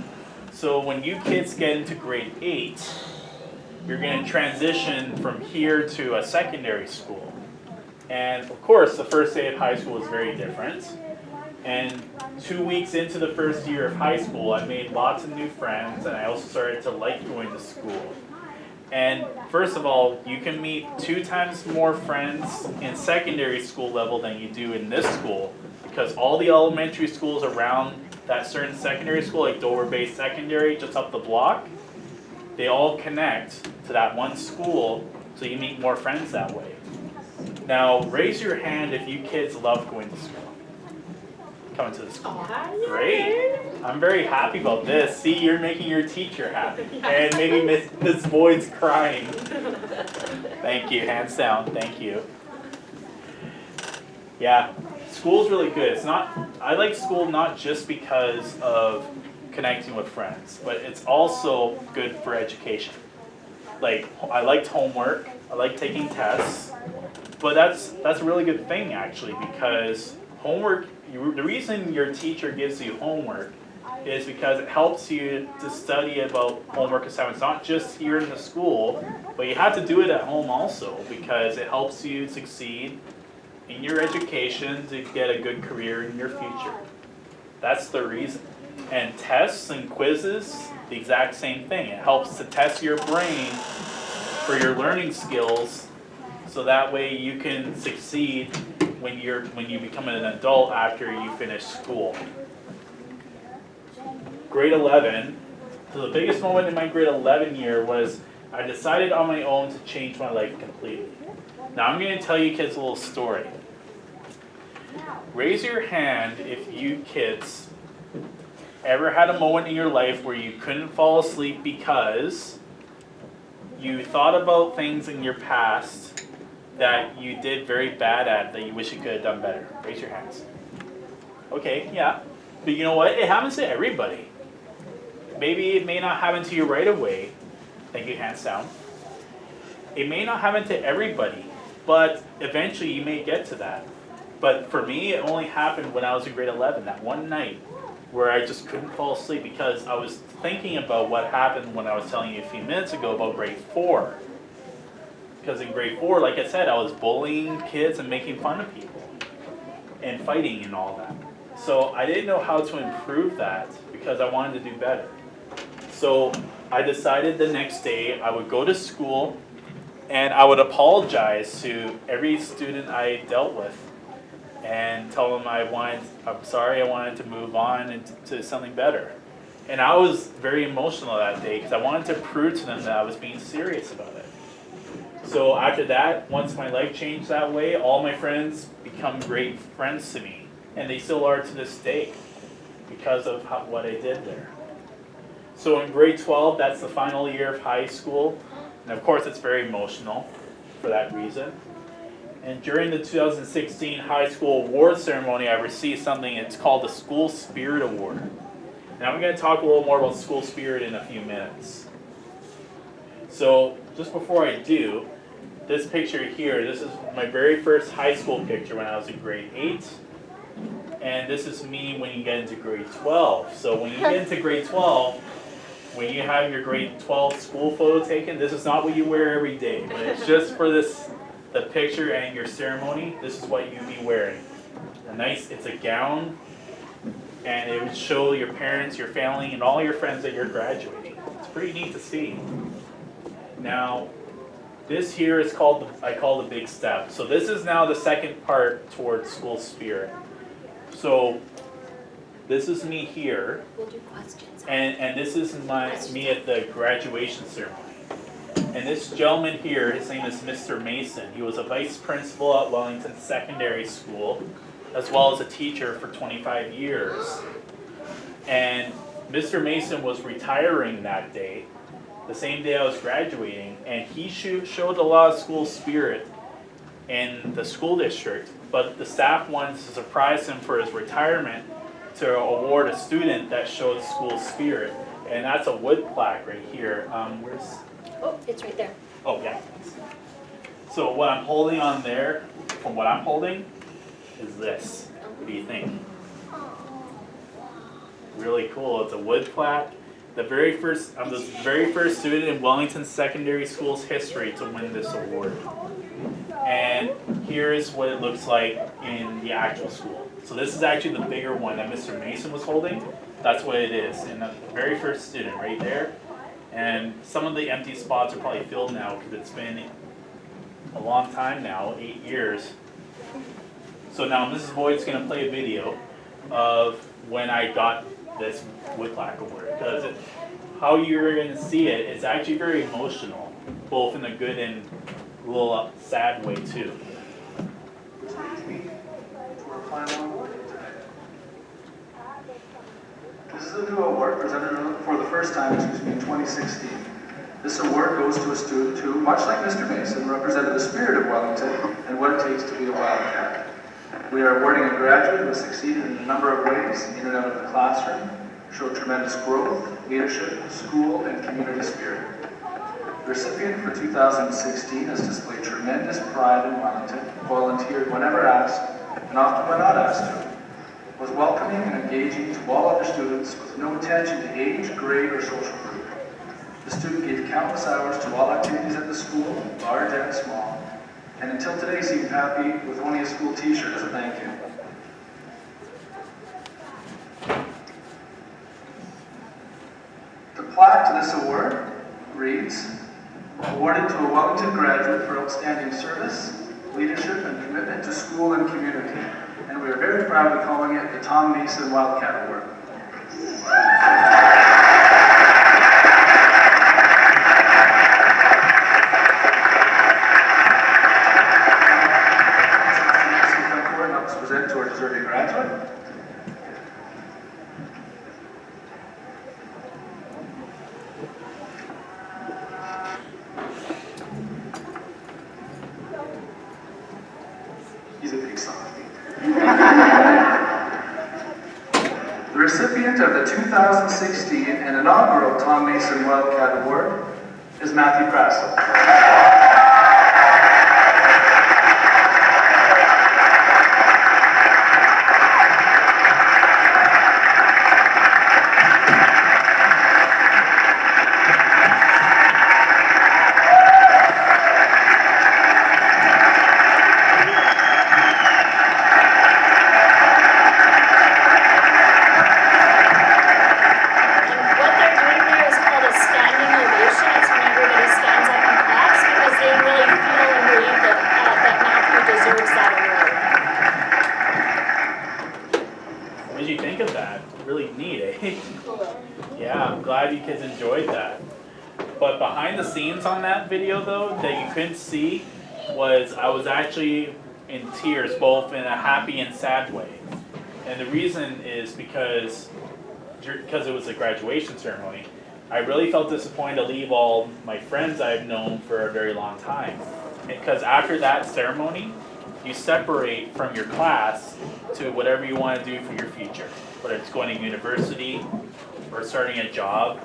so when you kids get into grade 8, you're going to transition from here to a secondary school. And of course, the first day of high school is very different. And 2 weeks into the first year of high school, I made lots of new friends, and I also started to like going to school. And first of all, you can meet 2 times more friends in secondary school level than you do in this school, because all the elementary schools around that certain secondary school, like Dover Bay Secondary, just up the block, they all connect to that one school, so you meet more friends that way. Now, raise your hand if you kids love going to school. Coming to the school. Great. I'm very happy about this. See, you're making your teacher happy. And maybe Miss Boyd's crying. Thank you. Hands down. Thank you. Yeah, school's really good. I like school not just because of connecting with friends, but it's also good for education. Like, I liked homework. I like taking tests. But that's a really good thing, actually, because homework, the reason your teacher gives you homework is because it helps you to study about homework assignments, not just here in the school, but you have to do it at home also, because it helps you succeed in your education to get a good career in your future. That's the reason. And tests and quizzes, the exact same thing. It helps to test your brain for your learning skills, so that way you can succeed when you become an adult after you finish school. grade 11. So the biggest moment in my grade 11 year was I decided on my own to change my life completely. Now I'm going to tell you kids a little story. Raise your hand if you kids ever had a moment in your life where you couldn't fall asleep because you thought about things in your past that you did very bad at that you wish you could have done better. Raise your hands. Okay, yeah. But you know what? It happens to everybody. Maybe it may not happen to you right away. Thank you, hands down. It may not happen to everybody, but eventually you may get to that. But for me, it only happened when I was in grade 11, that one night where I just couldn't fall asleep because I was thinking about what happened when I was telling you a few minutes ago about grade 4. Because in grade 4, like I said, I was bullying kids and making fun of people and fighting and all that. So I didn't know how to improve that because I wanted to do better. So I decided the next day I would go to school and I would apologize to every student I dealt with and tell them I'm sorry, I wanted to move on into something better. And I was very emotional that day because I wanted to prove to them that I was being serious about it. So after that, once my life changed that way, all my friends become great friends to me. And they still are to this day because of what I did there. So in grade 12, that's the final year of high school. And of course, it's very emotional for that reason. And during the 2016 high school award ceremony, I received something, it's called the School Spirit Award. And I'm going to talk a little more about school spirit in a few minutes. So just before I do, this picture here, this is my very first high school picture when I was in grade 8. And this is me when you get into grade 12. So when you get into grade 12, when you have your grade 12 school photo taken, this is not what you wear every day, but it's just for the picture and your ceremony. This is what you'd be wearing. It's a gown, and it would show your parents, your family, and all your friends that you're graduating. It's pretty neat to see. Now, this here is I call the big step. So this is now the second part towards school spirit. So this is me here, We'll do questions. and this is me at the graduation ceremony. And this gentleman here, his name is Mr. Mason. He was a vice principal at Wellington Secondary School, as well as a teacher for 25 years. And Mr. Mason was retiring that day, the same day I was graduating, and he showed a lot of school spirit in the school district, but the staff wanted to surprise him for his retirement to award a student that showed school spirit. And that's a wood plaque right here. Oh, it's right there. Oh, yeah. So what I'm holding on there, from what I'm holding, is this. What do you think? Really cool. It's a wood plaque. I'm the very first student in Wellington Secondary School's history to win this award. And here's what it looks like in the actual school. So this is actually the bigger one that Mr. Mason was holding. That's what it is. And the very first student right there. And some of the empty spots are probably filled now because it's been a long time now, 8 years. So now Mrs. Boyd's going to play a video of when I got this wood plaque award. Because how you're going to see it, it's actually very emotional, both in a good and a little sad way too. This is a new award presented for the first time, in 2016. This award goes to a student who, much like Mr. Mason, represented the spirit of Wellington and what it takes to be a Wildcat. We are awarding a graduate who has succeeded in a number of ways, in and out of the classroom, showed tremendous growth, leadership, school, and community spirit. The recipient for 2016 has displayed tremendous pride in Wellington, volunteered whenever asked, and often when not asked to, was welcoming and engaging to all other students with no attention to age, grade, or social group. The student gave countless hours to all activities at the school, large and small, and until today seemed happy with only a school t-shirt as a thank you. The plaque to this award reads, awarded to a Wellington graduate for outstanding service, leadership, and commitment to school and community. And we are very proud of calling it the Tom Mason Wildcat Award. He's a big softie. The recipient of the 2016 and inaugural Tom Mason Wildcat Award is Matthew Krastel. Kids enjoyed that. But behind the scenes on that video though, that you couldn't see, was I was actually in tears, both in a happy and sad way. And the reason is because it was a graduation ceremony. I really felt disappointed to leave all my friends I've known for a very long time. Because after that ceremony, you separate from your class to whatever you want to do for your future. Whether it's going to university or starting a job,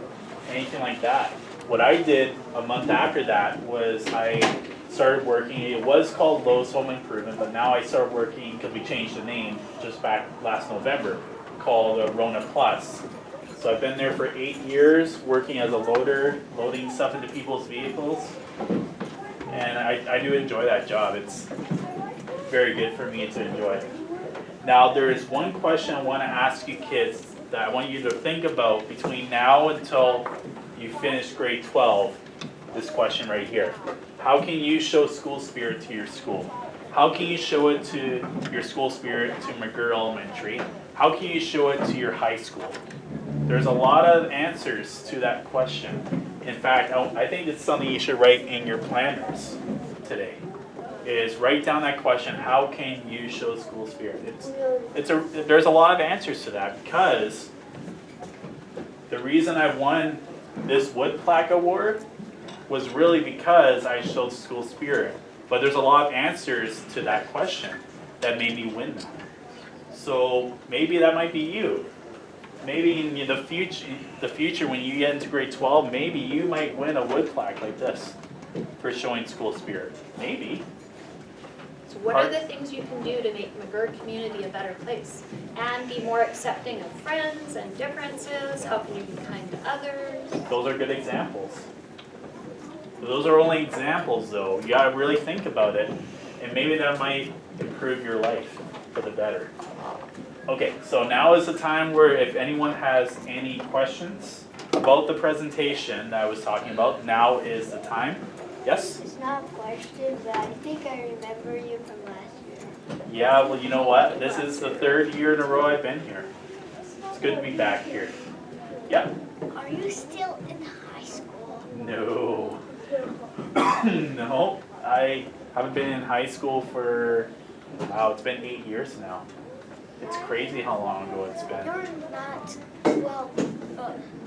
anything like that. What I did a month after that was I started working. It was called Lowe's Home Improvement, but now I started working, because we changed the name just back last November, called Rona Plus. So I've been there for 8 years, working as a loader, loading stuff into people's vehicles. And I do enjoy that job. It's very good for me to enjoy. Now there is one question I want to ask you kids that I want you to think about between now until you finish grade 12, this question right here. How can you show school spirit to your school? How can you show it to your school spirit to McGirr Elementary? How can you show it to your high school? There's a lot of answers to that question. In fact, I think it's something you should write in your planners today. Is write down that question, how can you show school spirit? There's a lot of answers to that, because the reason I won this wood plaque award was really because I showed school spirit. But there's a lot of answers to that question that made me win that. So maybe that might be you. Maybe in the future when you get into grade 12, maybe you might win a wood plaque like this for showing school spirit. Maybe. So what are the things you can do to make McGirr community a better place and be more accepting of friends and differences? How can you be kind to others? Those are good examples. Those are only examples though. You gotta really think about it, and maybe that might improve your life for the better. Okay, so now is the time where if anyone has any questions about the presentation that I was talking about, now is the time. Yes? It's not a question, but I think I remember you from last year. Yeah, well, you know what? This is the 3rd year in a row I've been here. It's good to be back here. Yeah? Are you still in high school? No. No. I haven't been in high school for, wow, it's been 8 years now. It's crazy how long ago it's been. You're not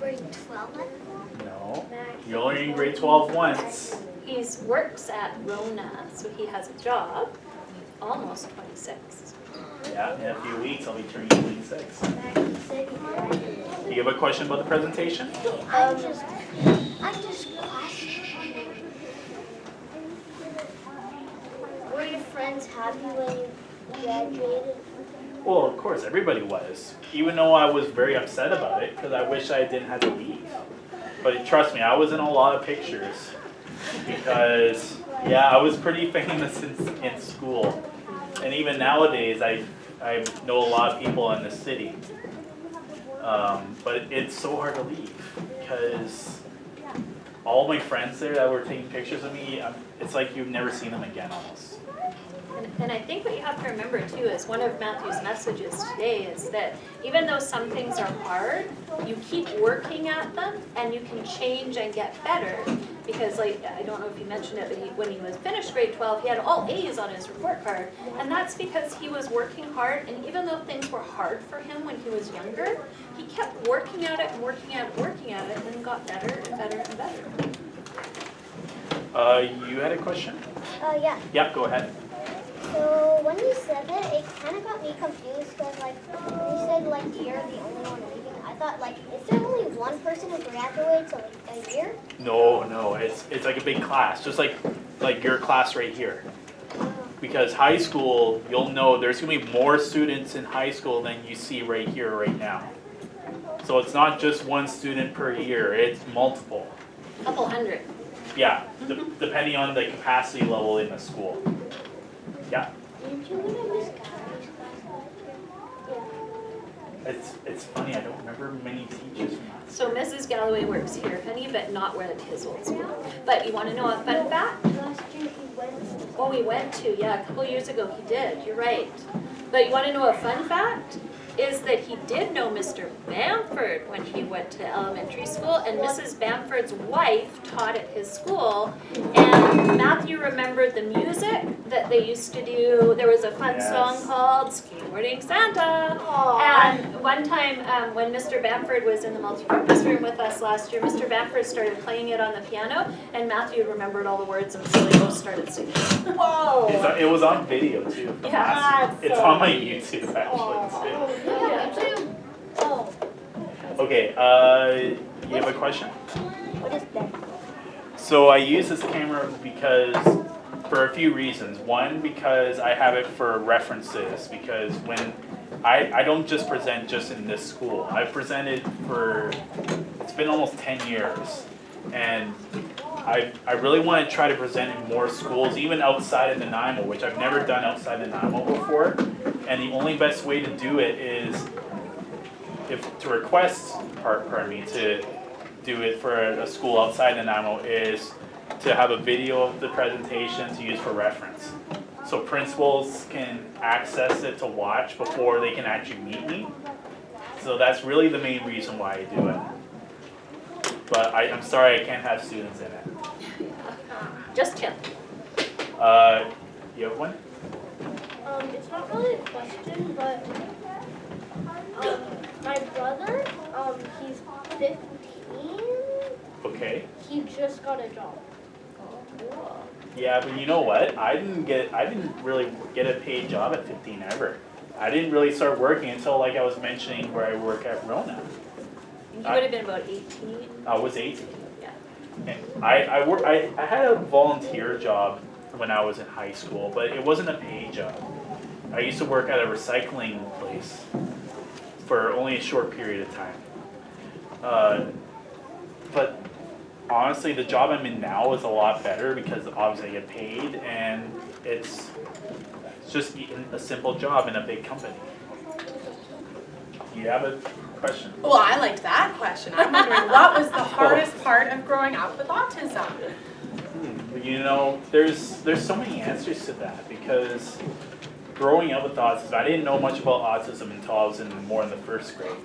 grade 12? No. You're only in grade 12 once. He works at Rona, so he has a job. Almost 26. Yeah, in a few weeks I'll be turning 26. Do you have a question about the presentation? I'm just questioning. Were your friends happy when you graduated? Well, of course, everybody was. Even though I was very upset about it, because I wish I didn't have to leave. But trust me, I was in a lot of pictures. Because, yeah, I was pretty famous in school. And even nowadays, I know a lot of people in the city. But it's so hard to leave. Because all my friends there that were taking pictures of me, it's like you've never seen them again almost. And I think what you have to remember too is one of Matthew's messages today is that even though some things are hard, you keep working at them and you can change and get better. Because like, I don't know if you mentioned it, but when he was finished grade 12, he had all A's on his report card. And that's because he was working hard, and even though things were hard for him when he was younger, he kept working at it and working at it and working at it, and then got better and better and better. You had a question? Yeah. Yep, go ahead. So when you kind of got me confused because, like, when you said, like, you're the only one leaving, I thought, like, is there only one person who graduates a year? No, it's like a big class, just like your class right here. Because high school, you'll know there's gonna be more students in high school than you see right here, right now. So it's not just one student per year, it's multiple. A couple hundred. Yeah, depending on the capacity level in the school. Yeah. Didn't you want to miss Gabby's class last year? It's funny, I don't remember many teachers from that. So Mrs. Galloway works here, honey, but not where at his old school. But you want to know a fun fact? Last year he went to Oh, we went to, yeah, a couple years ago he did, you're right. But you want to know a fun fact? Is that he did know Mr. Bamford when he went to elementary school, and Mrs. Bamford's wife taught at his school, and Matthew remembered the music that they used to do. There was a fun song called Skateboarding Santa. And one time when Mr. Bamford was in the multipurpose room with us last year, Mr. Bamford started playing it on the piano, and Matthew remembered all the words, and so they both started singing. Whoa! It was on video too. From last year. It's on my YouTube actually too. Oh. Okay, you have a question? What is that? So I use this camera because, for a few reasons. One, because I have it for references, because when I don't just present just in this school. I've presented it's been almost 10 years. And I really want to try to present in more schools, even outside of Nanaimo, which I've never done outside of Nanaimo before. And the only best way to do it is to do it for a school outside Nanaimo is to have a video of the presentation to use for reference. So principals can access it to watch before they can actually meet me. So that's really the main reason why I do it. But I'm sorry I can't have students in it. Just him. You have one? It's not really a question, but my brother, he's 15. Okay. He just got a job. Yeah, but you know what? I didn't really get a paid job at 15 ever. I didn't really start working until, like I was mentioning, where I work at Rona. You would have been about 18. I was 18. Yeah. And I had a volunteer job when I was in high school, but it wasn't a paid job. I used to work at a recycling place for only a short period of time. But honestly, the job I'm in now is a lot better because obviously I get paid, and it's just a simple job in a big company. You have a question? Well, I liked that question. I'm wondering what was the hardest part of growing up with autism? You know, there's so many answers to that, because growing up with autism, I didn't know much about autism until I was more in the first grade.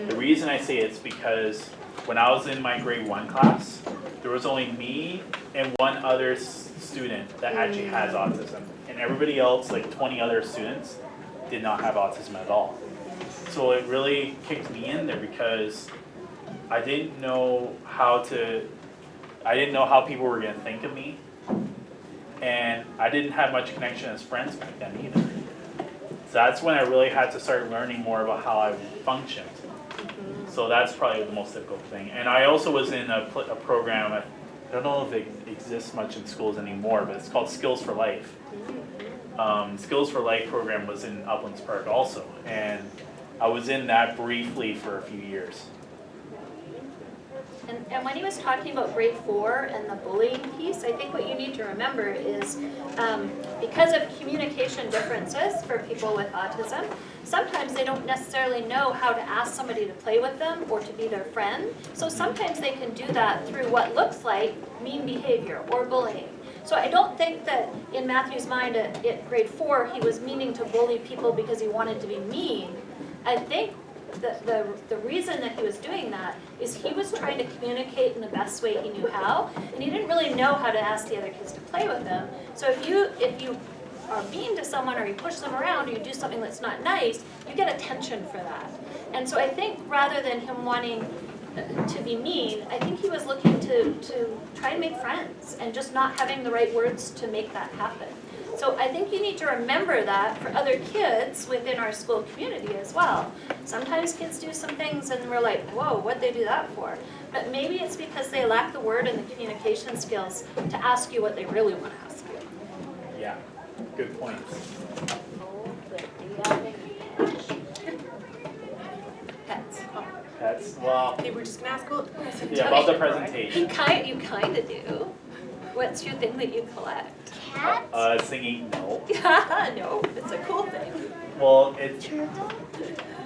The reason I say it's because when I was in my grade 1 class, there was only me and one other student that actually has autism. And everybody else, like 20 other students, did not have autism at all. So it really kicked me in there because I didn't know how people were going to think of me. And I didn't have much connection as friends back then either. So that's when I really had to start learning more about how I functioned. So that's probably the most difficult thing. And I also was in a program, I don't know if it exists much in schools anymore, but it's called Skills for Life. Skills for Life program was in Uplands Park also. And I was in that briefly for a few years. And when he was talking about grade 4 and the bullying piece, I think what you need to remember is because of communication differences for people with autism, sometimes they don't necessarily know how to ask somebody to play with them or to be their friend. So sometimes they can do that through what looks like mean behavior or bullying. So I don't think that in Matthew's mind at grade 4 he was meaning to bully people because he wanted to be mean. I think the reason that he was doing that is he was trying to communicate in the best way he knew how, and he didn't really know how to ask the other kids to play with him. So if you are mean to someone, or you push them around, or you do something that's not nice, you get attention for that. And so I think rather than him wanting to be mean, I think he was looking to try and make friends and just not having the right words to make that happen. So I think you need to remember that for other kids within our school community as well. Sometimes kids do some things and we're like, whoa, what'd they do that for? But maybe it's because they lack the word and the communication skills to ask you what they really want to ask you. Yeah, good point. Pets. That's, well, Okay, we're just gonna ask about the presentation. yeah, about the presentation. You kind of do. What's your thing that you collect? Cats? Singing, no. No, it's a cool thing. Well, it's, Turtle?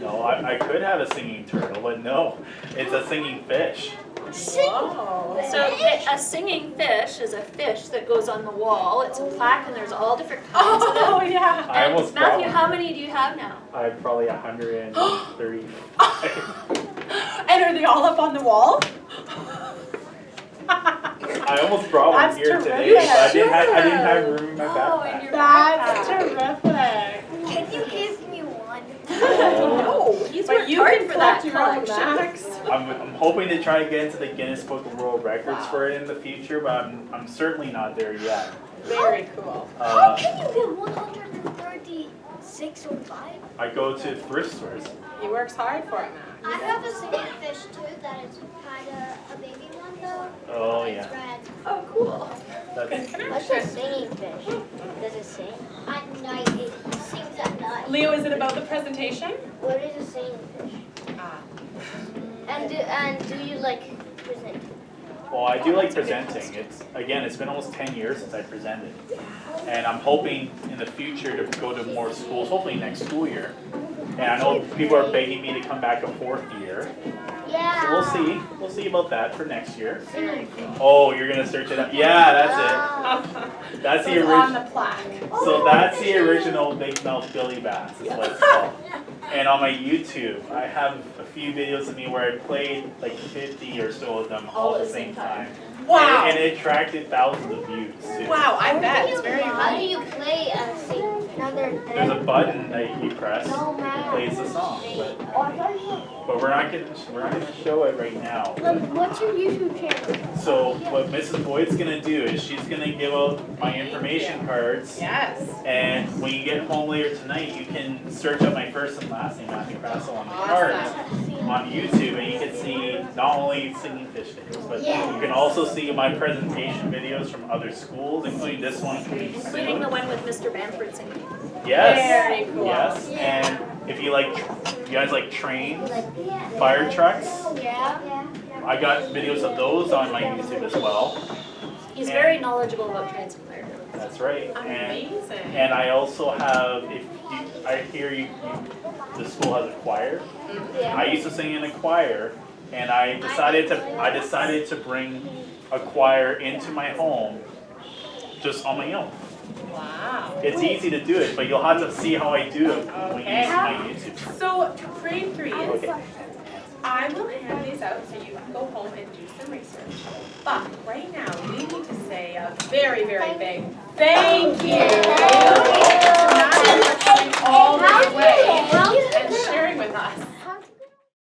no, I could have a singing turtle, but no, it's a singing fish. Whoa. So a singing fish is a fish that goes on the wall. It's a plaque and there's all different kinds of them. Oh, yeah. I And almost brought Matthew, one. how many do you have now? I have probably 130. And are they all up on the wall? I almost brought one That's here today, terrific. but I didn't have room in my Oh, backpack. in your That's backpack. terrific. Can you give me one? No, He's but worked you hard can for that collect your own, collection. Max. I'm hoping to try to get into the Guinness Book of World Records for it in the future, but I'm certainly not there yet. Very cool. How can you get 136 or 5? I go to thrift stores. He works hard for it, Max. I have a singing fish too that is kind of a baby one though. Oh, It's yeah. red. Oh, cool. That's, What's a singing fish? Does it sing? At night, it sings at night. Leo, is it about the presentation? What is a singing fish? Ah. And do you like present? well, I do like presenting. It's been almost 10 years since I presented. And I'm hoping in the future to go to more schools, hopefully next school year. And I know people are begging me to come back a 4th year. Yeah. So we'll see. We'll see about that for next year. Singing fish. Oh, you're gonna search it up? Yeah, that's it. That's the It's on original. the plaque. So that's the original Big Mouth Billy Bass is what it's called. And on my YouTube, I have a few videos of me where I played like 50 or so of them all at the same time. Wow. And it attracted thousands of views too. Wow, I bet. It's very How do unique. you play a sing? There's a button that you press No, that man. plays the song, but Oh, we're not gonna show it right now. what's your YouTube channel? So what Mrs. Boyd's gonna do is she's gonna give out my information cards. Yes. And when you get home later tonight, you can search up my first and last name, Matthew Krastel, on the cards on YouTube, and you can see not only singing fish videos, but you can also see my presentation videos from other schools, including this one coming Including the soon. one with Mr. Bamford singing. Yes. Very cool. Yes. And if you guys like trains, fire trucks, Yeah. I got videos of those on my YouTube as well. He's very knowledgeable about trains and fire trucks. That's right. Amazing. And I also have, I hear the school has a choir. I used to sing in a choir, and I decided to bring a choir into my home, just on my own. Wow. It's easy to do it, but you'll have to see how I do it when you see my YouTube. So, grade 3 is, Okay. I will hand these out so you can go home and do some research. But right now, we need to say a very, very big thank you. To Matt for coming all the way and sharing with us.